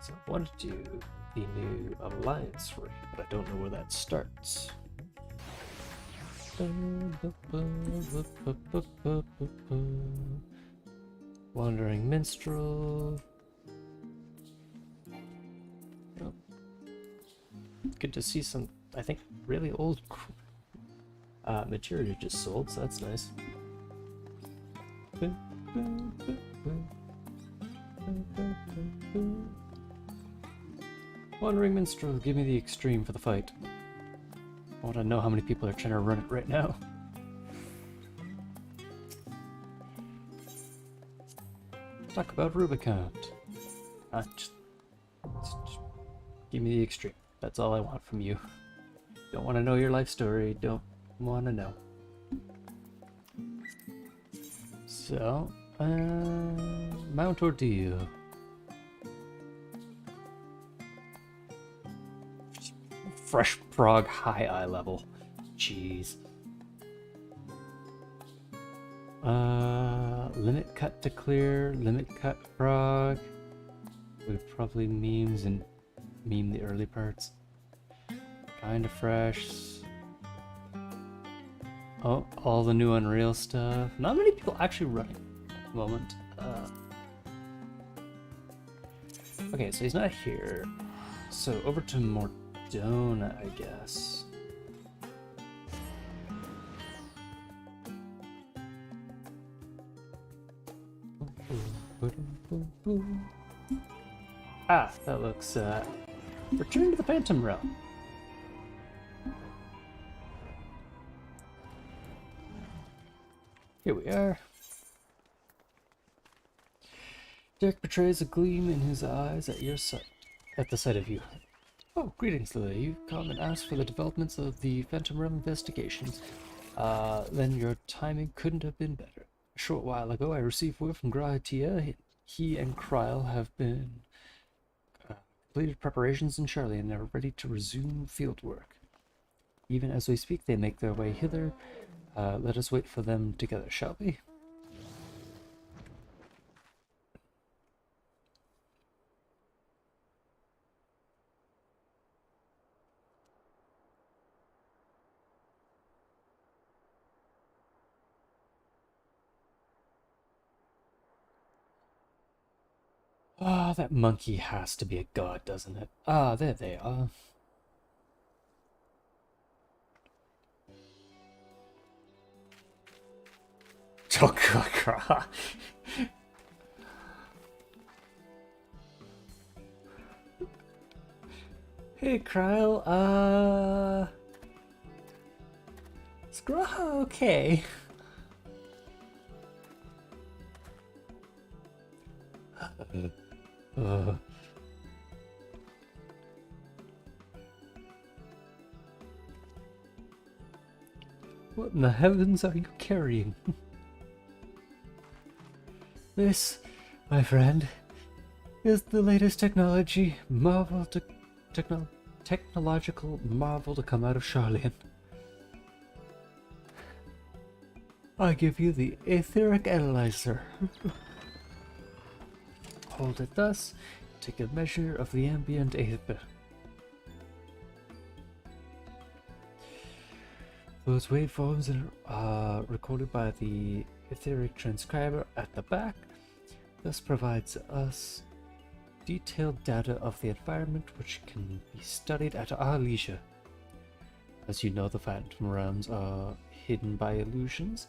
I want to do the new Alliance route, but I don't know where that starts. Wandering Minstrel. Oh. Good to see some, I think, really old material just sold, so that's nice. Wandering Minstrel, give me the extreme for the fight. I want to know how many people are trying to run it right now. Talk about Rubicon. Just give me the extreme. That's all I want from you. Don't want to know your life story. Don't want to know. So, Mount Ordeal. Fresh prog high eye level. Jeez. Limit cut to clear, limit cut prog. Would probably meme the early parts. Kinda fresh. Oh, all the new Unreal stuff. Not many people actually running at the moment. Okay, so he's not here. So over to Mordona, I guess. Ah, that looks, return to the Phantom Realm. Here we are. Derek betrays a gleam in his eyes at the sight of you. Oh, greetings, Lily. You've come and asked for the developments of the Phantom Realm investigations. Then your timing couldn't have been better. A short while ago, I received word from Gratia. He and Kryle have been completed preparations in Charlie and are ready to resume field work. Even as we speak, they make their way hither. Let us wait for them together, shall we? Ah, that monkey has to be a god, doesn't it? Ah, there they are. Oh, God. Hey, Kryle, is Graha okay? What in the heavens are you carrying? This, my friend, is the latest technological marvel to come out of Charlian. I give you the etheric analyzer. Hold it thus, take a measure of the ambient aether. Those waveforms are recorded by the etheric transcriber at the back, thus provides us detailed data of the environment which can be studied at our leisure. As you know, the phantom realms are hidden by illusions.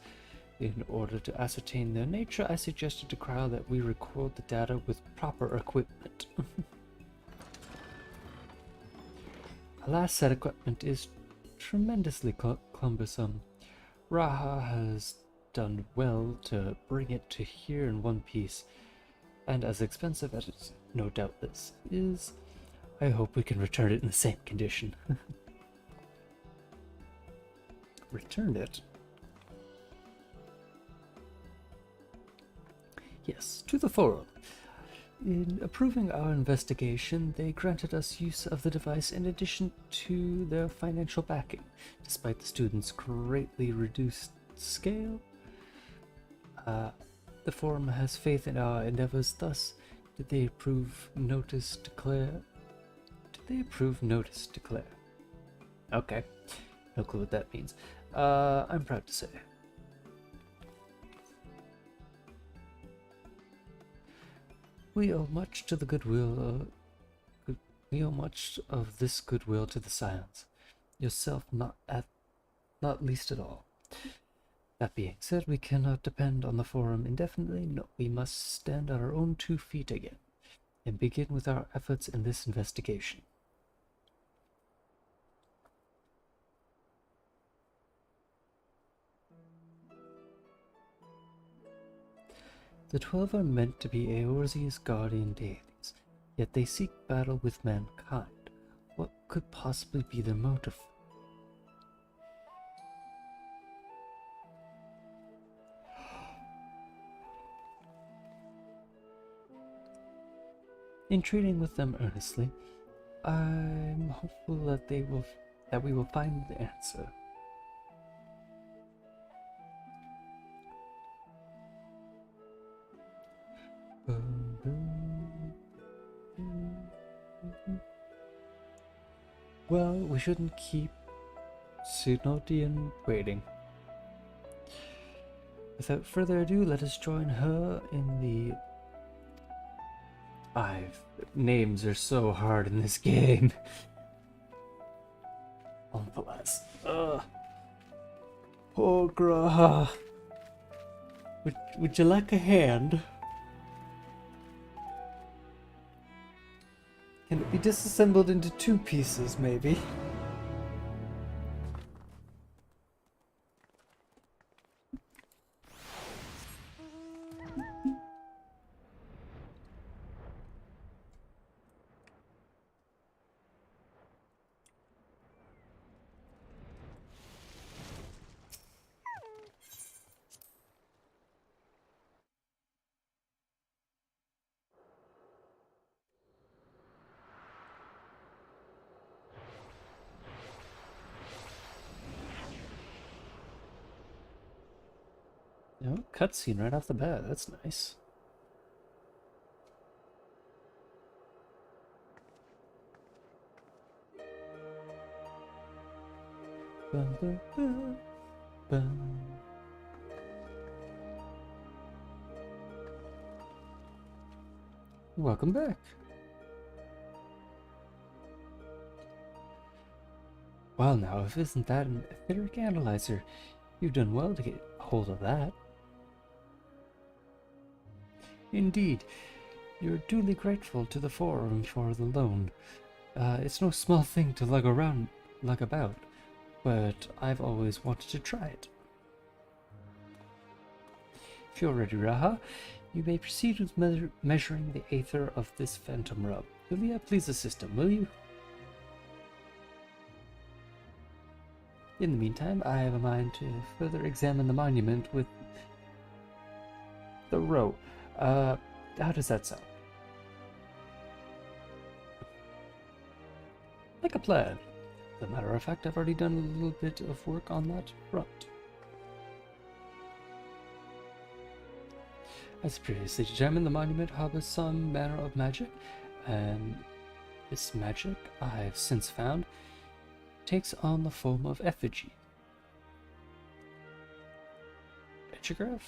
In order to ascertain their nature, I suggested to Kryle that we record the data with proper equipment. Our last set equipment is tremendously cumbersome. Raha has done well to bring it to here in one piece, and as expensive as it no doubt this is, I hope we can return it in the same condition. Return it? Yes, to the Forum. In approving our investigation, they granted us use of the device in addition to their financial backing, despite the students' greatly reduced scale. The Forum has faith in our endeavors, thus did they approve notice declare? Did they approve notice declare? Okay, no clue what that means. I'm proud to say. We owe much to the goodwill. We owe much of this goodwill to the Scions, yourself not least at all. That being said, we cannot depend on the Forum indefinitely. No, we must stand on our own 2 feet again, and begin with our efforts in this investigation. The 12 are meant to be Eorzea's guardian deities, yet they seek battle with mankind. What could possibly be their motive? In treating with them earnestly, I'm hopeful that we will find the answer. Well, we shouldn't keep Synodian waiting. Without further ado, let us join her in the... Names are so hard in this game. Bless. Poor Graha. Would you like a hand? Can it be disassembled into 2 pieces, maybe? No, cutscene right off the bat. That's nice. Bum, bum, bum, bum. Welcome back. Well now, if isn't that an etheric analyzer? You've done well to get hold of that. Indeed, you're duly grateful to the Forum for the loan. It's no small thing to lug about, but I've always wanted to try it. If you're ready, Raha, you may proceed with measuring the aether of this phantom realm. Julia, please assist him, will you? In the meantime, I have a mind to further examine the monument with the row. How does that sound? Like a plan. As a matter of fact, I've already done a little bit of work on that front. As previously determined, the monument harbors some manner of magic, and this magic, I've since found, takes on the form of effigy. pictograph?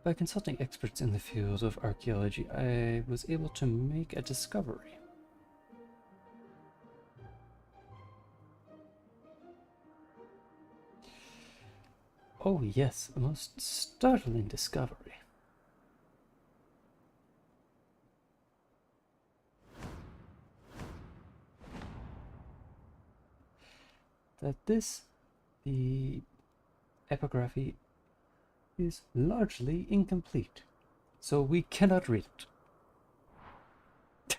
By consulting experts in the field of archaeology, I was able to make a discovery. Oh yes, a most startling discovery. That the epigraphy is largely incomplete, so we cannot read it.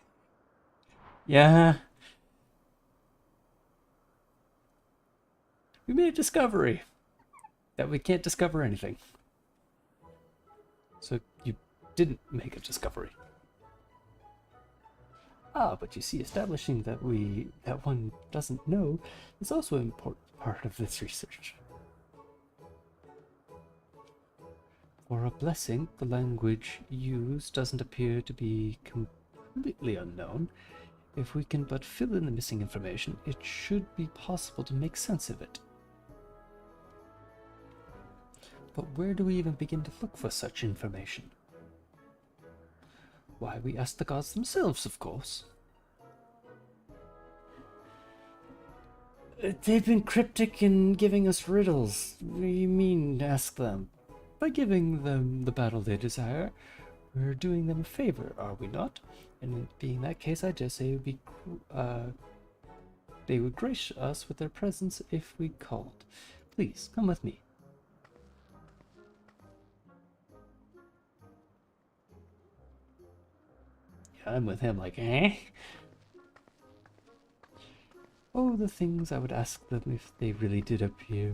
Yeah. We made a discovery that we can't discover anything. So you didn't make a discovery. Ah, but you see, establishing that one doesn't know is also an important part of this research. For a blessing, the language used doesn't appear to be completely unknown. If we can but fill in the missing information, it should be possible to make sense of it. But where do we even begin to look for such information? Why, we ask the gods themselves, of course. They've been cryptic in giving us riddles. What do you mean, ask them? By giving them the battle they desire, we're doing them a favor, are we not? And being that case, I dare say it would be, they would grace us with their presence if we called. Please, come with me. Yeah, I'm with him like, eh? Oh, the things I would ask them if they really did appear.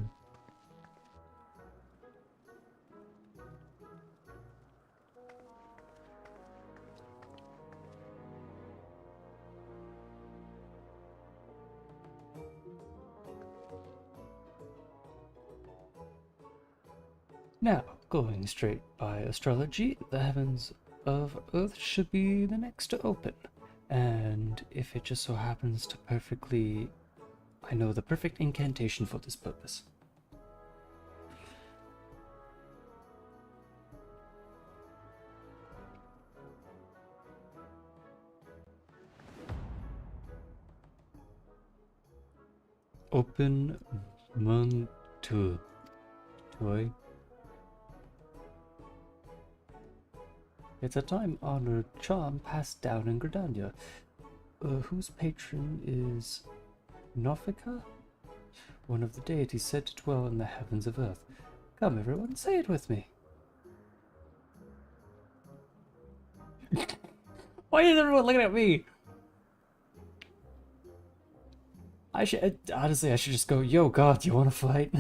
Now, going straight by astrology, the heavens of Earth should be the next to open. And if it just so happens to perfectly... I know the perfect incantation for this purpose. Open Muntu. Toy. It's a time-honored charm passed down in Gridania, whose patron is Nofika, one of the deities said to dwell in the heavens of Earth. Come, everyone, say it with me. Why is everyone looking at me? Honestly, I should just go, yo, God, you want to fight?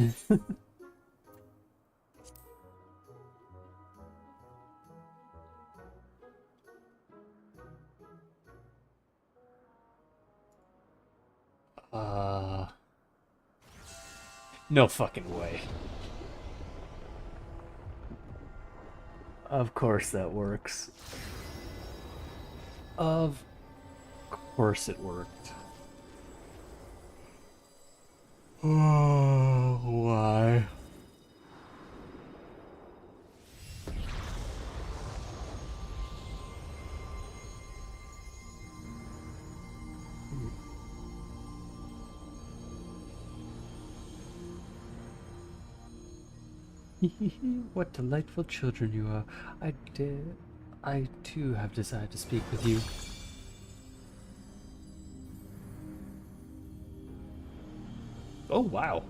No fucking way. Of course that works. Of course it worked. Oh, why? What delightful children you are. I too have decided to speak with you. Oh, wow.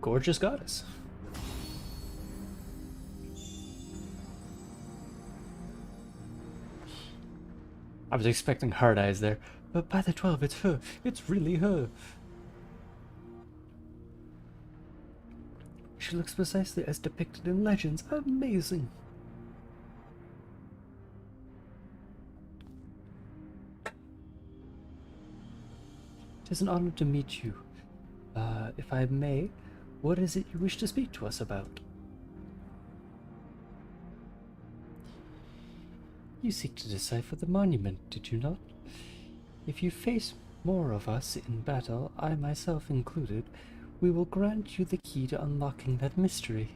Gorgeous goddess. I was expecting hard eyes there, but by the 12, it's her. It's really her. She looks precisely as depicted in legends. Amazing. It is an honor to meet you. If I may, what is it you wish to speak to us about? You seek to decipher the monument, did you not? If you face more of us in battle, I myself included, we will grant you the key to unlocking that mystery.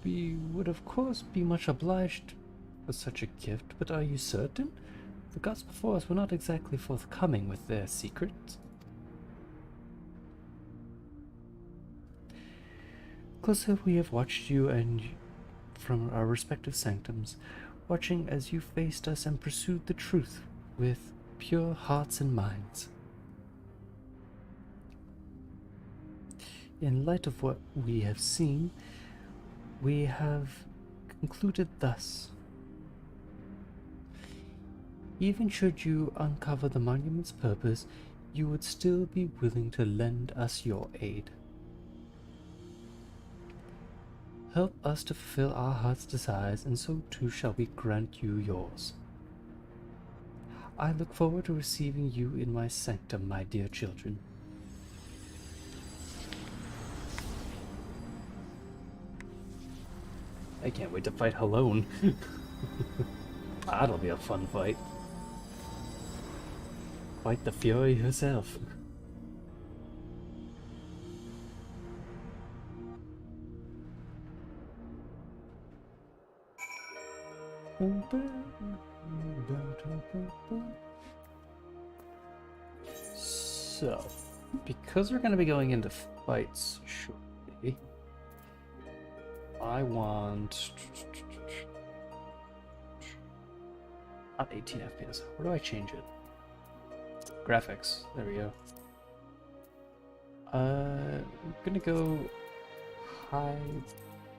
We would of course be much obliged for such a gift, but are you certain? The gods before us were not exactly forthcoming with their secrets. Closer we have watched you and from our respective sanctums, watching as you faced us and pursued the truth with pure hearts and minds. In light of what we have seen, we have concluded thus. Even should you uncover the monument's purpose, you would still be willing to lend us your aid. Help us to fulfill our heart's desires, and so too shall we grant you yours. I look forward to receiving you in my sanctum, my dear children. I can't wait to fight Halone. That'll be a fun fight. Fight the Fury herself. So, because we're going to be going into fights shortly, I want not 18 FPS. Where do I change it? Graphics. There we go. I'm gonna go high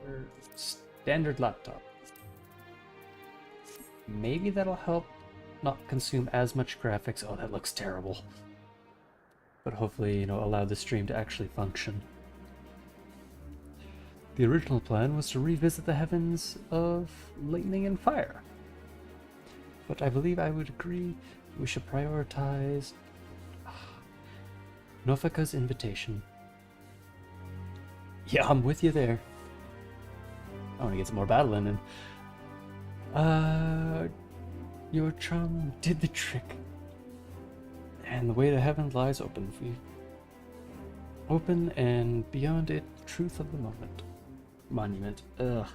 or standard laptop. Maybe that'll help not consume as much graphics. Oh, that looks terrible. But hopefully, allow the stream to actually function. The original plan was to revisit the heavens of lightning and fire. But I believe I would agree we should prioritize Nofika's invitation. Yeah, I'm with you there. I want to get some more battling in. Your charm did the trick. And the way to heaven lies open for you. Open and beyond it, the truth of the monument. Ugh.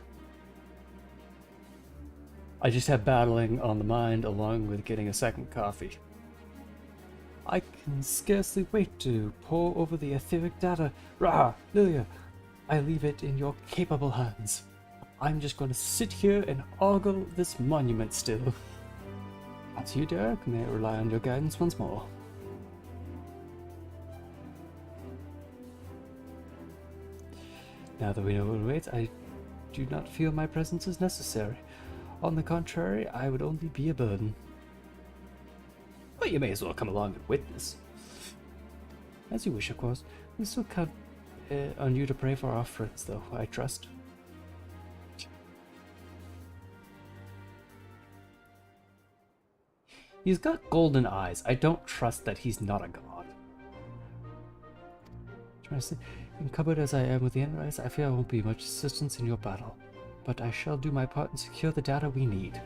I just have battling on the mind along with getting a second coffee. I can scarcely wait to pore over the etheric data. Rah, Lilia, I leave it in your capable hands. I'm just going to sit here and ogle this monument still. As you, Derek, may I rely on your guidance once more. Now that we know what awaits, I do not feel my presence is necessary. On the contrary, I would only be a burden. But you may as well come along and witness. As you wish, of course. We still count on you to pray for our friends, though, I trust. He's got golden eyes. I don't trust that he's not a god. Encumbered as I am with the Enterprise, I fear I won't be much assistance in your battle. But I shall do my part and secure the data we need.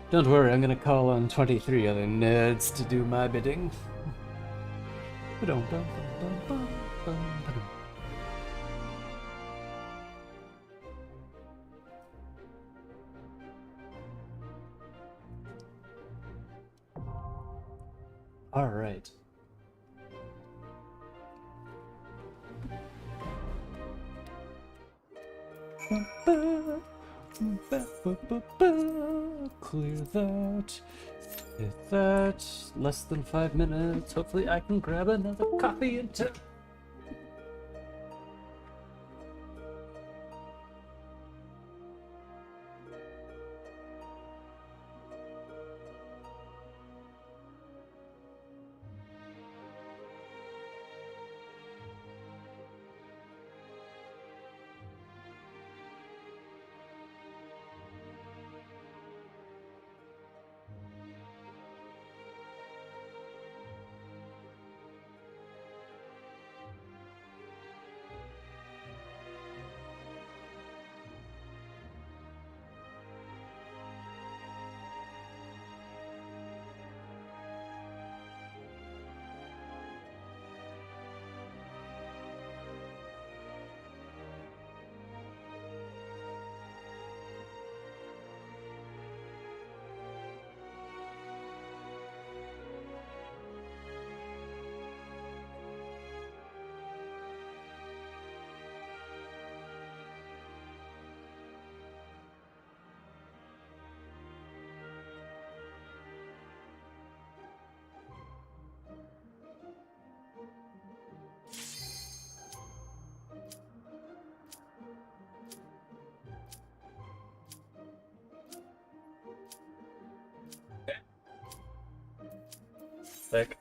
Don't worry, I'm gonna call on 23 other nerds to do my bidding. All right. Clear that. Hit that. Less than 5 minutes. Hopefully I can grab another copy in time. Sick.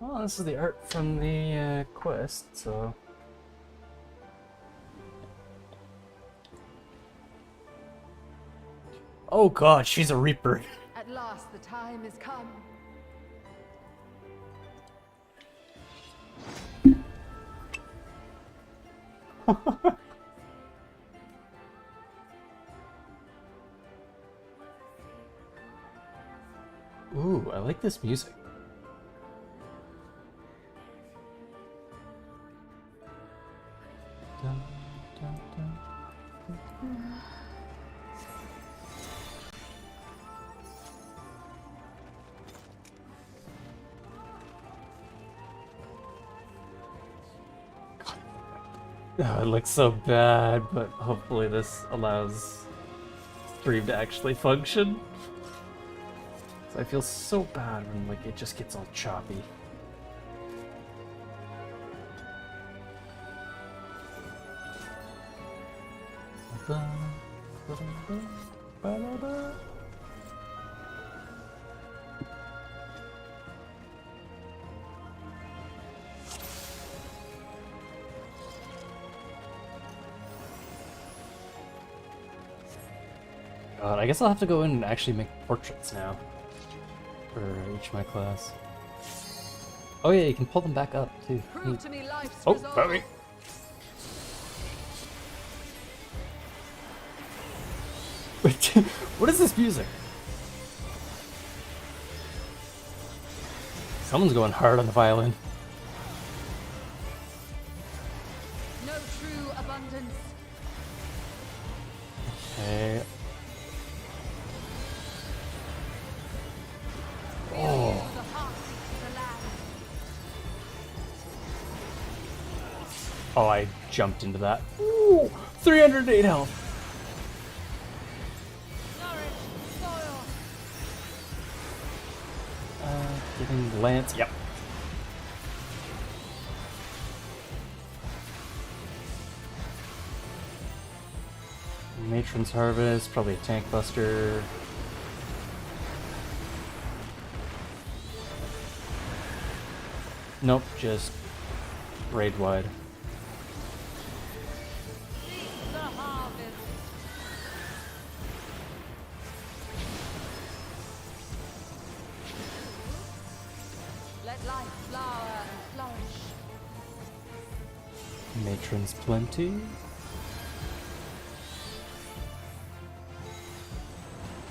Well, this is the art from the quest, so... Oh god, she's a reaper. At last, the time has come. Ooh, I like this music. Dun, dun, dun. Oh, it looks so bad, but hopefully this allows stream to actually function. So I feel so bad when like it just gets all choppy. God, I guess I'll have to go in and actually make portraits now for each of my class. Oh yeah, you can pull them back up too. Prove to me life's Oh, resolve. sorry. Wait, what is this music? Someone's going hard on the violin. No true abundance. Okay. Oh. The heartbeat of the land. Oh, I jumped into that. Ooh, 308 health. Getting Lance, yep. Matron's Harvest, probably a tank buster. Nope, just raid wide. The harvest. Let life flower and flourish. Matron's Plenty.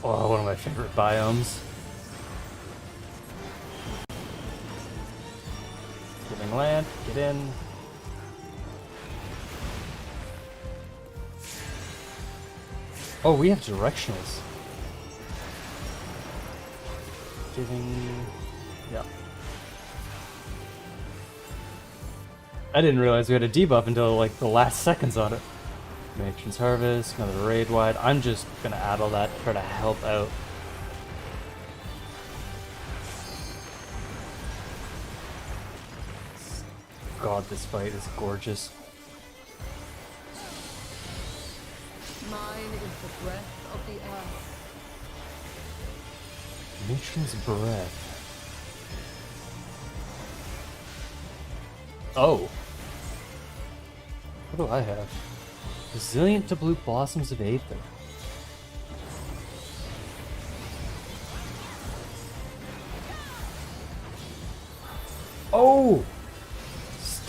Oh, one of my favorite biomes. Giving land, get in. Oh, we have directionals. Giving... yeah. I didn't realize we had a debuff until like the last seconds on it. Matron's Harvest, another raid wide. I'm just gonna add all that, try to help out. God, this fight is gorgeous. Mine is the breath of the earth. Matron's Breath. Oh. What do I have? Resilient to blue blossoms of Aether. Oh!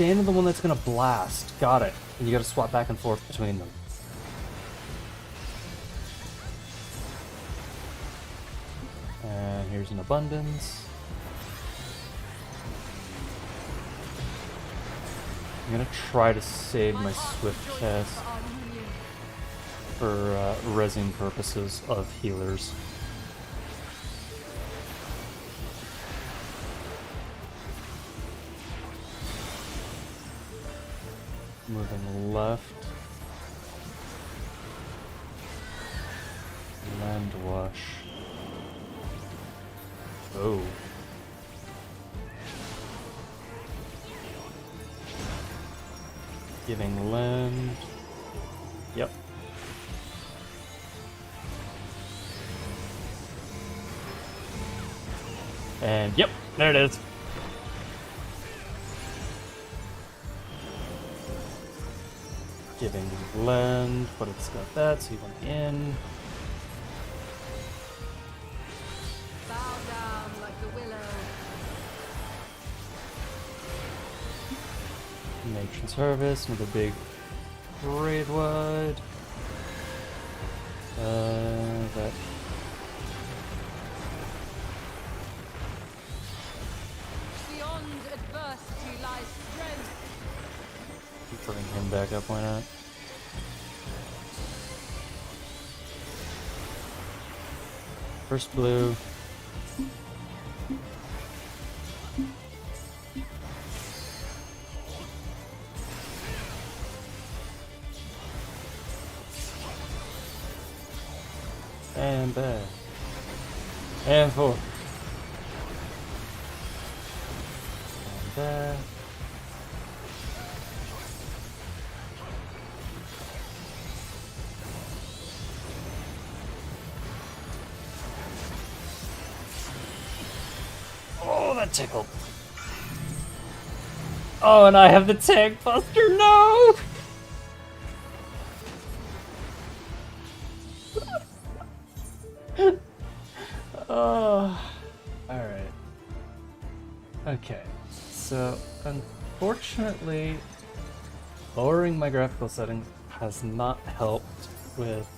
stand in the one that's gonna blast. Got it. And you gotta swap back and forth between them. And here's an abundance. I'm gonna try to save my swift cast for resin purposes of healers. Moving left. Land wash. Oh. Giving land. Yep. And yep, there it is. Giving land, but it's got that, so you want in. Bow down like the willow. Matron's Harvest, another big raid wide. That. Beyond adversity lies strength. Bring him back up, why not? First blue. And back. And forth. And back. Oh, that tickled. Oh, and I have the tank buster. No! Oh, alright. Okay, so unfortunately, lowering my graphical settings has not helped with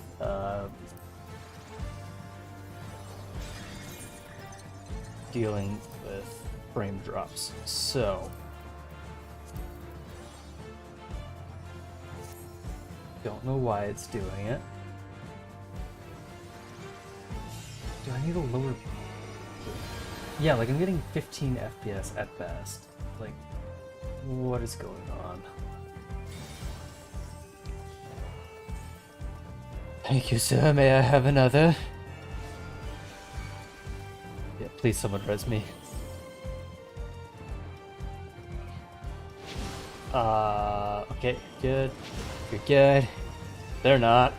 dealing with frame drops. So don't know why it's doing it. Do I need a lower? Yeah, like I'm getting 15 FPS at best. Like, what is going on? Thank you, sir. May I have another? Yeah, please someone res me. Okay, good. You're good. They're not.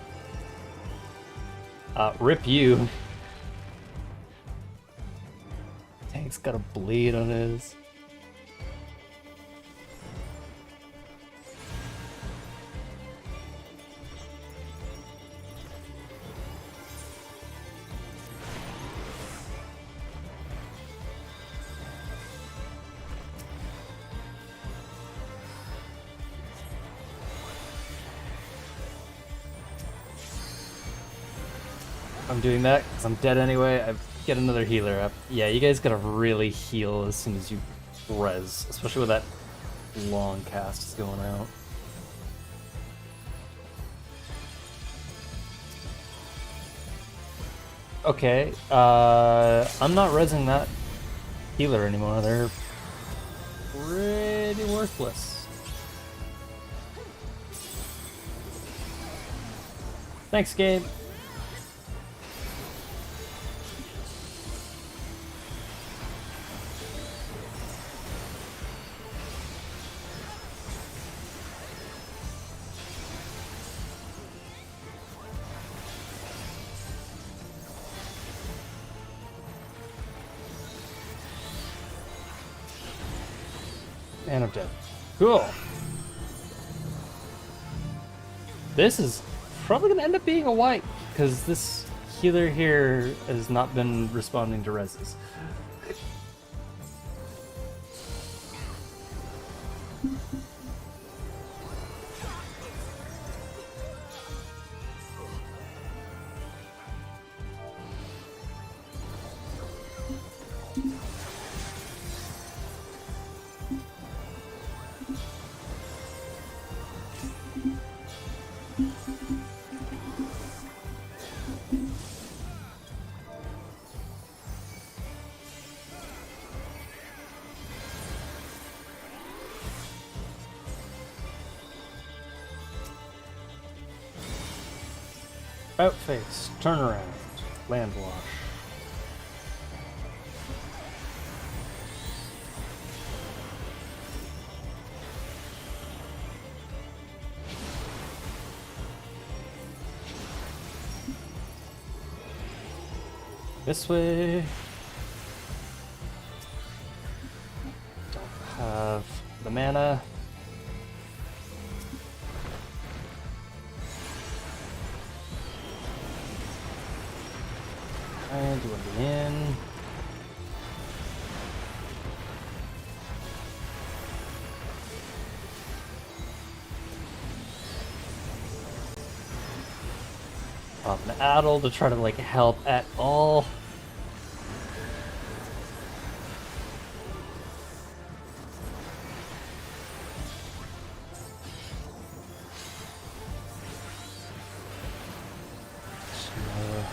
Rip you. Tank's got a bleed on his. I'm doing that because I'm dead anyway. I get another healer up. Yeah, you guys gotta really heal as soon as you res, especially with that long cast going out. Okay, I'm not resing that healer anymore. They're pretty worthless. Thanks, game. And I'm dead. Cool. This is probably going to end up being a wipe, because this healer here has not been responding to reses. About face. Turn around. Land wash. This way. Don't have the mana. And doing the in. Pop an addle to try to like help at all.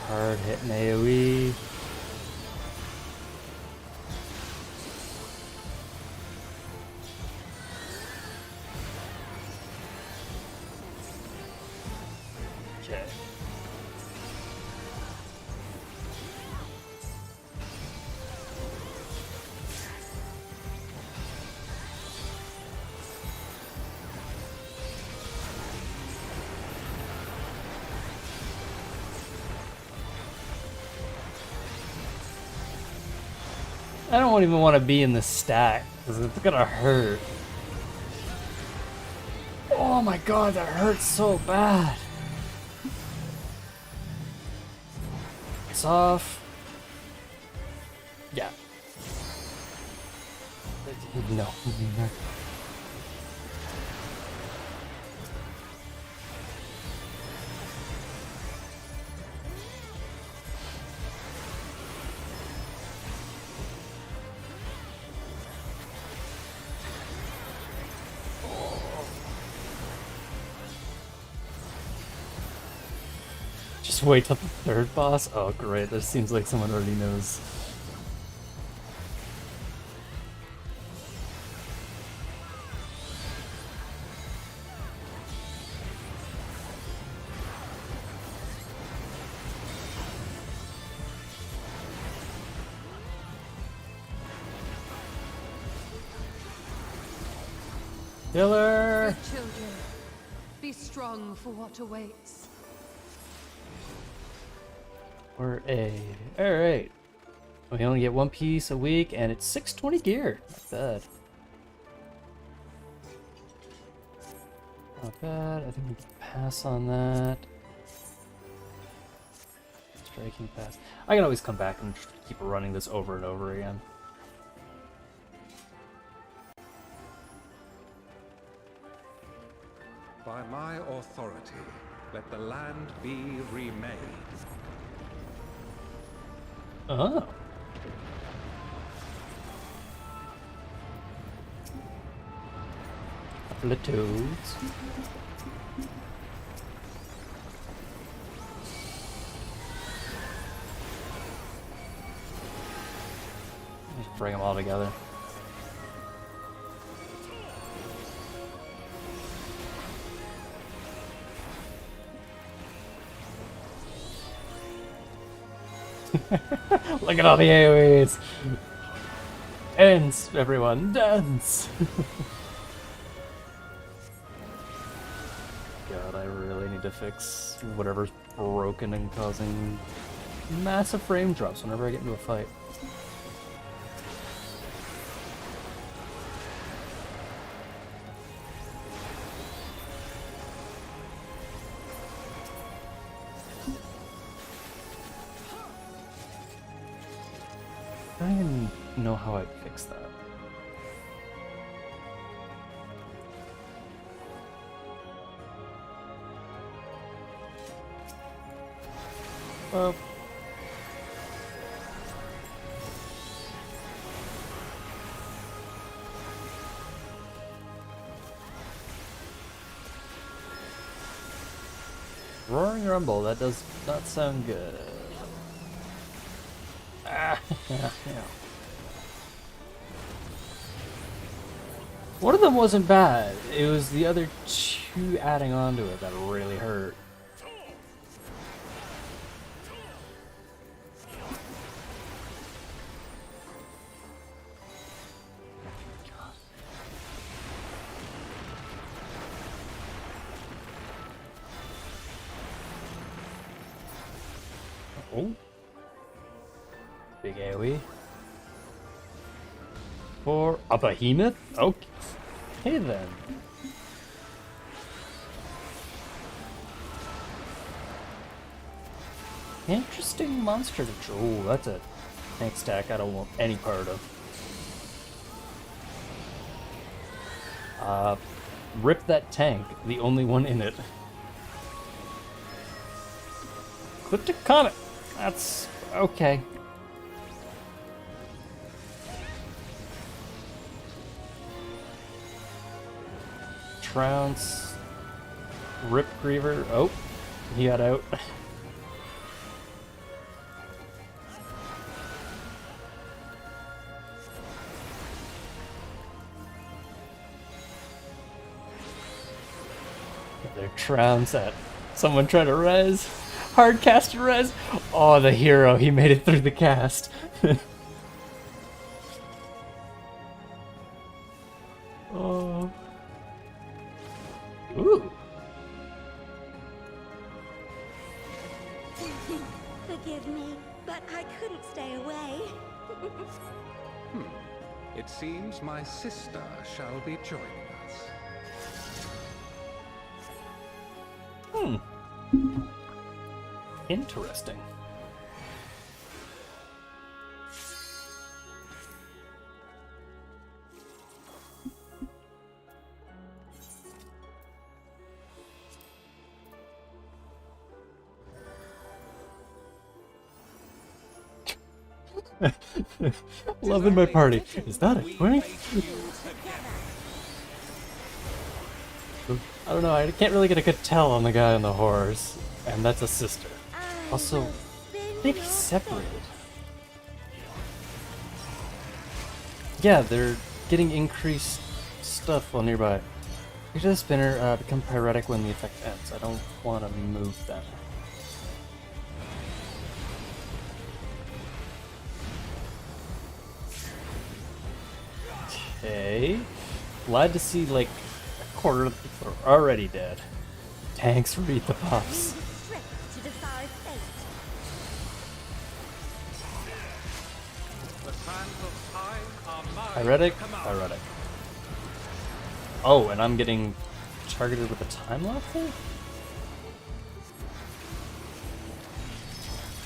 Hard hitting AoE. Okay. I don't even want to be in the stack because it's gonna hurt. Oh my god, that hurts so bad. It's off. Yeah. No. Just wait till the third boss? Oh great, this seems like someone already knows. Killer! Good children, be strong for what awaits. We're A. Alright. We only get one piece a week and it's 620 gear. Not bad. Not bad. I think we can pass on that. Striking pass. I can always come back and keep running this over and over again. By my authority, let the land be remade. Oh. Couple of toads. Just bring them all together. Look at all the AoEs! Dance, everyone, dance! God, I really need to fix whatever's broken and causing massive frame drops whenever I get into a fight. I don't even know how I'd fix that. Well, Roaring Rumble, that does not sound good. Ah, yeah. One of them wasn't bad. It was the other two adding on to it that really hurt. Oh. Big AoE. For a behemoth? Okay. Hey then. Interesting monster to draw. Oh, that's a tank stack I don't want any part of. Rip that tank, the only one in it. Cryptic Comet. That's okay. Trounce. Rip Griever. Oh, he got out. They're Trounce at someone trying to res. Hard cast res. Oh, the hero. He made it through the cast. Oh. Ooh. Forgive me, but I couldn't stay away. It seems my sister shall be joining us. Interesting. Loving my party. Is that a 20? I don't know, I can't really get a good tell on the guy on the horse. And that's a sister. Also, they'd be separated. Yeah, they're getting increased stuff while nearby. Creature the spinner become pyretic when the effect ends. I don't want to move them. Okay. Glad to see like a quarter of the people are already dead. Tanks read the buffs. Pyretic? Pyretic. Oh, and I'm getting targeted with a time lock thing?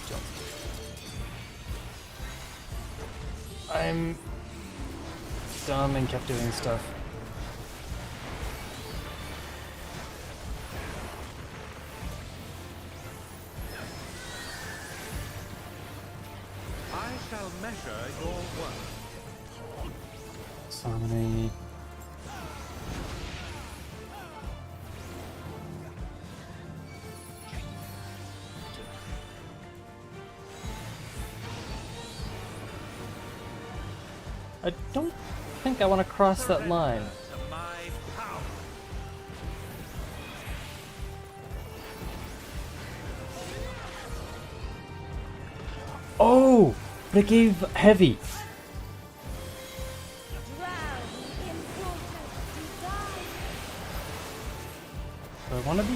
Jump. I'm dumb and kept doing stuff. I shall measure your work. Summoning. I don't think I want to cross that line. Oh, but it gave heavy. Do I want to be?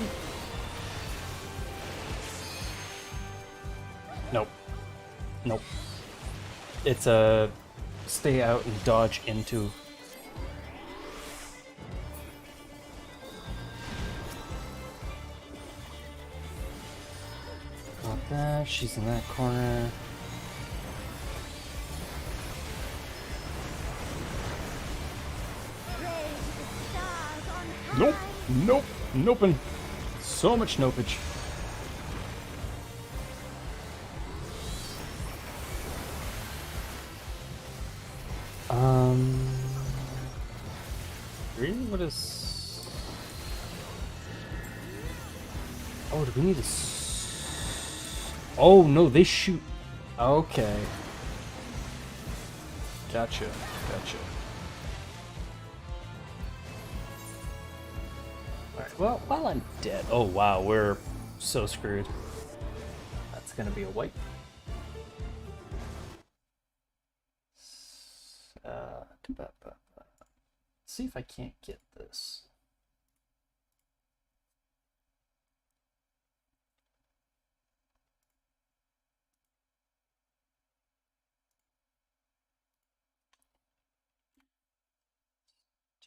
Nope. Nope. It's a stay out and dodge into. Got that. She's in that corner. Nope. Nope. Noping. So much nopage. Really? What is... Oh, do we need to... Oh, no, they shoot... Okay. Gotcha. Gotcha. Alright, well, while I'm dead... Oh, wow, we're so screwed. That's gonna be a wipe. See if I can't get this.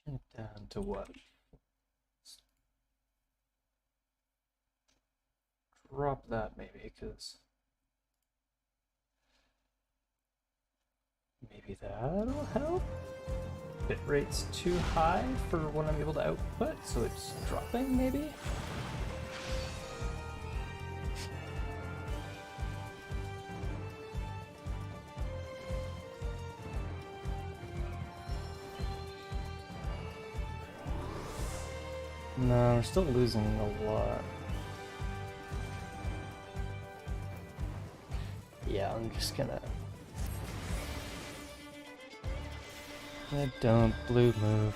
Turn it down to what? Drop that maybe, because maybe that'll help. Bitrate's too high for what I'm able to output, so it's dropping maybe? No, we're still losing a lot. Yeah, I'm just gonna... Don't blue move.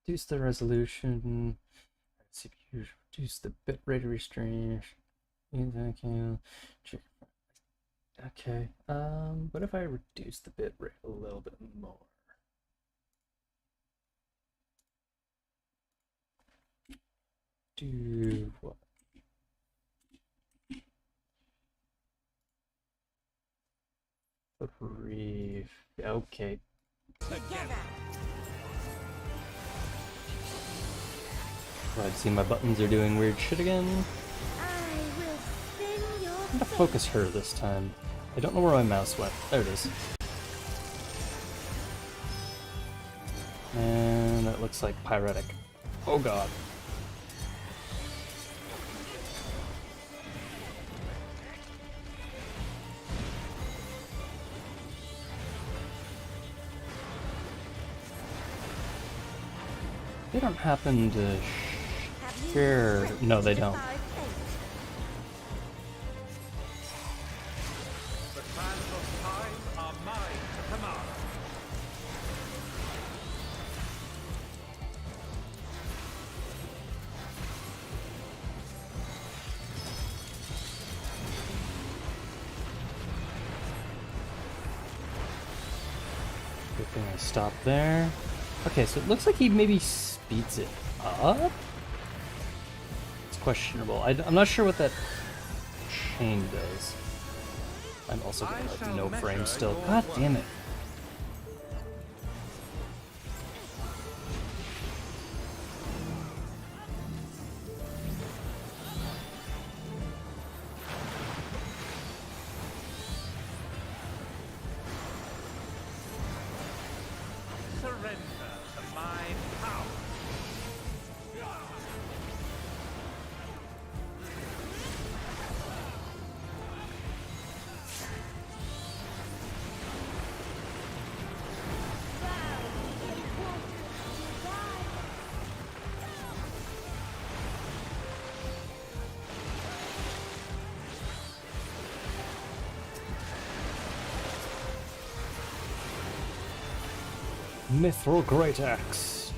Reduce the resolution. CPU, reduce the bitrate restraint. Okay. What if I reduce the bitrate a little bit more? Do what? Brief. Okay. Together. Glad to see my buttons are doing weird shit again. I will spin your I'm gonna focus her this time. I don't know where my mouse went. There it is. And that looks like pyretic. Oh god. They don't happen to share. No, they don't. The sands of time are mine to command. Good thing I stopped there. Okay, so it looks like he maybe speeds it up? It's questionable. I'm not sure what that chain does. I'm also getting like no frame still. God damn it. Surrender to my power. Mithril Great Axe.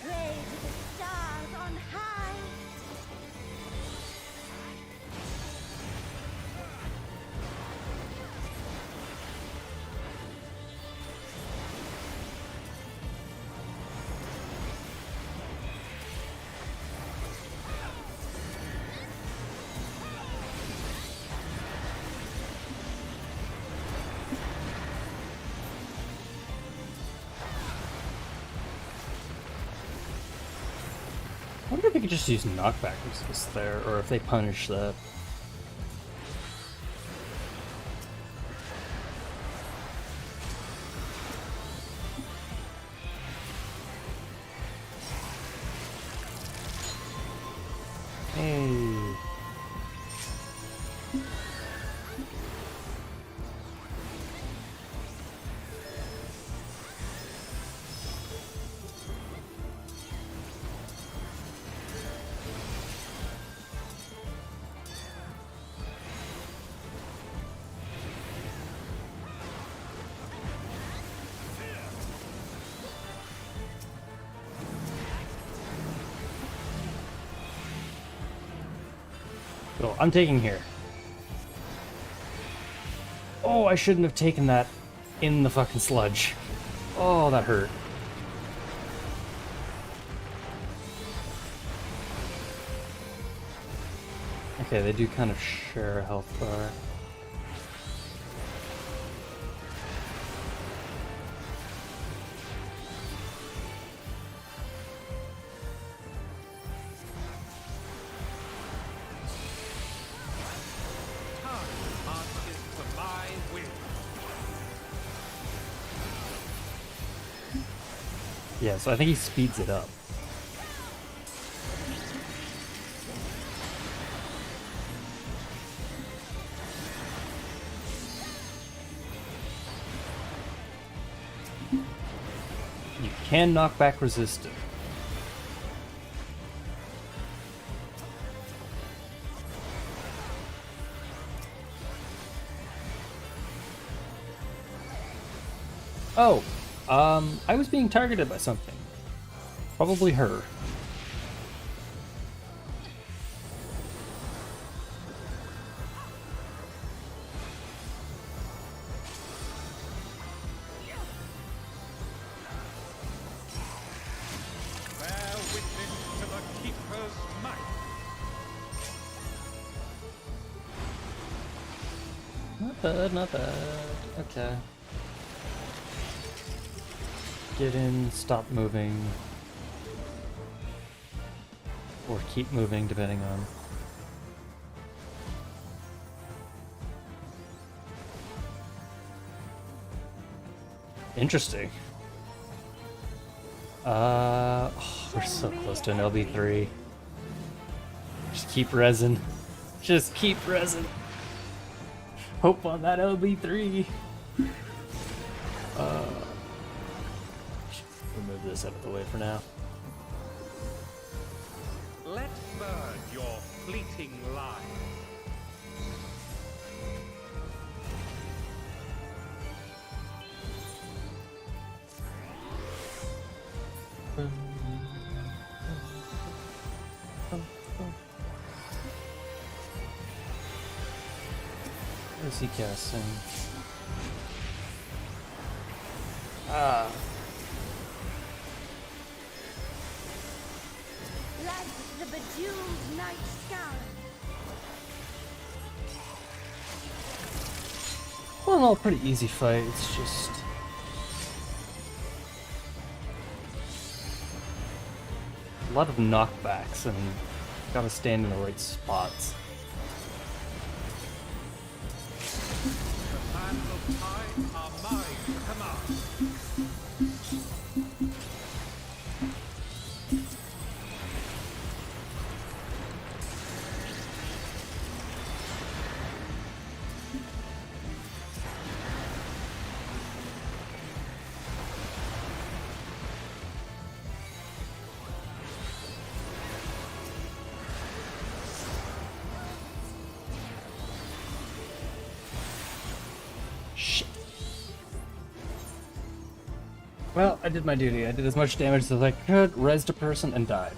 Pray to the stars on high. I wonder if we could just use knockback resist there, or if they punish that. Hey. Cool, I'm taking here. Oh, I shouldn't have taken that in the fucking sludge. Oh, that hurt. Okay, they do kind of share a health bar. Yeah, so I think he speeds it up. You can knock back resist it. Oh, I was being targeted by something. Probably her. Bear witness to the Keeper's might. Not bad, not bad. Okay. Get in, stop moving. Or keep moving, depending on... Interesting. Oh, we're so close to an LB3. Just keep resin. Just keep resin. Hope on that LB3. Remove this out of the way for now. Let burn your fleeting life. Where's he casting? Ah. Like the bejeweled night sky. Well, no, pretty easy fight. It's just a lot of knockbacks and gotta stand in the right spots. The hands of time are mine to command. Shit. Well, I did my duty. I did as much damage as I could, rezzed a person, and died.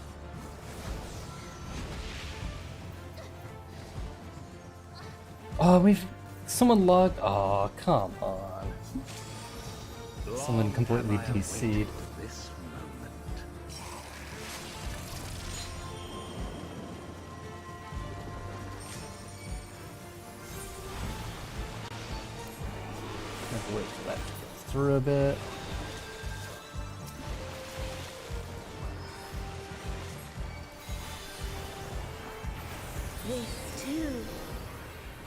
Oh, someone logged. Oh, come on. Someone completely DC'd. This moment. Have to wait for that to go through a bit. This, too,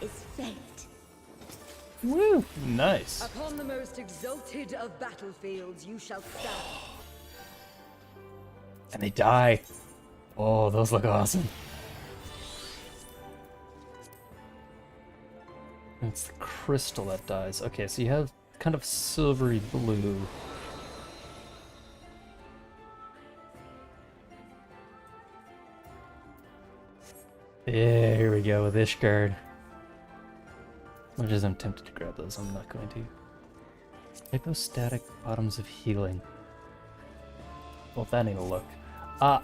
is fate. Woo! Nice. Upon the most exalted of battlefields, you shall stand. And they die. Oh, those look awesome. It's the crystal that dies. Okay, so you have kind of silvery blue. Yeah, here we go with Ishgard. As much as I'm tempted to grab those, I'm not going to. Hypostatic bottoms of healing. Well, that ain't a look. Ah!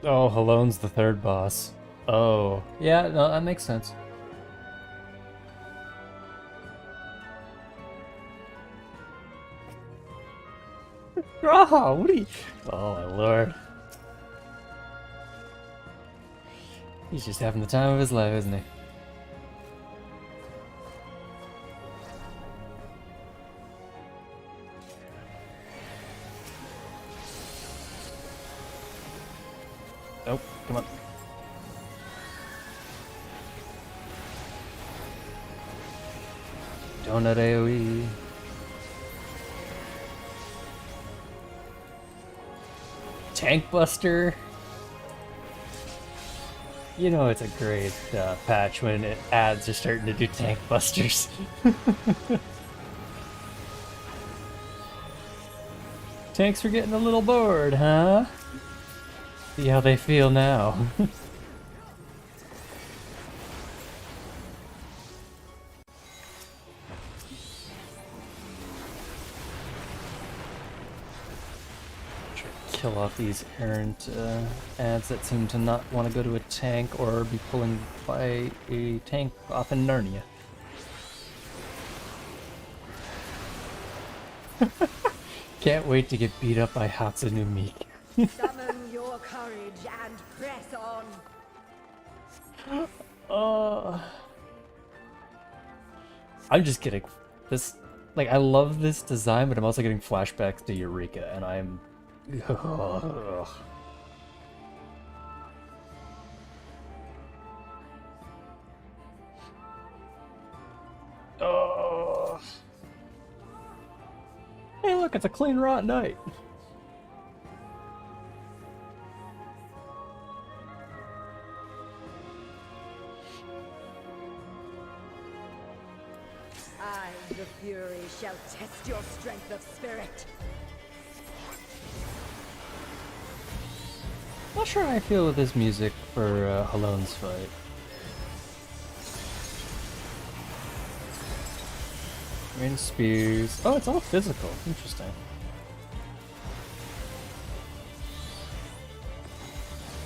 Oh, Halone's the third boss. Oh. Yeah, no, that makes sense. Oh, what are you... Oh, my lord. He's just having the time of his life, isn't he? Nope, come on. Donut AoE. Tank Buster. You know it's a great patch when ads are starting to do Tank Busters. Tanks are getting a little bored, huh? See how they feel now. Kill off these errant ads that seem to not want to go to a tank or be pulling by a tank off in Narnia. Can't wait to get beat up by Hatsune Miku. Summon your courage and press on. I'm just kidding. This, like, I love this design, but I'm also getting flashbacks to Eureka, and I'm... Ugh. Oh. Hey, look, it's a clean, rot night. I, the Fury, shall test your strength of spirit. Not sure how I feel with this music for Halone's fight. Rain spears. Oh, it's all physical. Interesting.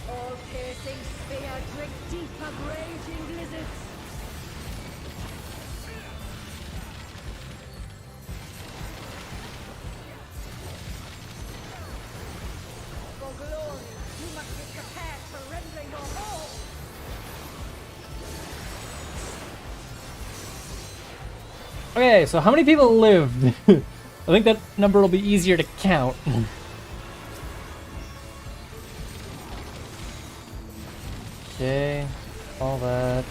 All piercing spear, drink deep of raging blizzards. For glory, you must be prepared for rendering your all. Okay, so how many people lived? I think that number will be easier to count. Okay, all that,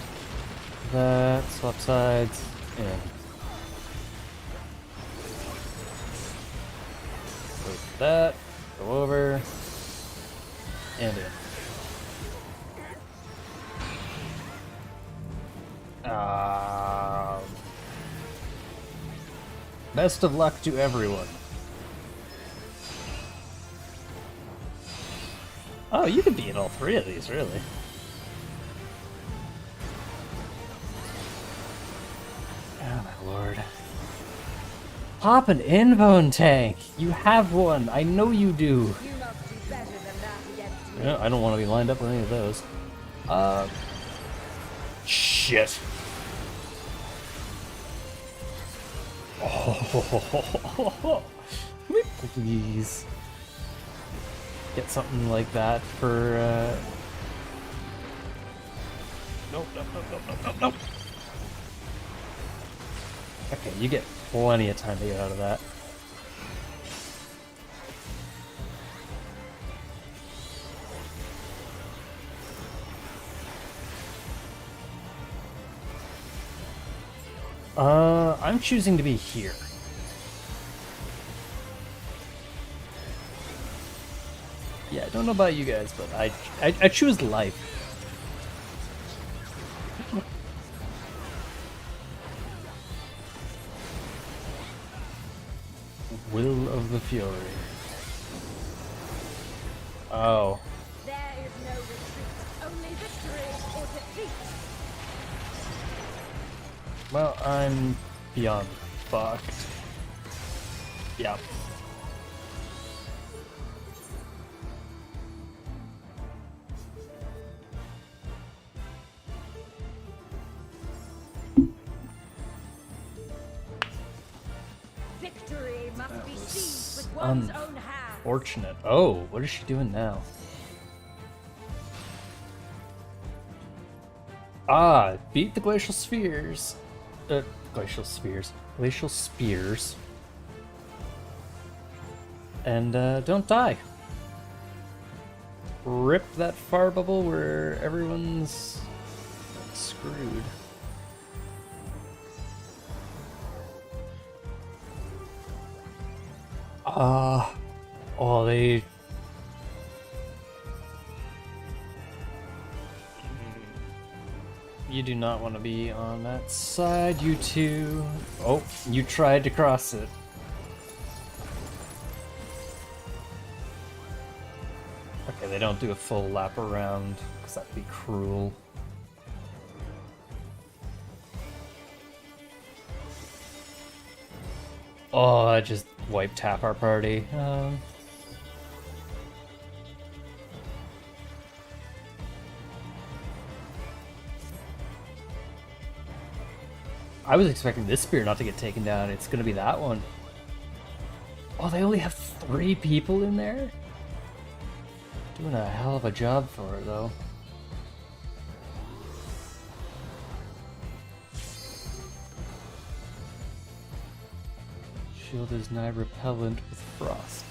swap sides, in. Go to that, go over, and in. Best of luck to everyone. Oh, you could be in all three of these, really. Oh my lord. Pop an Invone tank! You have one! I know you do! You must do better than that against me. Yeah, I don't want to be lined up with any of those. Shit. Oh, please. get something like that for, Nope, nope, nope, nope, nope, nope, nope. Okay, you get plenty of time to get out of that. I'm choosing to be here. Yeah, I don't know about you guys, but I choose life. Will of the Fury. Oh. There is no retreat, only victory or defeat. Well, I'm beyond fucked. Yep. Victory must be seized with one's own hand. Unfortunate. Oh, what is she doing now? Ah, beat the glacial spheres. Glacial spheres. Glacial spears. And don't die. Rip that fire bubble where everyone's screwed. Oh, they... You do not want to be on that side, you two. Oh, you tried to cross it. Okay, they don't do a full lap around, because that'd be cruel. Oh, I just wiped tap our party. I was expecting this spear not to get taken down. It's gonna be that one. Oh, they only have 3 people in there? Doing a hell of a job for it, though. Shield is nigh repellent with frost.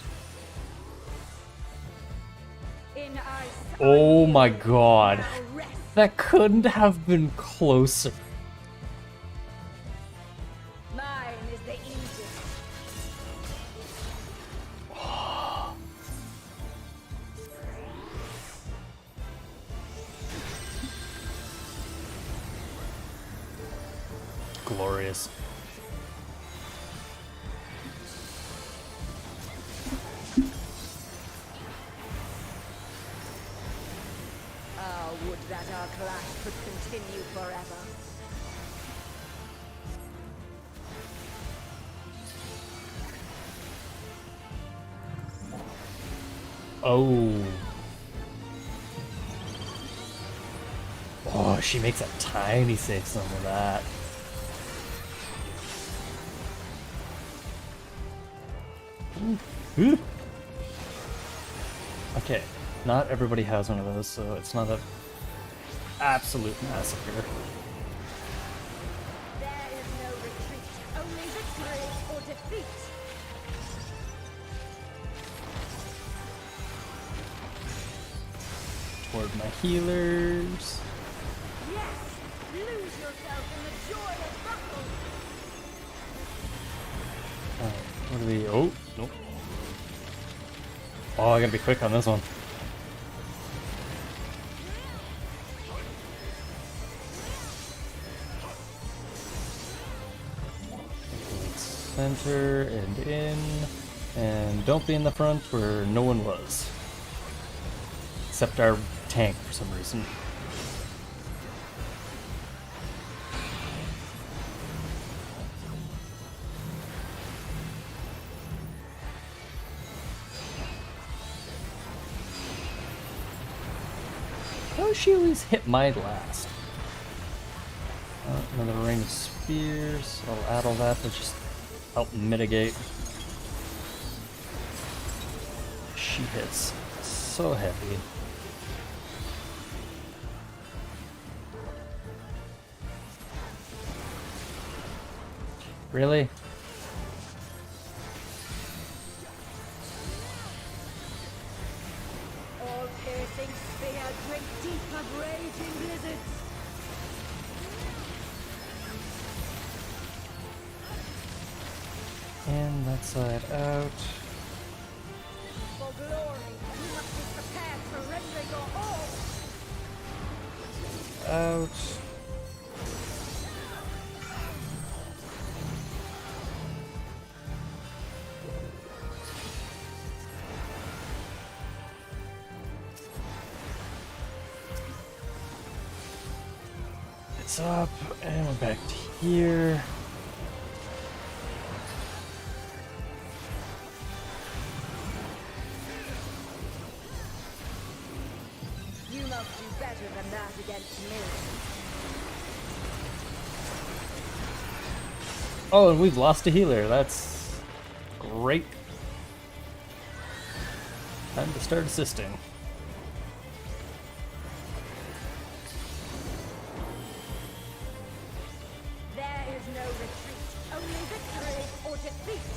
In ice, Oh my god. That couldn't have been closer. mine is the easiest. Glorious. Ah, would that our clash could continue forever. Oh. Oh, she makes a tiny save some of that. Ooh. Okay, not everybody has one of those, so it's not a absolute massacre. There is no retreat, only victory or defeat. Toward my healers. Yes, lose yourself in the joy of battle. What do we... Oh, nope. Oh, I gotta be quick on this one. Center and in. And don't be in the front where no one was. Except our tank for some reason. How she always hit my last? Another ring of spears. I'll add all that to just help mitigate. She hits so heavy. Really? All piercing spear drink deep of raging blizzards. And that side out. For glory, you must be prepared to render your all. Out. It's up, and we're back to here. You must do better than that against me. Oh, and we've lost a healer. That's great. Time to start assisting. There is no retreat, only victory or defeat.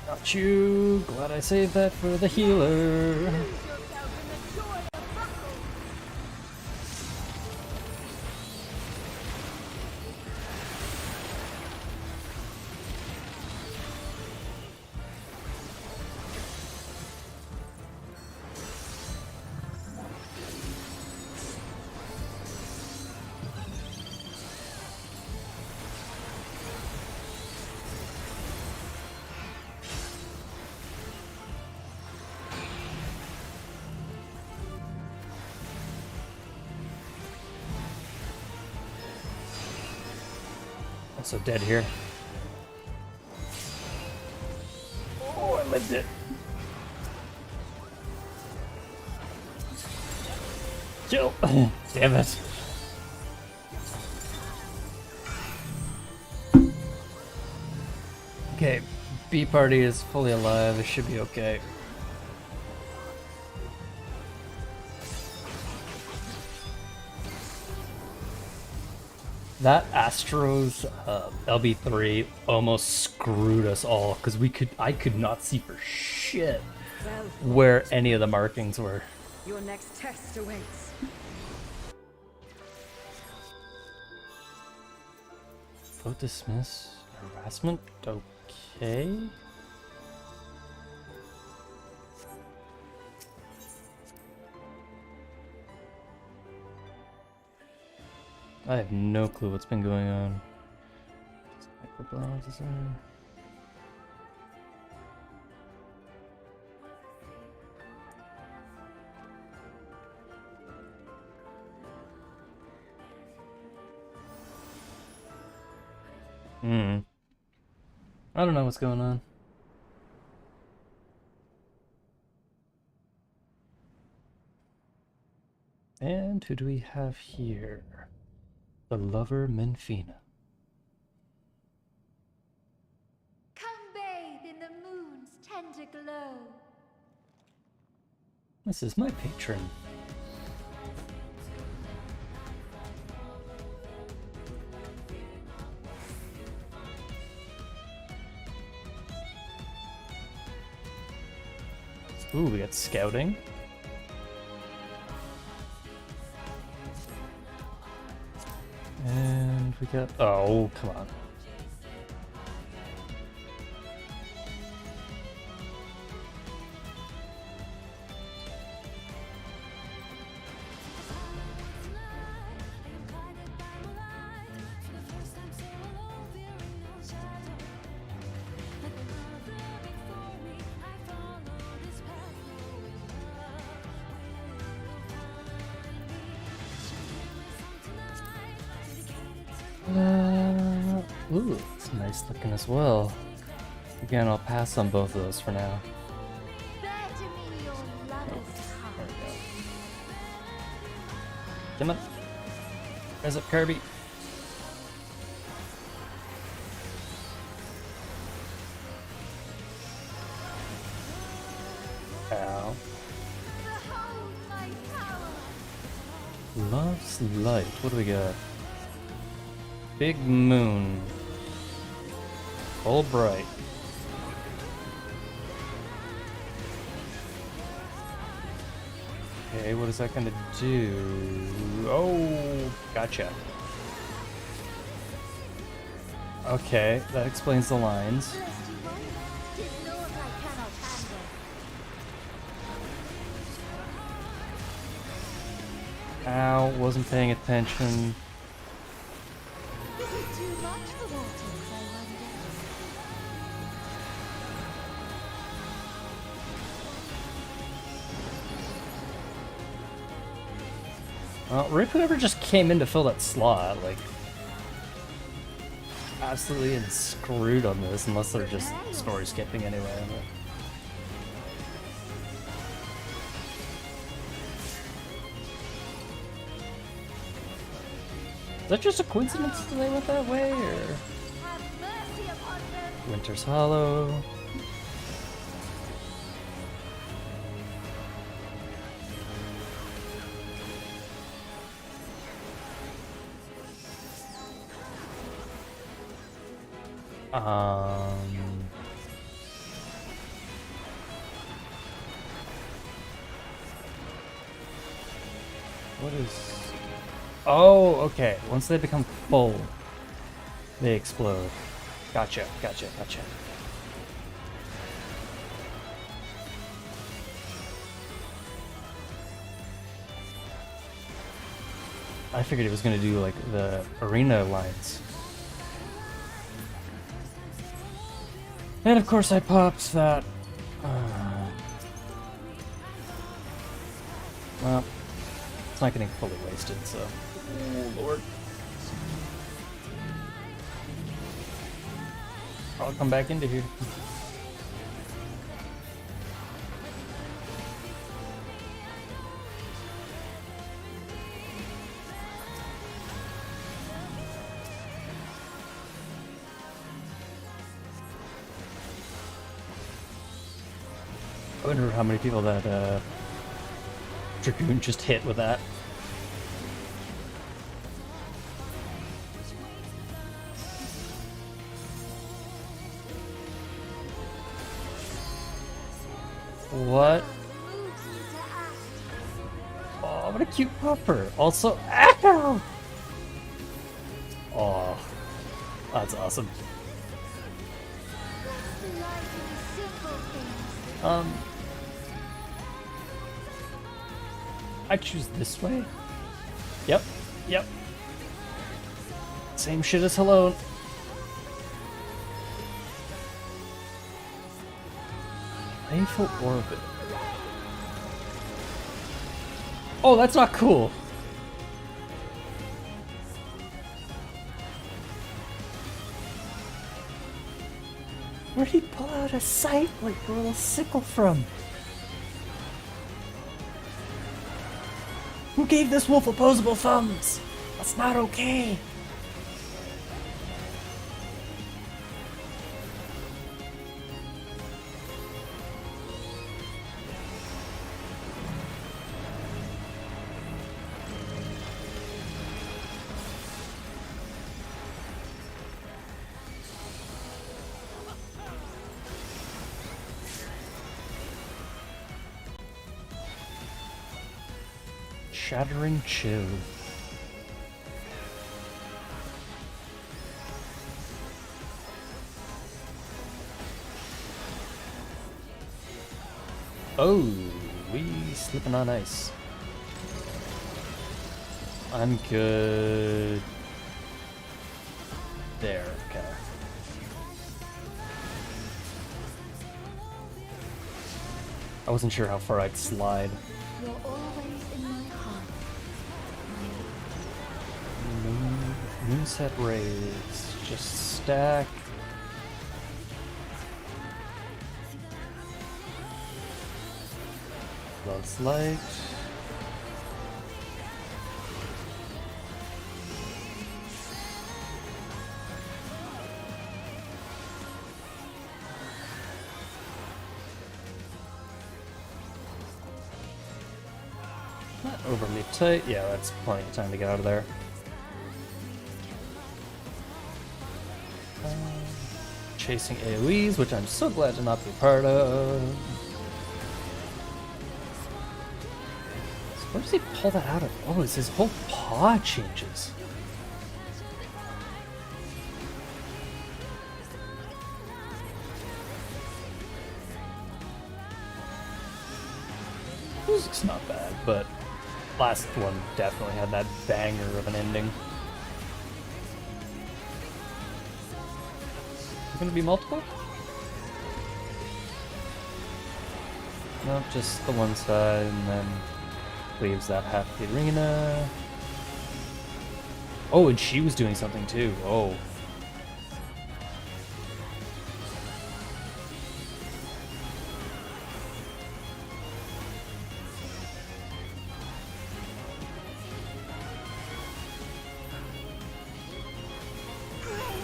Got you. Glad I saved that for the healer. Also dead here. Oh, I lived it. Kill. Damn it. Okay, B party is fully alive. It should be okay. That Astro's LB3 almost screwed us all because I could not see for shit where any of the markings were. Your next test awaits. Vote dismiss. Harassment? Okay. I have no clue what's been going on. I don't know what's going on. And who do we have here? The lover Menfina. Come bathe in the moon's tender glow. This is my patron. Ooh, we got scouting. And we got... Oh, come on. Ooh, it's nice looking as well. Again, I'll pass on both of those for now. Bear to me your lover's heart. There we go. Come on. Rise up, Kirby. Ow. Behold my power. Love's light. What do we got? Big moon. All bright. Okay, what is that gonna do? Oh, gotcha. Okay, that explains the lines. Lest you wonder, 'tis naught I cannot handle. Ow, wasn't paying attention. Is it too much for Waltons, I wonder? Rip whoever just came in to fill that slot, like, absolutely screwed on this, unless they're just story skipping anyway. But... Is that just a coincidence that they went that way, or...? Have mercy upon them. Winter's Hollow. What is... Oh, okay. Once they become full, they explode. Gotcha, gotcha, gotcha. I figured it was gonna do like the arena lines. And of course I popped that. Well, it's not getting fully wasted, so. Oh lord. I'll come back into here. I wonder how many people that Dragoon just hit with that. What? Oh, what a cute pupper. Also, ow! Oh, that's awesome. I choose this way. Yep, yep. Same shit as hello. Playful orbit. Oh, that's not cool. Where'd he pull out a sight like a little sickle from? Who gave this wolf opposable thumbs? That's not okay. Shattering chill. Oh, we slipping on ice. I'm good. There, okay. I wasn't sure how far I'd slide. You're always in my heart. Moonset rays. Just stack. Loves light. Not overly tight. Yeah, that's plenty of time to get out of there. Chasing AoEs, which I'm so glad to not be part of. So where does he pull that out of? Oh, it's his whole paw changes. Music's not bad, but last one definitely had that banger of an ending. Gonna be multiple? Nope, just the one side, and then leaves that half the arena. Oh, and she was doing something too. Oh.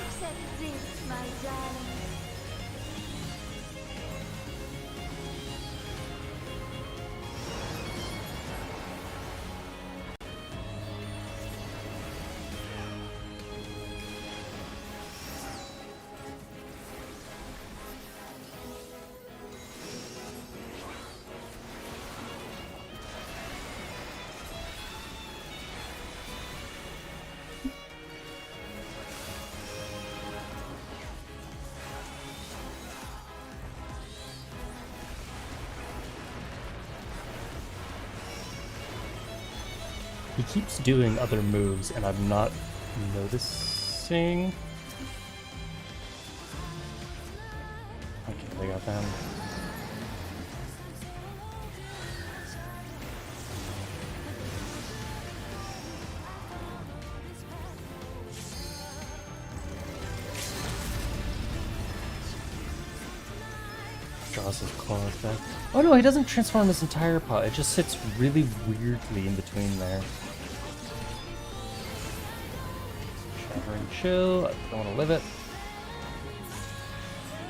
Accept this, my darling. He keeps doing other moves, and I'm not noticing. Okay, they got them. Draws his claws back. Oh no, he doesn't transform his entire paw. It just sits really weirdly in between there. Shattering chill. I don't want to live it.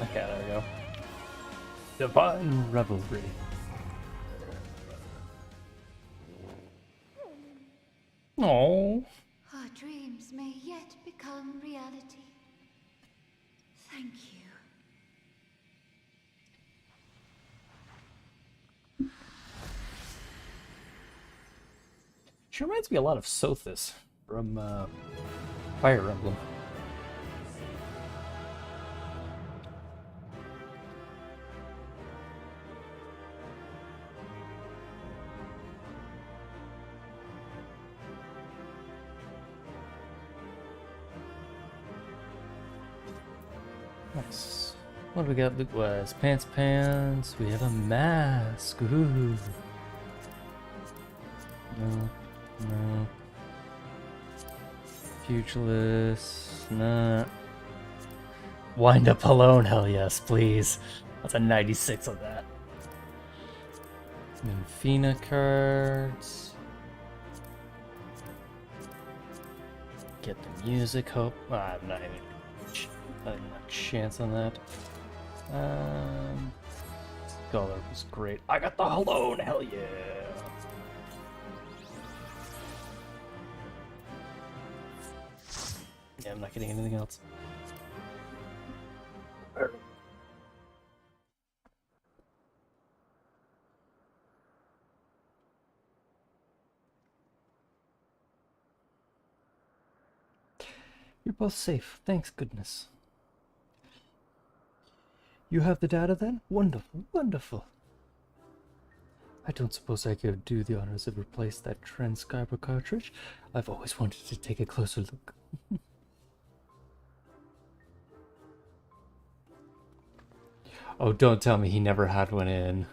Okay, there we go. Divine revelry. Oh. Our dreams may yet become reality. Thank you. She reminds me a lot of Sothis from Fire Emblem. Nice. What do we got loot-wise? Pants. We have a mask. Ooh. No. No. Pugilist. Nah. Wind up alone, hell yes, please. That's a 96 on that. Nymphina cards. Get the music, hope. I'm not even a chance on that. Scholar was great. I got the alone, hell yeah. Yeah, I'm not getting anything else. You're both safe. Thanks, goodness. You have the data then? Wonderful, wonderful. I don't suppose I could do the honors of replace that transcriber cartridge. I've always wanted to take a closer look. Oh, don't tell me he never had one in.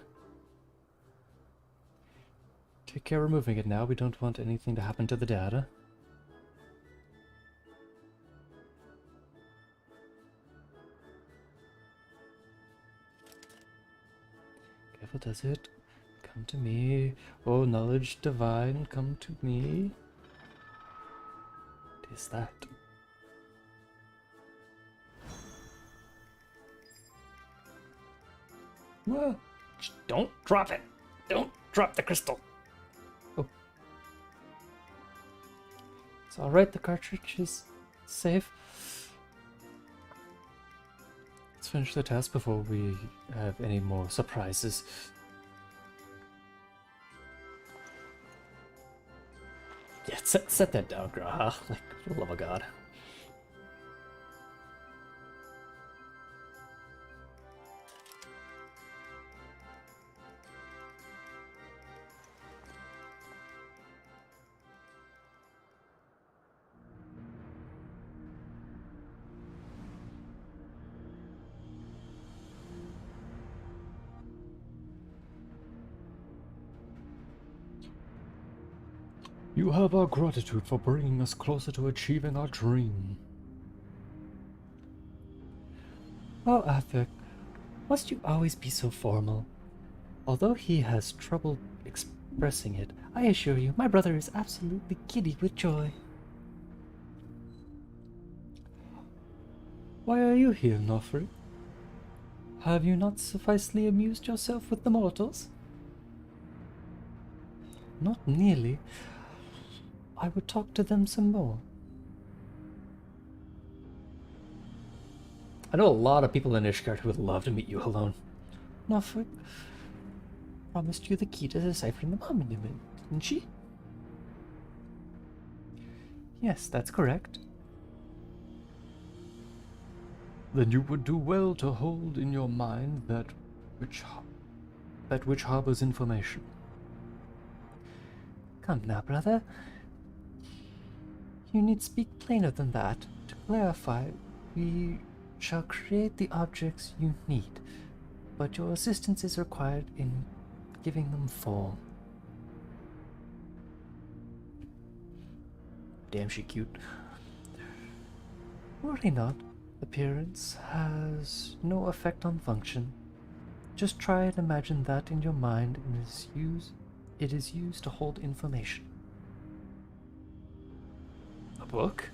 Take care removing it now. We don't want anything to happen to the data. devil does it. Come to me. O knowledge divine, come to me. What is that? Well, don't drop it. Don't drop the crystal. Oh. It's alright, the cartridge is safe. Let's finish the task before we have any more surprises. Yeah, set that down, Graha. Like, for the love of God. You have our gratitude for bringing us closer to achieving our dream. Oh, Arthur, must you always be so formal? Although he has trouble expressing it, I assure you, my brother is absolutely giddy with joy. Why are you here, Nofri? Have you not sufficiently amused yourself with the mortals? Not nearly. I would talk to them some more. I know a lot of people in Ishgard who would love to meet you alone. Nofri promised you the key to deciphering the monument, didn't she? Yes, that's correct. Then you would do well to hold in your mind that which harbors information. Come now, brother. You need speak plainer than that. To clarify, we shall create the objects you need, but your assistance is required in giving them form. Damn, she cute. Worry not. Appearance has no effect on function. Just try and imagine that in your mind and it is used to hold information. A book?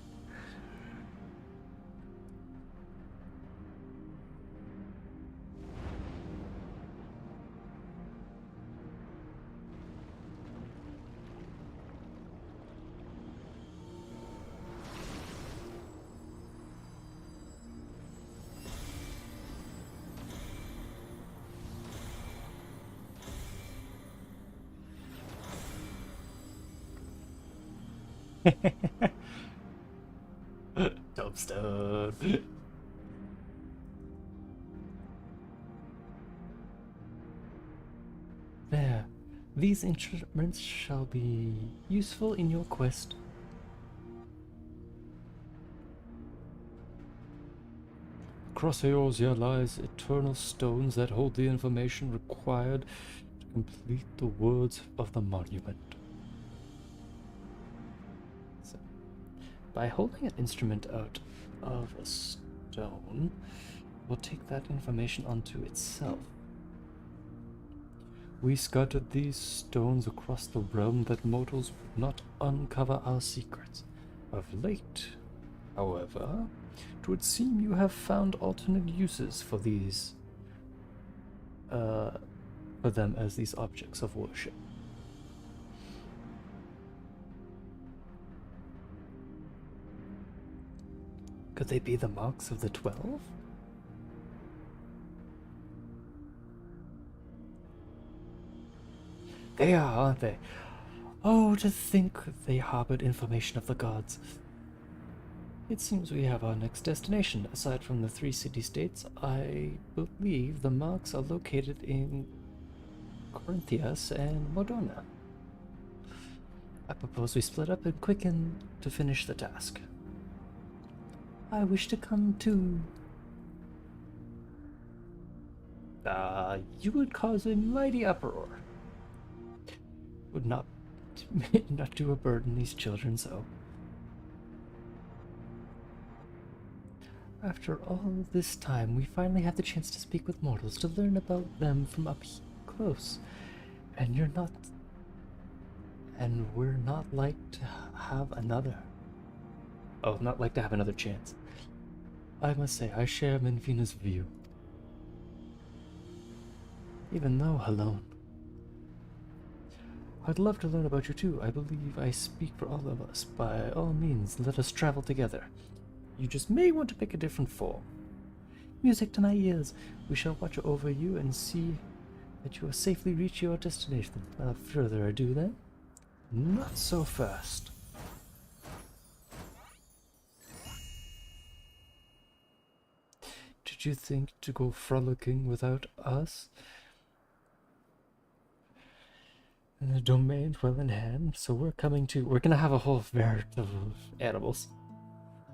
Dubstone. There. These instruments shall be useful in your quest. Across Eorzea lies eternal stones that hold the information required to complete the words of the monument. So, by holding an instrument out of a stone, will take that information onto itself. We scattered these stones across the realm that mortals would not uncover our secrets. Of late, however, it would seem you have found alternate uses for these, for them as these objects of worship. Could they be the marks of the 12? They are, aren't they? Oh, to think they harbored information of the gods. It seems we have our next destination. Aside from the 3 city-states, I believe the marks are located in Corinthias and Modona. I propose we split up and quicken to finish the task. I wish to come too. You would cause a mighty uproar. Would not do a burden these children so. After all this time, we finally have the chance to speak with mortals, to learn about them from up close. And you're not... And we're not like to have another... Oh, not like to have another chance. I must say, I share Menfina's view. Even though alone. I'd love to learn about you too. I believe I speak for all of us. By all means, let us travel together. You just may want to pick a different form. Music to my ears. We shall watch over you and see that you will safely reach your destination. Without further ado then, not so fast. Did you think to go frolicking without us? And the domain well in hand, so we're gonna have a whole variety of animals.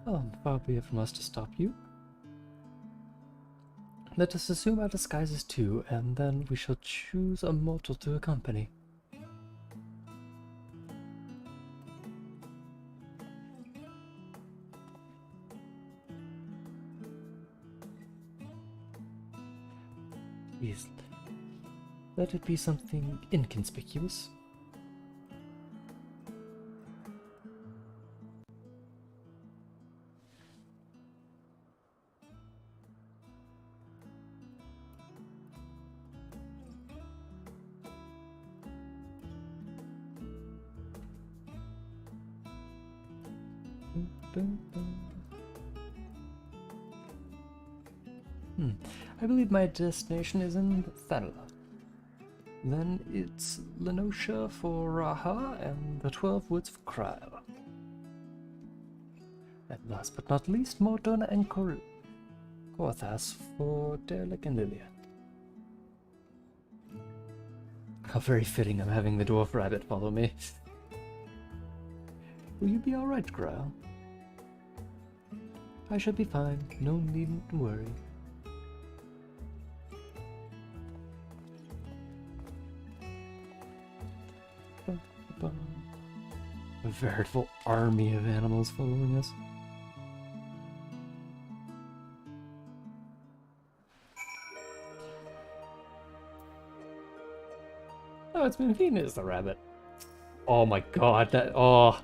Oh, far be it from us to stop you. Let us assume our disguises too, and then we shall choose a mortal to accompany. Please, let it be something inconspicuous. I believe my destination is in Thanla. Then it's Lenosha for Raha and the 12 Woods for Kryl. And last but not least, Mordona and Korthas for Derlik and Lilia. How very fitting I'm having the dwarf rabbit follow me. Will you be alright, Kryl? I shall be fine, no need to worry. A veritable army of animals following us. Oh, it's Menfina is the rabbit. Oh my god, that... Oh.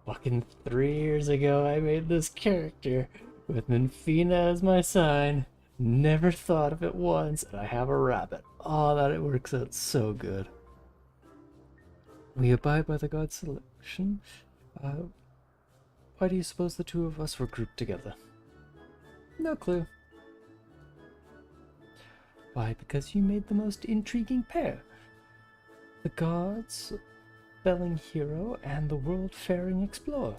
Fucking 3 years ago I made this character with Menfina as my sign. Never thought of it once, and I have a rabbit. Oh, that it works out so good. We abide by the god's selection. Why do you suppose the two of us were grouped together? No clue. Why, because you made the most intriguing pair. The gods felling hero and the world-faring explorer.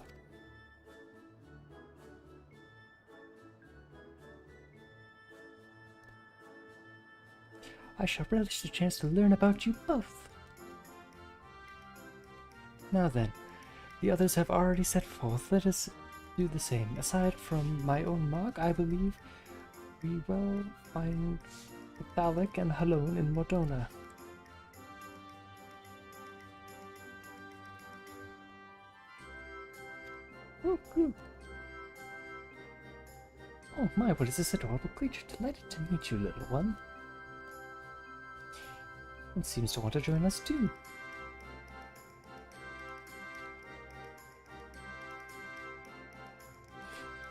I shall relish the chance to learn about you both. Now then, the others have already set forth. Let us do the same. Aside from my own mark, I believe we will find Thalik and Halone in Mordona. Oh, good. Oh my, what is this adorable creature? Delighted to meet you, little one. It seems to want to join us too.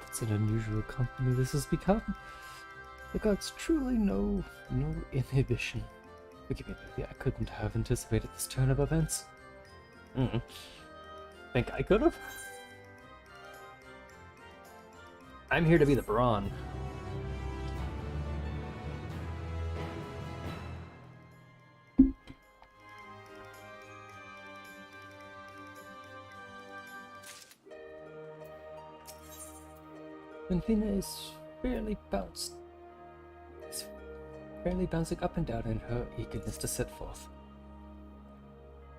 It's an unusual company this has become. The gods truly know no inhibition. Forgive me, baby, I couldn't have anticipated this turn of events. Think I could have? I'm here to be the brawn. Menfina is fairly bouncing up and down in her eagerness to set forth.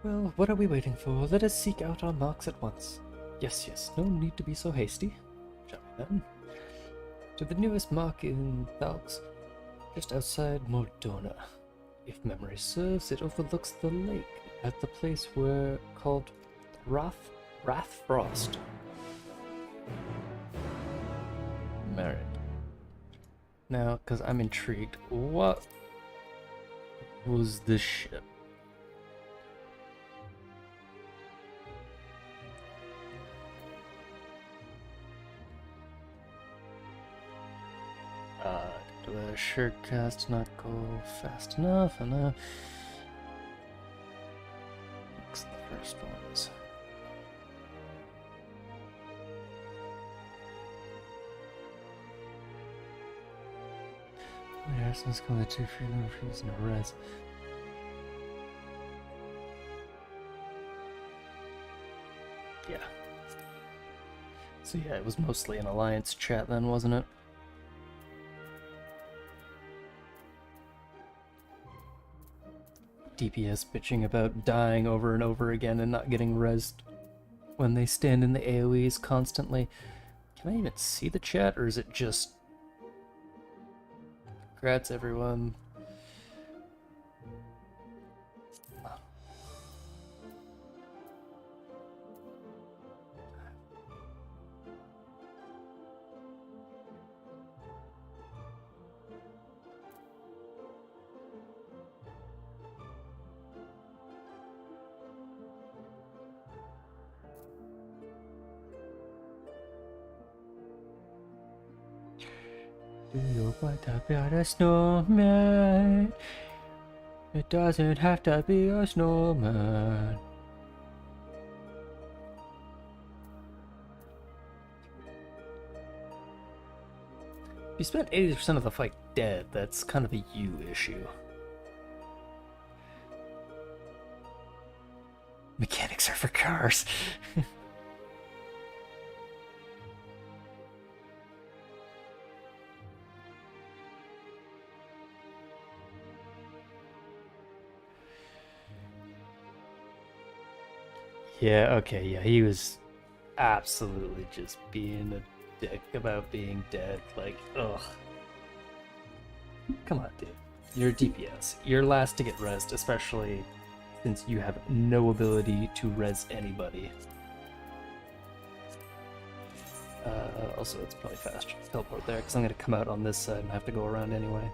Well, what are we waiting for? Let us seek out our marks at once. Yes, no need to be so hasty. Shall we then? To the nearest mark in Thalx, just outside Mordona. If memory serves, it overlooks the lake at the place called Wrathfrost. Merit. Now, because I'm intrigued, what was this ship? The shirt cast not go fast enough, and looks the first ones. Harrison's coming to freedom refusing to res. Yeah. So yeah, it was mostly an alliance chat then, wasn't it? DPS bitching about dying over and over again and not getting rezzed when they stand in the AoEs constantly. Can I even see the chat, or is it just... Congrats, everyone. Do you want to build a snowman? It doesn't have to be a snowman. If you spent 80% of the fight dead, that's kind of a you issue. Mechanics are for cars. Yeah, okay, yeah, he was absolutely just being a dick about being dead. Like, ugh. Come on, dude. You're a DPS. You're last to get rezzed, especially since you have no ability to res anybody. Also, it's probably faster to teleport there, because I'm going to come out on this side and have to go around anyway.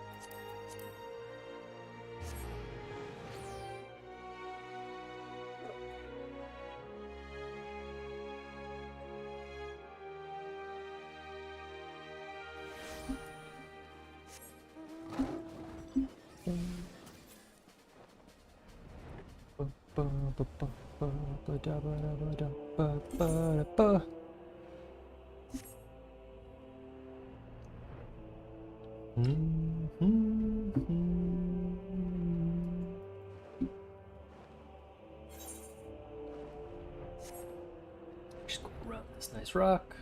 Just go around this nice rock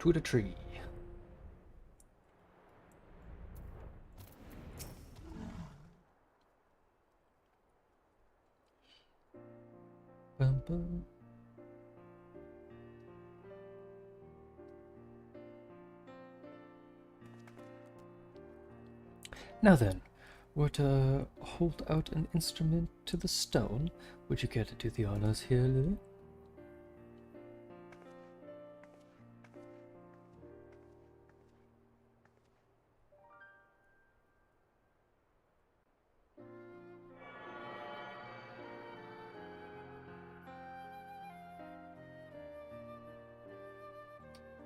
to the tree. Bum, bum. Now then, we're to hold out an instrument to the stone. Would you care to do the honors here, Lily?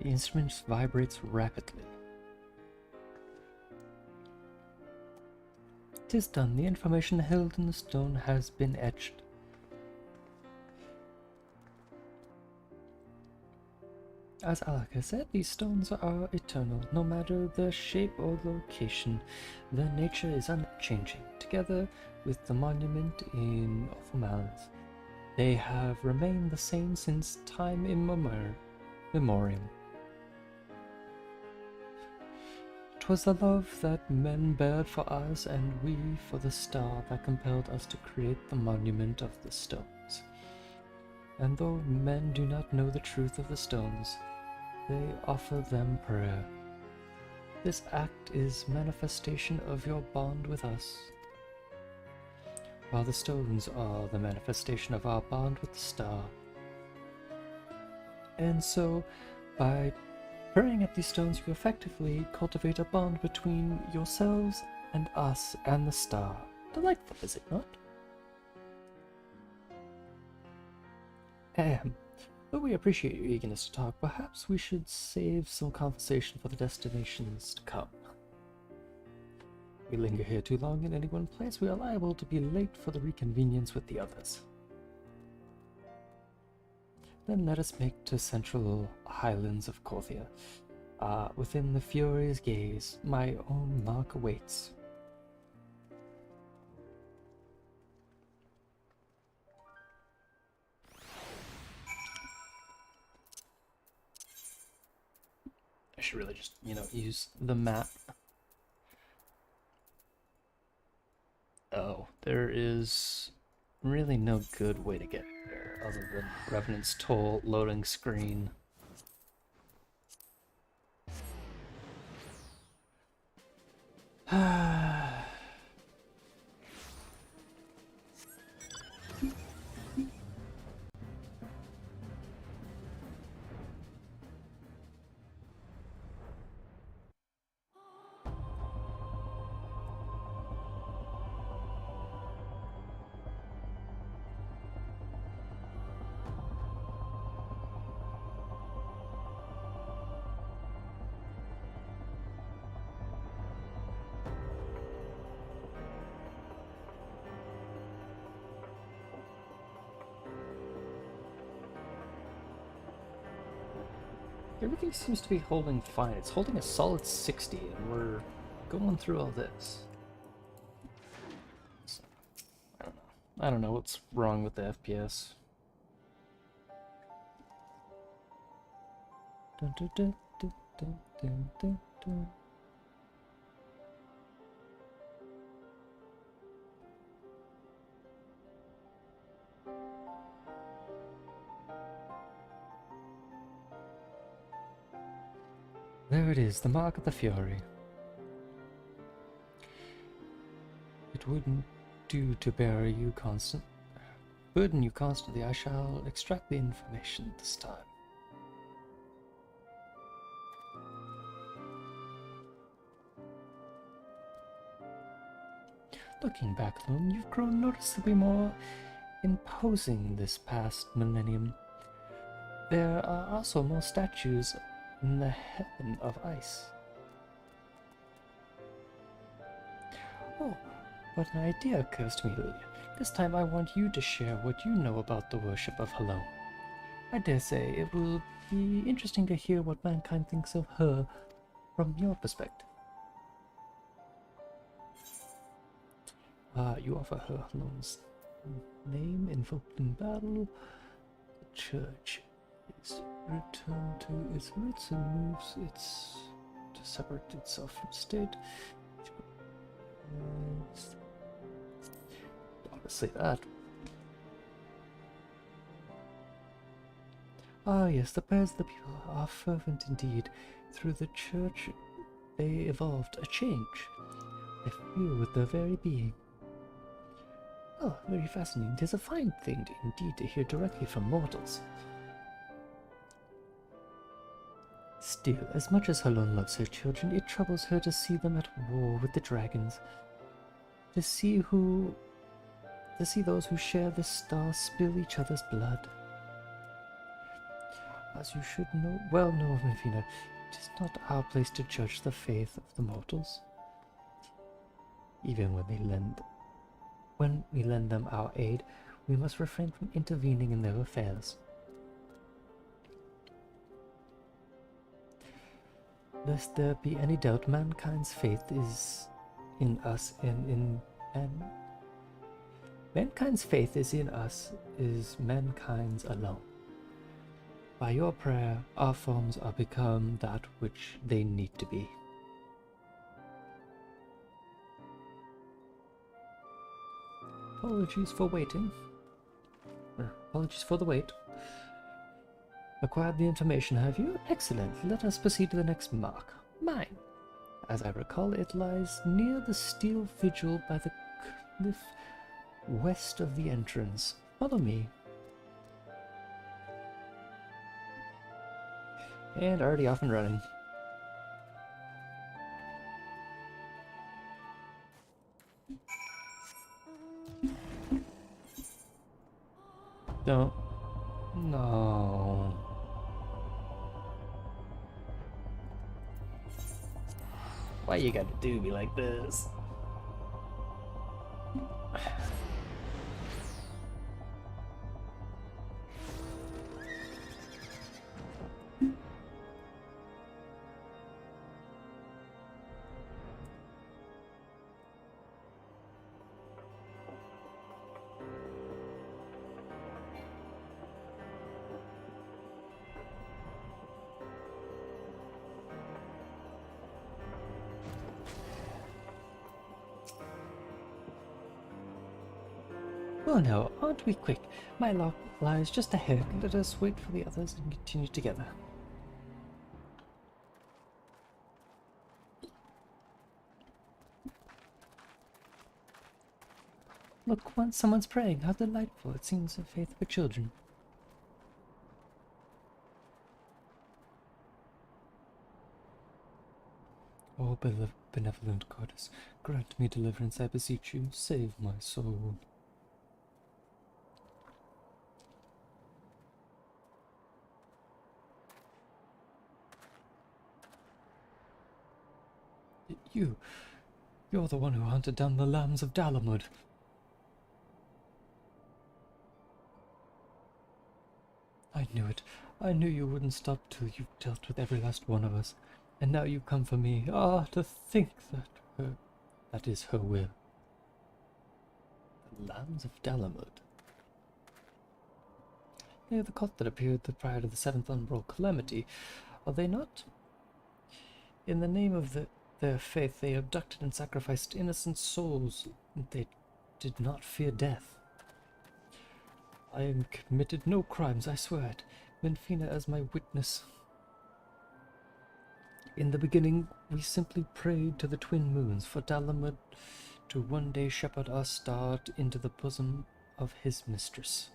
The instrument vibrates rapidly. 'Tis done. The information held in the stone has been etched. As Alaka said, these stones are eternal. No matter the shape or location, their nature is unchanging. Together with the monument in Ophthalmalis, they have remained the same since time immemorial. 'Twas the love that men bared for us, and we for the star, that compelled us to create the monument of the stones. And though men do not know the truth of the stones, they offer them prayer. This act is manifestation of your bond with us, while the stones are the manifestation of our bond with the star. And so, by Praying at these stones, you effectively cultivate a bond between yourselves and us and the star. Delightful, is it not? Though we appreciate your eagerness to talk, perhaps we should save some conversation for the destinations to come. We linger here too long in any one place, we are liable to be late for the reconvenience with the others. Then let us make to central highlands of Corthia. Within the Fury's gaze, my own mark awaits. I should really just, use the map. Oh, there is really no good way to get there other than Revenant's Toll loading screen. Everything seems to be holding fine. It's holding a solid 60, and we're going through all this. So, I don't know. I don't know what's wrong with the FPS. Dun, dun, dun, dun, dun, dun, dun, dun. There it is, the mark of the Fury. It wouldn't do to burden you constantly. I shall extract the information this time. Looking back, Lone, you've grown noticeably more imposing this past millennium. There are also more statues in the heaven of ice. Oh, but an idea occurs to me, Lilia. This time I want you to share what you know about the worship of Hello. I dare say it will be interesting to hear what mankind thinks of her from your perspective. You offer her Hello's name invoked in battle. The church is returned to its roots and moves to separate itself from state. Obviously that. Ah yes, the prayers of the people are fervent indeed. Through the church they evolved a change. They feel with their very being. Oh, very fascinating. It is a fine thing indeed to hear directly from mortals. Still, as much as Helon loves her children, it troubles her to see them at war with the dragons. To see those who share this star spill each other's blood. As you should well know, Mavina, it is not our place to judge the faith of the mortals. Even when we lend them our aid, we must refrain from intervening in their affairs. Lest there be any doubt, mankind's faith is in us mankind's faith is in us, is mankind's alone. By your prayer, our forms are become that which they need to be. Apologies for waiting. Apologies for the wait. Acquired the information, have you? Excellent. Let us proceed to the next mark. Mine. As I recall, it lies near the steel vigil by the cliff west of the entrance. Follow me. And already off and running. Don't. No. Why you gotta do me like this? Well now, aren't we quick? My lock lies just ahead. Let us wait for the others and continue together. Look, someone's praying. How delightful. It seems a faith for children. Oh, benevolent goddess, grant me deliverance, I beseech you. Save my soul. You're the one who hunted down the lambs of Dalamud. I knew it. I knew you wouldn't stop till you've dealt with every last one of us. And now you come for me. Ah, to think that is her will. The lambs of Dalamud. They are the cult that appeared prior to the seventh umbral calamity, are they not? In the name of their faith, they abducted and sacrificed innocent souls. They did not fear death. I have committed no crimes, I swear it. Menfina as my witness. In the beginning, we simply prayed to the twin moons for Dalamud to one day shepherd our star into the bosom of his mistress.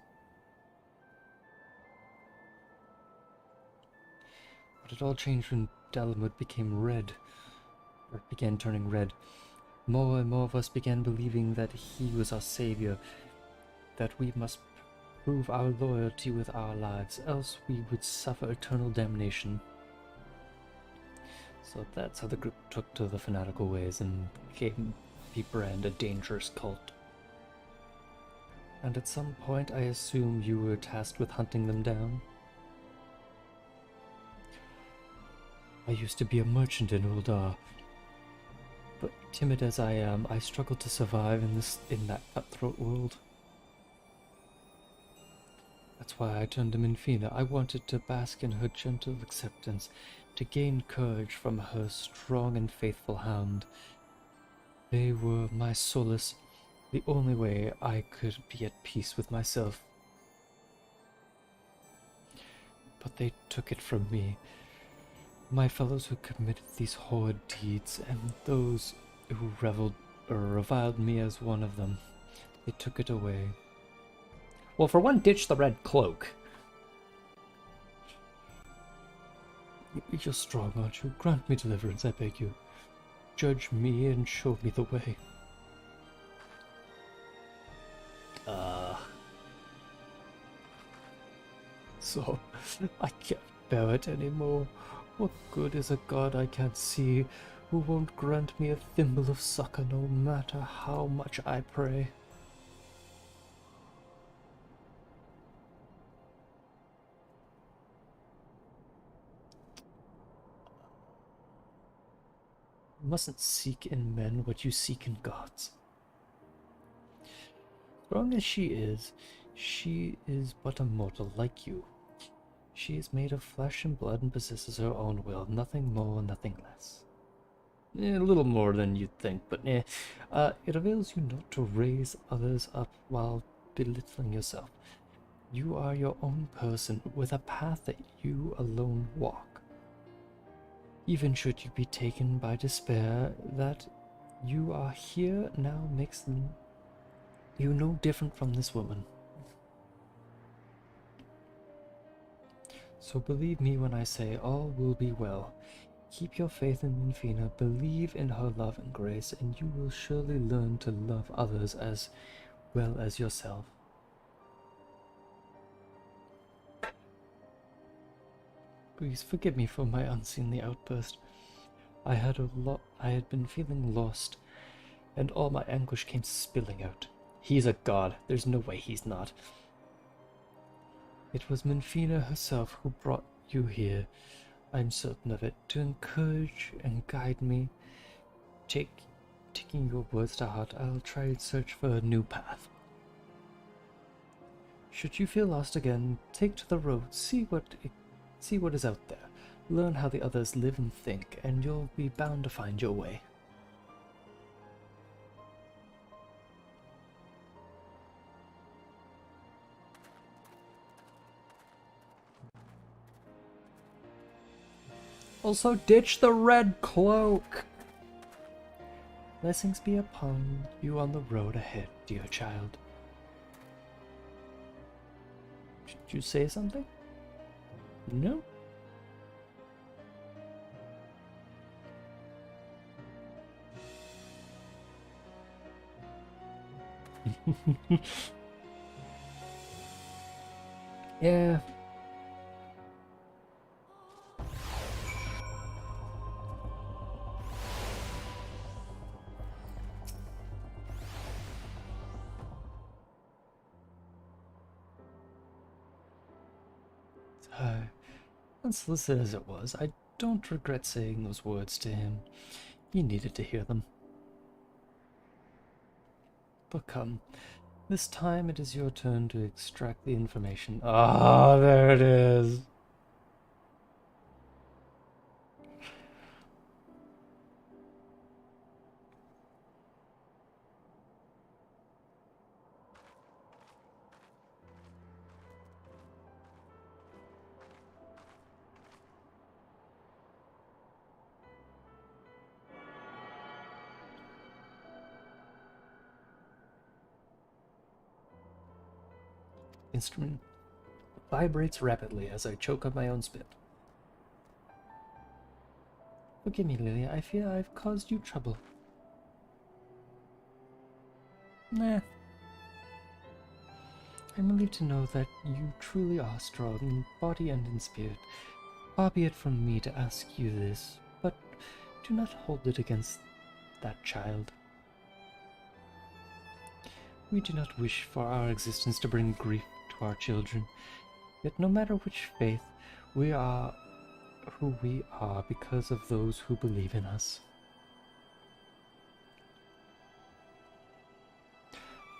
But it all changed when Dalamud became red, or began turning red. More and more of us began believing that he was our savior, that we must prove our loyalty with our lives, else we would suffer eternal damnation. So that's how the group took to the fanatical ways and gave the brand a dangerous cult. And at some point I assume you were tasked with hunting them down? I used to be a merchant in Uldar, but timid as I am, I struggle to survive in that cutthroat world. That's why I turned to Menfina. I wanted to bask in her gentle acceptance, to gain courage from her strong and faithful hound. They were my solace, the only way I could be at peace with myself. But they took it from me. My fellows who committed these horrid deeds, and those who reviled me as one of them, they took it away. Well, for one, ditch the red cloak. You're strong, aren't you? Grant me deliverance, I beg you. Judge me and show me the way. So, I can't bear it anymore. What good is a god I can't see, who won't grant me a thimble of succor no matter how much I pray? You mustn't seek in men what you seek in gods. Strong as she is but a mortal like you. She is made of flesh and blood and possesses her own will, nothing more, nothing less. A little more than you'd think, but it avails you not to raise others up while belittling yourself. You are your own person with a path that you alone walk. Even should you be taken by despair, that you are here now makes you no different from this woman. So believe me when I say all will be well. Keep your faith in Minfina, believe in her love and grace, and you will surely learn to love others as well as yourself. Please forgive me for my unseemly outburst. I had been feeling lost, and all my anguish came spilling out. He's a god. There's no way he's not. It was Minfina herself who brought you here. I'm certain of it, to encourage and guide me. Taking your words to heart, I'll try and search for a new path. Should you feel lost again, take to the road, see what is out there. Learn how the others live and think, and you'll be bound to find your way. Also, ditch the red cloak! Blessings be upon you on the road ahead, dear child. Did you say something? No? Yeah. Unsolicited as it was, I don't regret saying those words to him. He needed to hear them. But come, this time it is your turn to extract the information. Ah, there it is. Instrument vibrates rapidly as I choke on my own spit. Forgive me, Lily. I fear I've caused you trouble. Nah. I'm relieved to know that you truly are strong in body and in spirit. Far be it from me to ask you this, but do not hold it against that child. We do not wish for our existence to bring grief to our children, yet no matter which faith, we are who we are because of those who believe in us.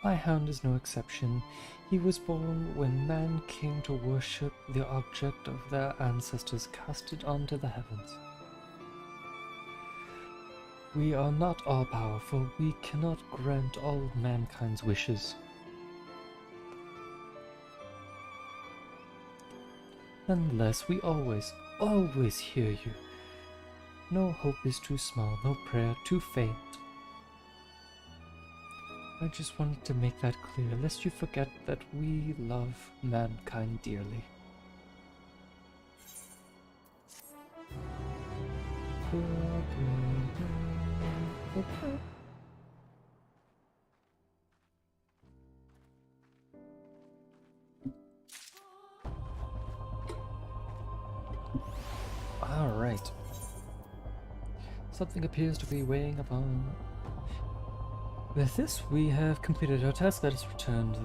My hound is no exception. He was born when man came to worship the object of their ancestors casted onto the heavens. We are not all-powerful. We cannot grant all mankind's wishes. Nonetheless, we always hear you. No hope is too small, no prayer too faint. I just wanted to make that clear, lest you forget that we love mankind dearly. Alright. Something appears to be weighing upon... With this, we have completed our task. Let us returned.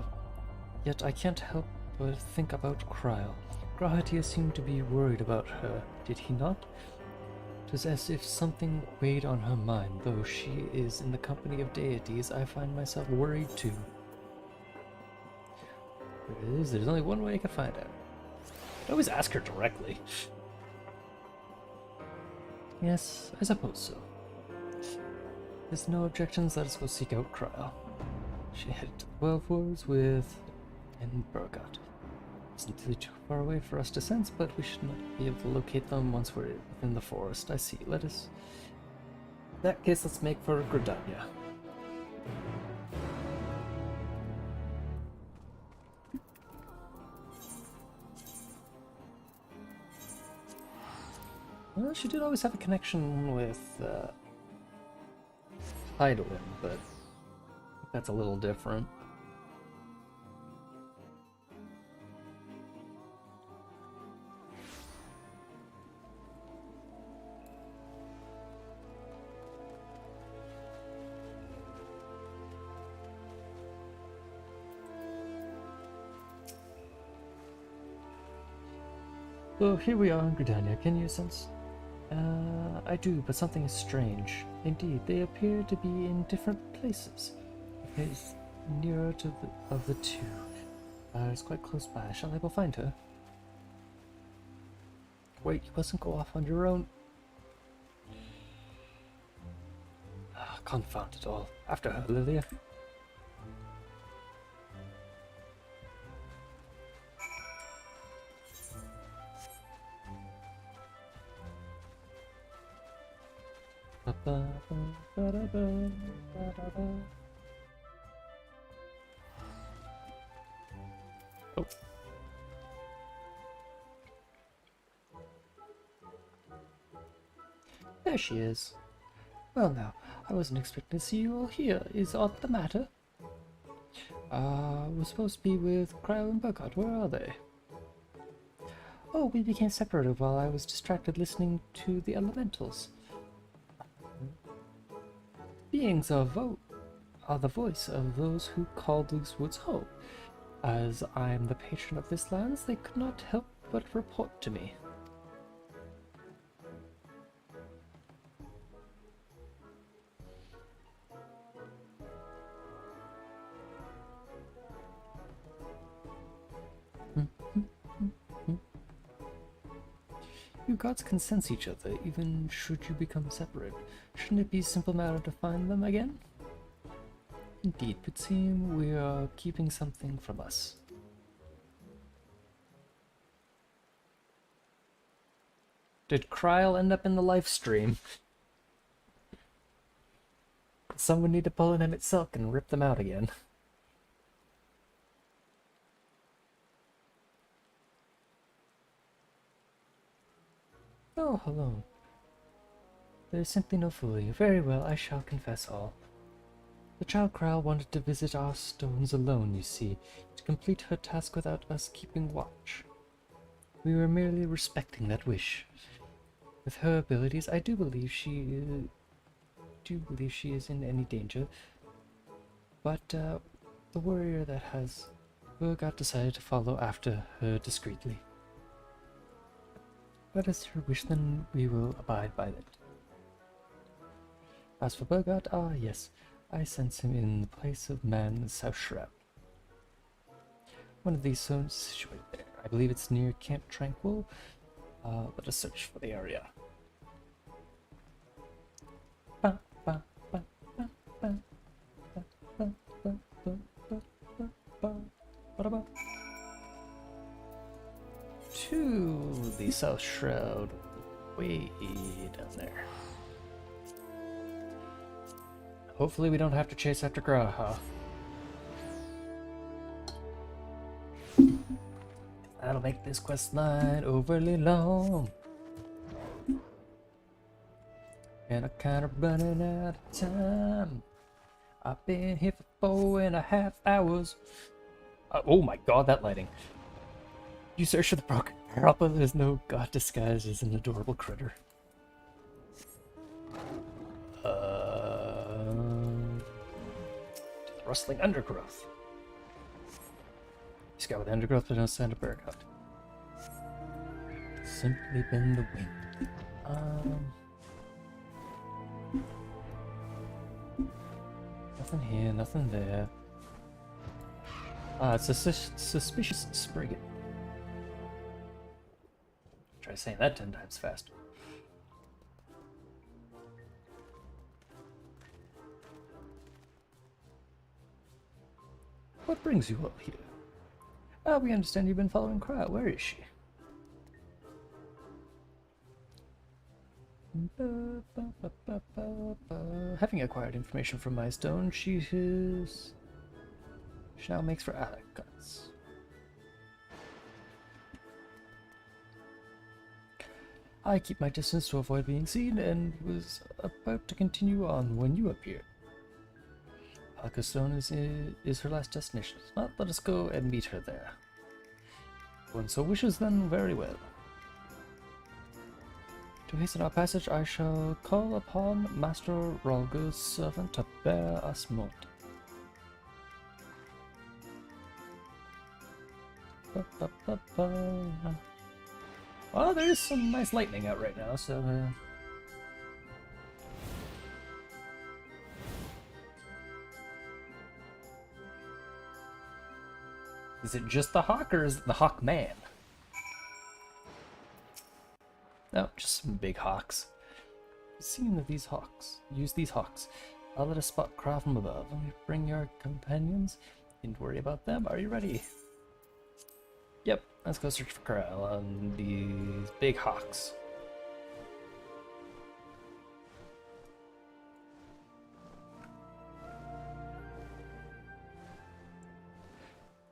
Yet I can't help but think about Kryl. Grahatia seemed to be worried about her, did he not? It was as if something weighed on her mind. Though she is in the company of deities, I find myself worried too. There's only one way I can find out. I always ask her directly. Yes, I suppose so. There's no objections, let us go seek out Kryl. She headed to the Twelve Woods with... and Burgot. Isn't really too far away for us to sense, but we should not be able to locate them once we're within the forest. I see. Let us... In that case, let's make for Gridania. Well, she did always have a connection with Heidelin, but that's a little different. So here we are in Gridania. Can you sense? I do, but something is strange. Indeed, they appear to be in different places. It's nearer to of the two. It's quite close by. Shall I go find her? Wait, you mustn't go off on your own. Confound it all. After her, Lilia. Oh. There she is. Well now, I wasn't expecting to see you all here. Is aught the matter? We're supposed to be with Cryo and Burkhardt. Where are they? Oh, we became separated while I was distracted listening to the elementals. Beings are the voice of those who called these woods home. As I am the patron of this land, they could not help but report to me. You gods can sense each other, even should you become separate. Shouldn't it be a simple matter to find them again? Indeed, would seem we are keeping something from us. Did Kryl end up in the live stream? Someone need to pull an Emmett Silk and rip them out again. Oh, hello. There is simply no fooling. Very well, I shall confess all. The child Kryl wanted to visit our stones alone, you see, to complete her task without us keeping watch. We were merely respecting that wish. With her abilities, I do believe she is in any danger. But the warrior that has Burkhardt decided to follow after her discreetly. That is her wish, then we will abide by it. As for Burkhardt, yes, I sense him in the place of man's South Shroud. One of these zones is situated there. I believe it's near Camp Tranquil. Let us search for the area. To the South Shroud, way down there. Hopefully we don't have to chase after Graha. That'll make this quest line overly long. And I'm kinda running out of time. I've been here for 4.5 hours. Oh my god, that lighting. You search for the broken barrel, but there's no god disguised as an adorable critter. Rustling undergrowth. He's got with undergrowth, but no sign of Burkhardt. Simply been the wind. Nothing here, nothing there. It's a suspicious spriggan. Try saying that 10 times faster. What brings you up here? We understand you've been following Kryl. Where is she? Having acquired information from my stone, she now makes for Alec guns. I keep my distance to avoid being seen and was about to continue on when you appeared. Alcastone is her last destination. If not, let us go and meet her there. If one so wishes, then very well. To hasten our passage, I shall call upon Master Rolgo's servant to bear us mote. Well, there is some nice lightning out right now, so... Is it just the hawk, or is it the hawk man? No, just some big hawks. Seeing that these hawks, use these hawks. I'll let a spot crawl from above. Let me bring your companions. Don't worry about them. Are you ready? Yep, let's go search for Corral on these big hawks.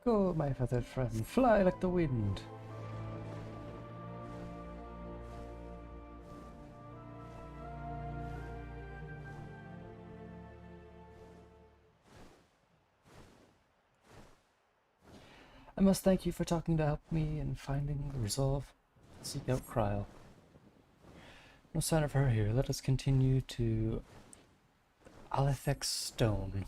Go, my feathered friend, fly like the wind. I must thank you for talking to help me in finding the resolve. Seek out Kryl. No sign of her here. Let us continue to FFXIV.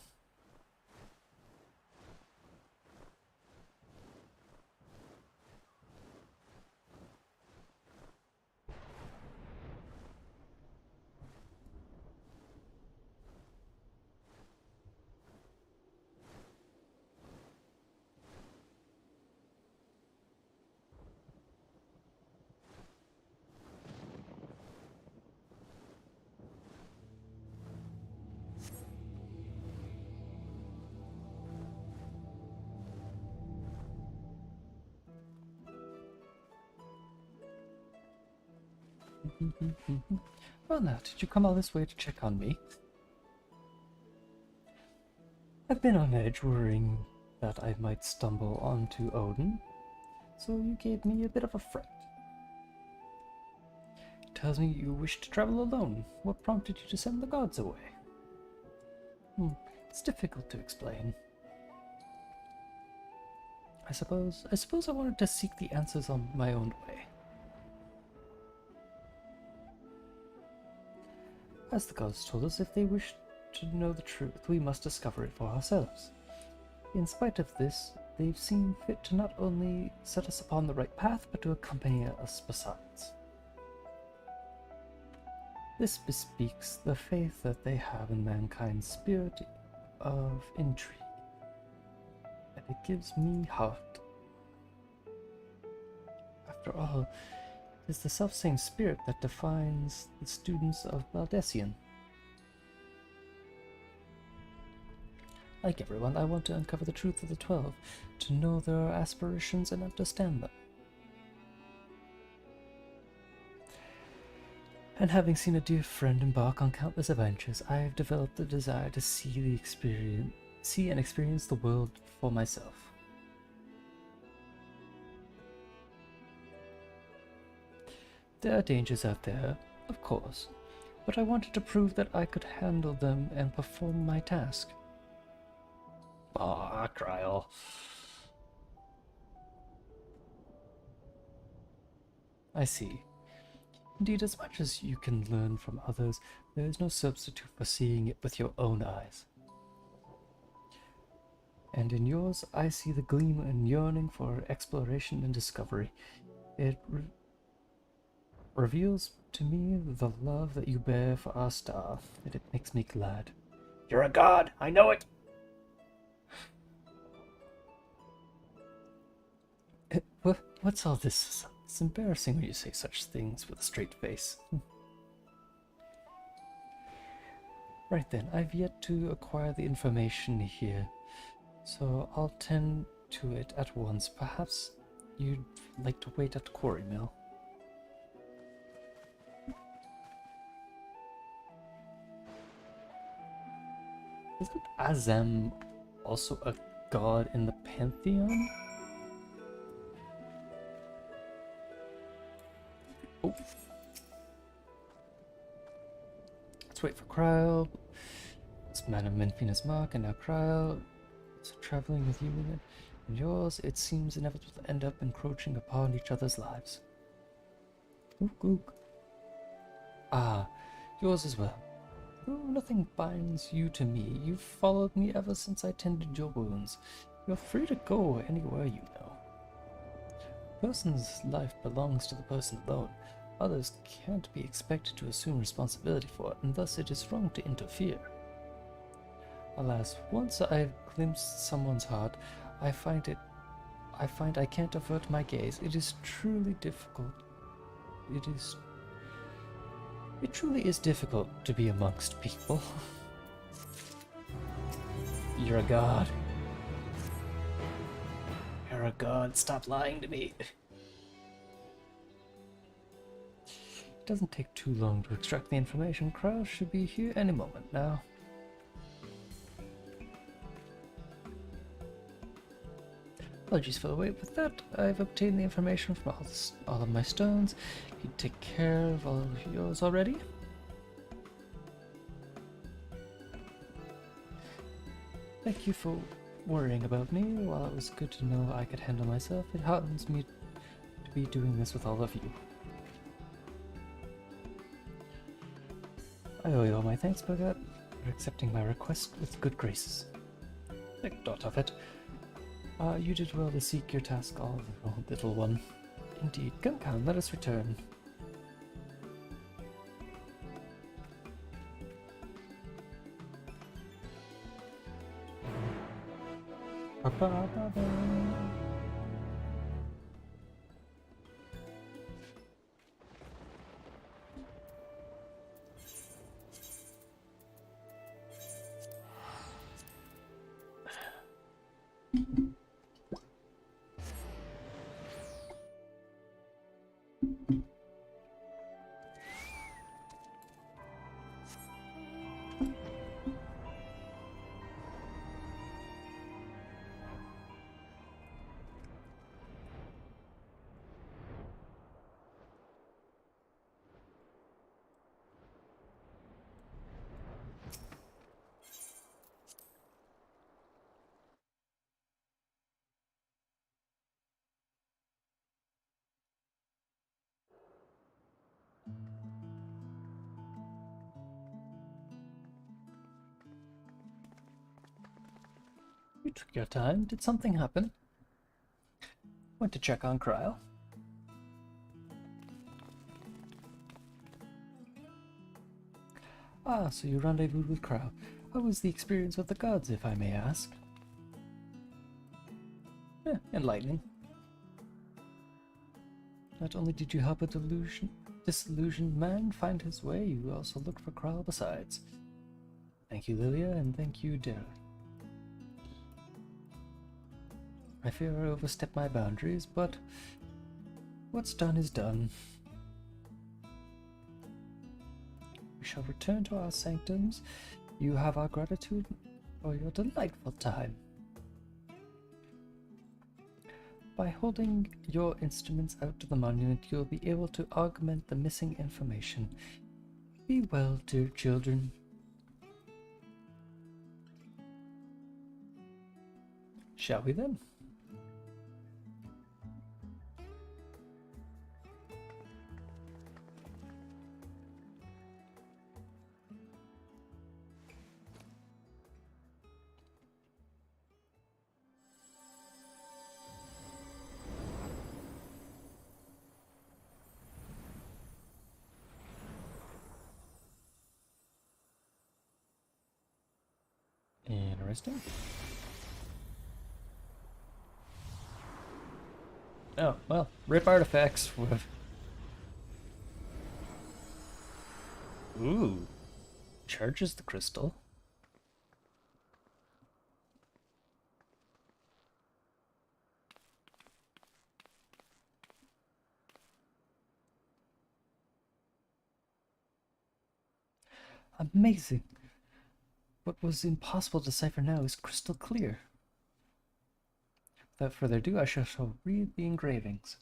Well now, did you come all this way to check on me? I've been on edge worrying that I might stumble onto Odin, so you gave me a bit of a fright. Tells me you wish to travel alone. What prompted you to send the gods away? It's difficult to explain. I suppose I wanted to seek the answers on my own way. As the gods told us, if they wish to know the truth, we must discover it for ourselves. In spite of this, they've seen fit to not only set us upon the right path, but to accompany us besides. This bespeaks the faith that they have in mankind's spirit of intrigue, and it gives me heart. After all, it is the selfsame spirit that defines the students of Baldessian. Like everyone, I want to uncover the truth of the 12, to know their aspirations and understand them. And having seen a dear friend embark on countless adventures, I have developed the desire to see and experience the world for myself. There are dangers out there, of course, but I wanted to prove that I could handle them and perform my task. Ah, Kryl. I see. Indeed, as much as you can learn from others, there is no substitute for seeing it with your own eyes. And in yours, I see the gleam and yearning for exploration and discovery. It reveals to me the love that you bear for our star, and it makes me glad. You're a god! I know it! What's all this? It's embarrassing when you say such things with a straight face. Right then, I've yet to acquire the information here, so I'll tend to it at once. Perhaps you'd like to wait at the quarry mill. Isn't Azem also a god in the Pantheon? Oh. wait for Kryl. It's Man of Menfina's mark, and now Kryl. So traveling with you and yours, it seems inevitable to end up encroaching upon each other's lives. Ook, ook. Ah, yours as well. Though nothing binds you to me, you've followed me ever since I tended your wounds. You're free to go anywhere you know. A person's life belongs to the person alone. Others can't be expected to assume responsibility for it, and thus it is wrong to interfere. Alas, once I've glimpsed someone's heart, I find I can't avert my gaze. It is truly difficult. It truly is difficult to be amongst people. You're a god. You're a god. Stop lying to me. It doesn't take too long to extract the information. Kryl should be here any moment now. Apologies for the wait. With that, I've obtained the information from all of my stones. You take care of all of yours already? Thank you for worrying about me. While it was good to know I could handle myself, it heartens me to be doing this with all of you. I owe you all my thanks, Bogat, for accepting my request with good graces. Take thought of it. You did well to seek your task, all little one. Indeed. Come, let us return. Ba-ba-ba-ba. You took your time. Did something happen? Went to check on Kryl. Ah, so you rendezvoused with Kryl. How was the experience with the gods, if I may ask? Enlightening. Not only did you help a disillusioned man find his way, you also looked for Kryl besides. Thank you, Lilia, and thank you, dearly. I fear I overstepped my boundaries, but what's done is done. We shall return to our sanctums. You have our gratitude for your delightful time. By holding your instruments out to the monument, you'll be able to augment the missing information. Be well, dear children. Shall we then? Interesting. Oh, well, rip artifacts. Ooh. Charges the crystal. Amazing. What was impossible to decipher now is crystal clear. Without further ado, I shall read the engravings.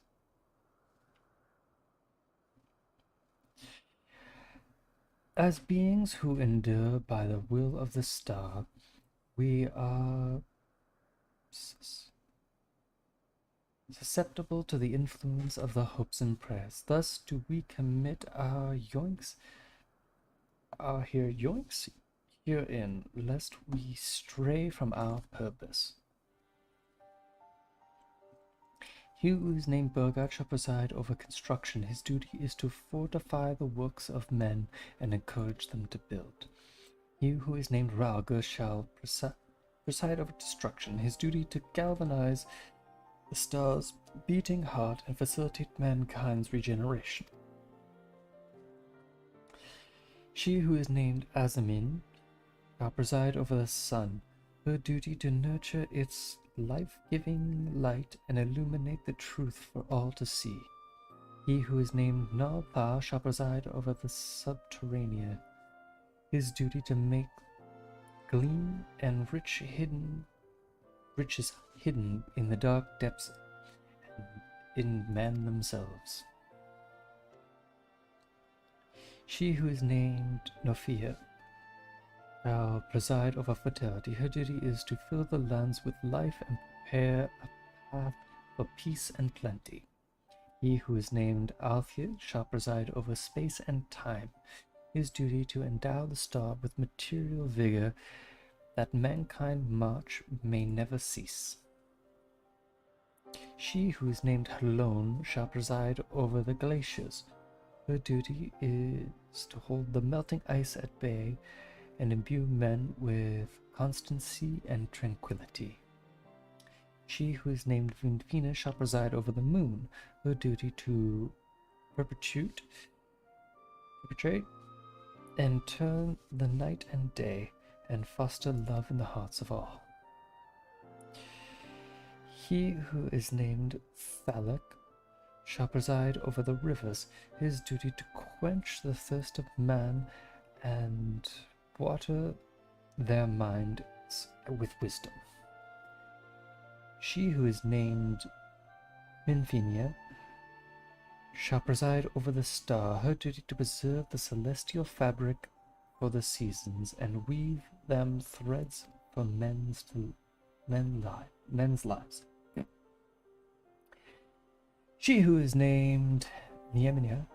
As beings who endure by the will of the star, we are susceptible to the influence of the hopes and prayers. Thus do we commit our yoinks, herein, lest we stray from our purpose. He who is named Burgard shall preside over construction. His duty is to fortify the works of men and encourage them to build. He who is named Rauger shall preside over destruction. His duty to galvanize the star's beating heart and facilitate mankind's regeneration. She who is named Azamin shall preside over the sun. Her duty to nurture its life-giving light and illuminate the truth for all to see. He who is named Nalpa shall preside over the subterranean. His duty to make gleam and riches hidden in the dark depths and in men themselves. She who is named Nophia shall preside over fertility. Her duty is to fill the lands with life and prepare a path for peace and plenty. He who is named Althea shall preside over space and time. His duty to endow the star with material vigor, that mankind march may never cease. She who is named Helone shall preside over the glaciers. Her duty is to hold the melting ice at bay and imbue men with constancy and tranquility. She who is named Venus shall preside over the moon. Her duty to perpetuate and turn the night and day and foster love in the hearts of all. He who is named Thalak shall preside over the rivers. His duty to quench the thirst of man and water their minds with wisdom. She who is named Minfinia shall preside over the star. Her duty to preserve the celestial fabric for the seasons and weave them threads for men's lives. She who is named Niemenia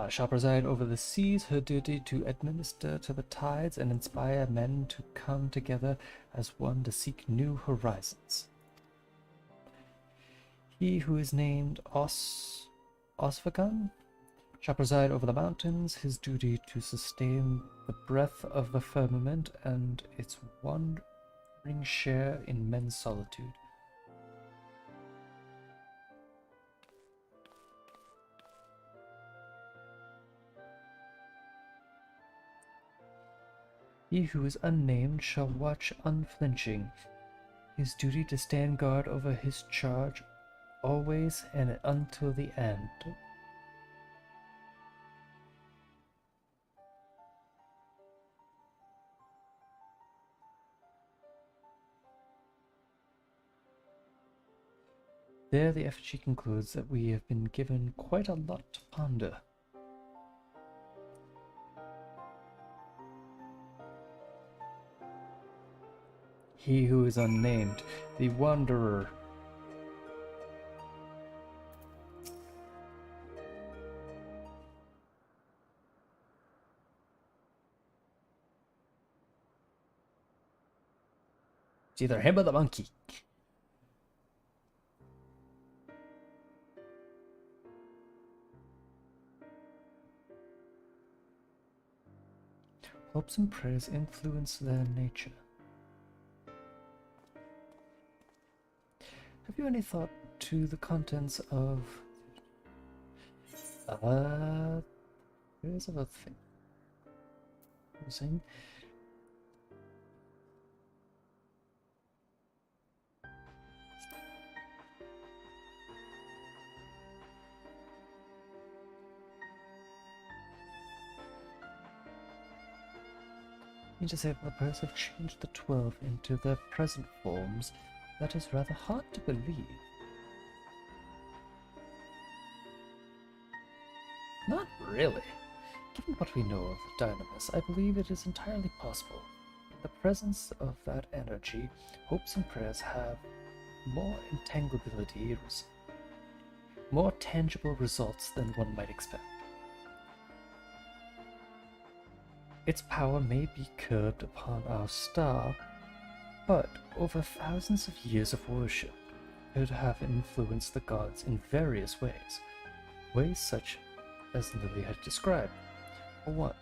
shall preside over the seas. Her duty to administer to the tides and inspire men to come together as one to seek new horizons. He who is named Osvagan shall preside over the mountains. His duty to sustain the breath of the firmament and its wandering share in men's solitude. He who is unnamed shall watch unflinching. His duty to stand guard over his charge always and until the end. There the effigy concludes that we have been given quite a lot to ponder. He who is unnamed, the Wanderer. It's either him or the monkey. Hopes and prayers influence their nature. Have you any thought to the contents of here's a thing. You just say the prayers have changed the 12 into their present forms. That is rather hard to believe. Not Really? Given what we know of the Dynamis, I believe it is entirely possible. In the presence of that energy, hopes and prayers have more entangleability, more tangible results than one might expect. Its power may be curbed upon our star, but over thousands of years of worship could have influenced the gods in various ways, ways such as Lily had described. For one,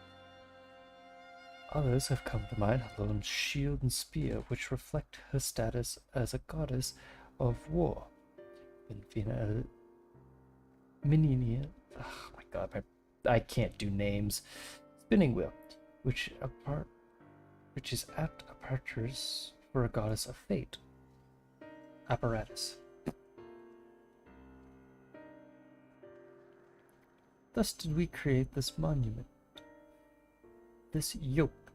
others have come to mind, Helone's shield and spear, which reflect her status as a goddess of war. Mininia, oh my god, I can't do names. Spinning wheel, which is apt apparatus for a goddess of fate. Apparatus. Thus did we create this monument, this yoke,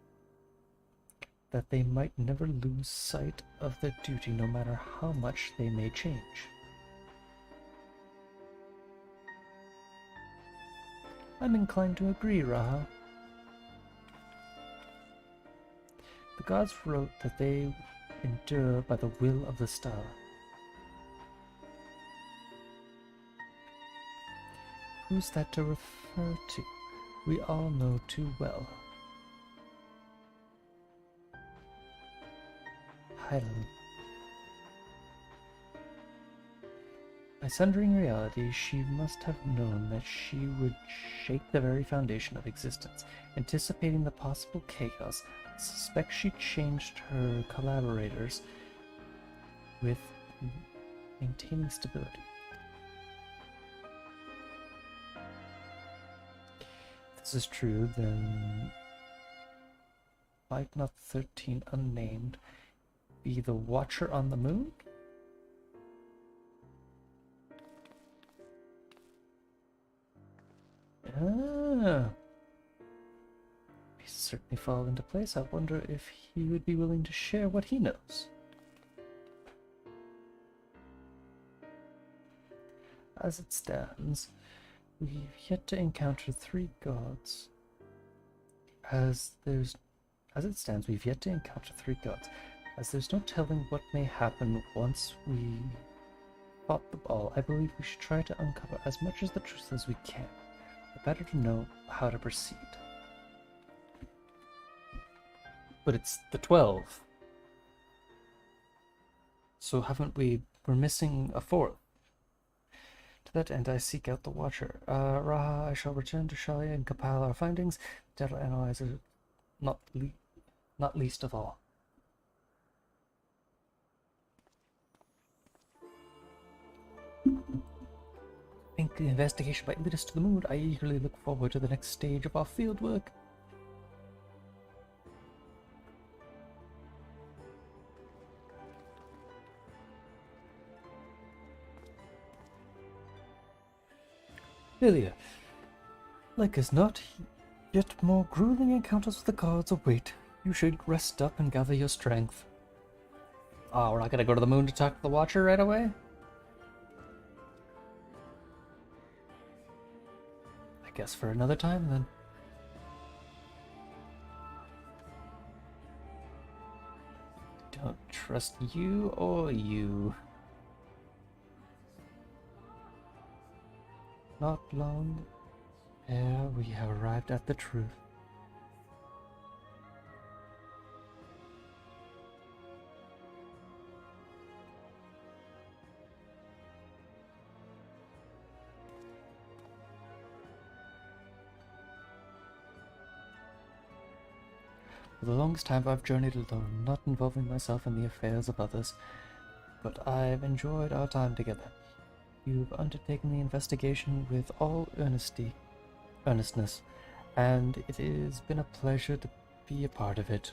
that they might never lose sight of their duty no matter how much they may change. I'm inclined to agree, Raha. The gods wrote that they endure by the will of the star. Who's that to refer to? We all know too well. Hylan. By sundering reality, she must have known that she would shake the very foundation of existence. Anticipating the possible chaos, I suspect she changed her collaborators with maintaining stability. If this is true, then might not 13 unnamed be the Watcher on the Moon? Ah. Pieces certainly fall into place. I wonder if he would be willing to share what he knows. As it stands, we've yet to encounter 3 gods. As it stands, we've yet to encounter 3 gods. As there's no telling what may happen once we fought the ball, I believe we should try to uncover as much of the truth as we can. The better to know how to proceed. But it's the 12. So haven't we... We're missing a 4th. To that end, I seek out the Watcher. Raha, I shall return to Shalia and compile our findings. Data analyzer, not least of all. I think the investigation might lead us to the moon. I eagerly look forward to the next stage of our fieldwork. Lilia, like as not, yet more grueling encounters with the gods await. You should rest up and gather your strength. Oh, we're not gonna go to the moon to talk to the Watcher right away? I guess for another time, then. Don't trust you or you. Not long ere we have arrived at the truth. For the longest time I've journeyed alone, not involving myself in the affairs of others, but I've enjoyed our time together. You've undertaken the investigation with all earnestness, and it has been a pleasure to be a part of it.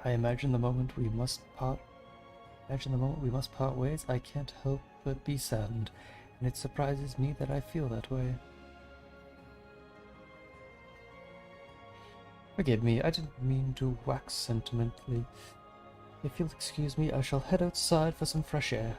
I imagine the moment we must part ways, I can't help but be saddened, and it surprises me that I feel that way. Forgive me, I didn't mean to wax sentimentally. If you'll excuse me, I shall head outside for some fresh air.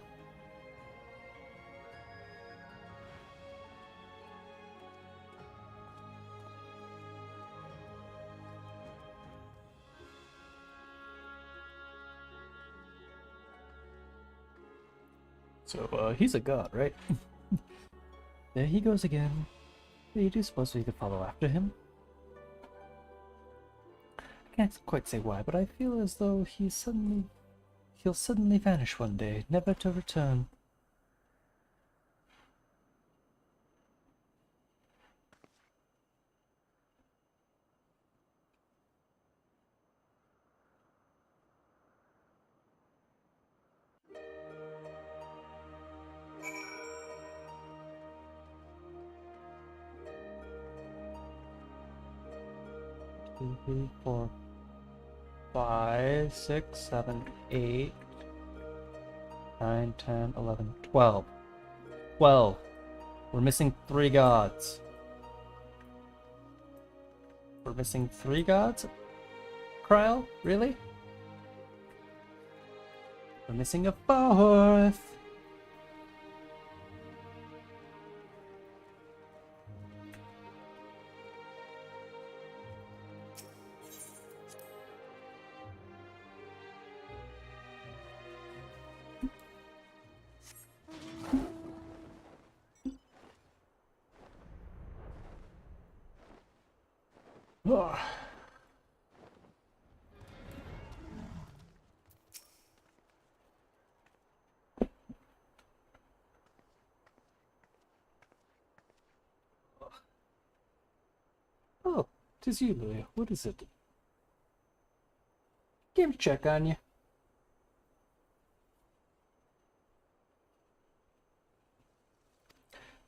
So, he's a god, right? There he goes again. You do suppose we could follow after him? I can't quite say why, but I feel as though he'll suddenly vanish one day, never to return. Two, 3, 4, 5, 6, 7, 8, 9, 10, 11, 12. 12. We're missing 3 gods. We're missing 3 gods? Kryl? Really? We're missing a 4th. Ugh. Oh, 'tis you, Louis. What is it? Came to check on you.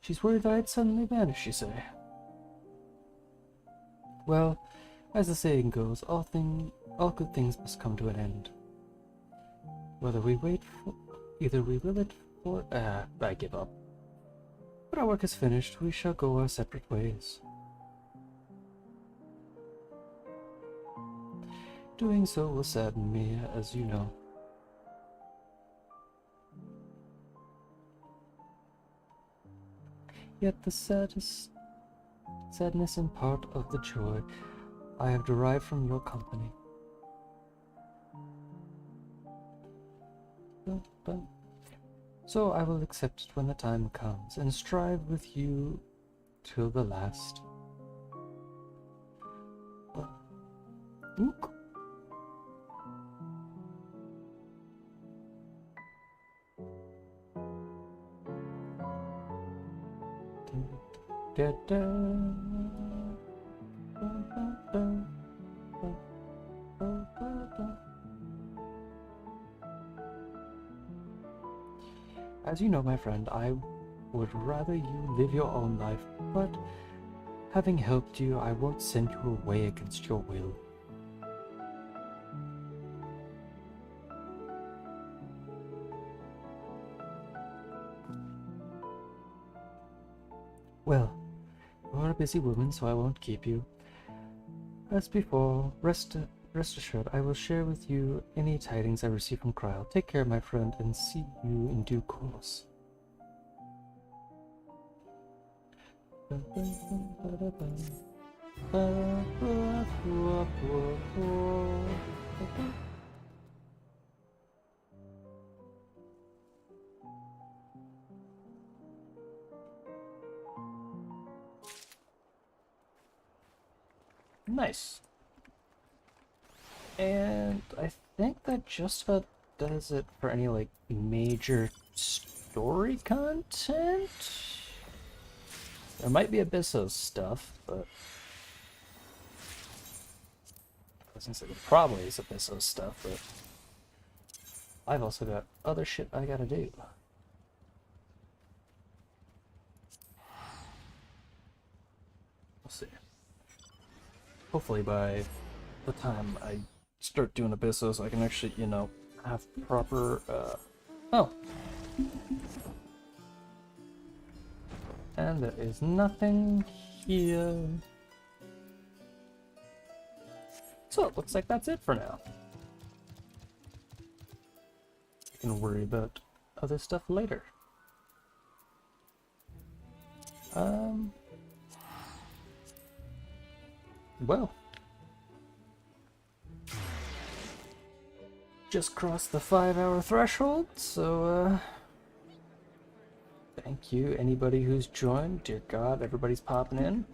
She's worried I'd suddenly vanish, you say? Well, as the saying goes, all good things must come to an end. Whether we wait for... Either we will it for... I give up. But our work is finished, we shall go our separate ways. Doing so will sadden me, as you know. Yet the sadness and part of the joy I have derived from your company. So I will accept it when the time comes, and strive with you till the last. Ook. Da, da, As you know, my friend, I would rather you live your own life, but having helped you, I won't send you away against your will. Well, you are a busy woman, so I won't keep you. As before, rest assured, I will share with you any tidings I receive from Kryl. Take care, my friend, and see you in due course. Nice. And I think that just about does it for any, like, major story content. There might be Abyssos stuff, but I was gonna say there probably is Abyssos stuff, but I've also got other shit I gotta do. We'll see. Hopefully by the time I start doing Abyssos, I can actually, you know, have proper, oh. And there is nothing here. So it looks like that's it for now. I can worry about other stuff later. Well. Just crossed the 5-hour threshold, so, Thank you, anybody who's joined. Dear God, everybody's popping in.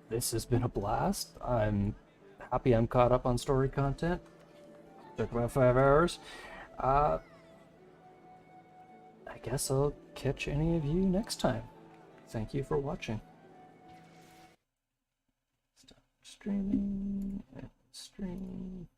This has been a blast. I'm happy I'm caught up on story content. Took about 5 hours. I guess I'll catch any of you next time. Thank you for watching. Stop streaming and stream.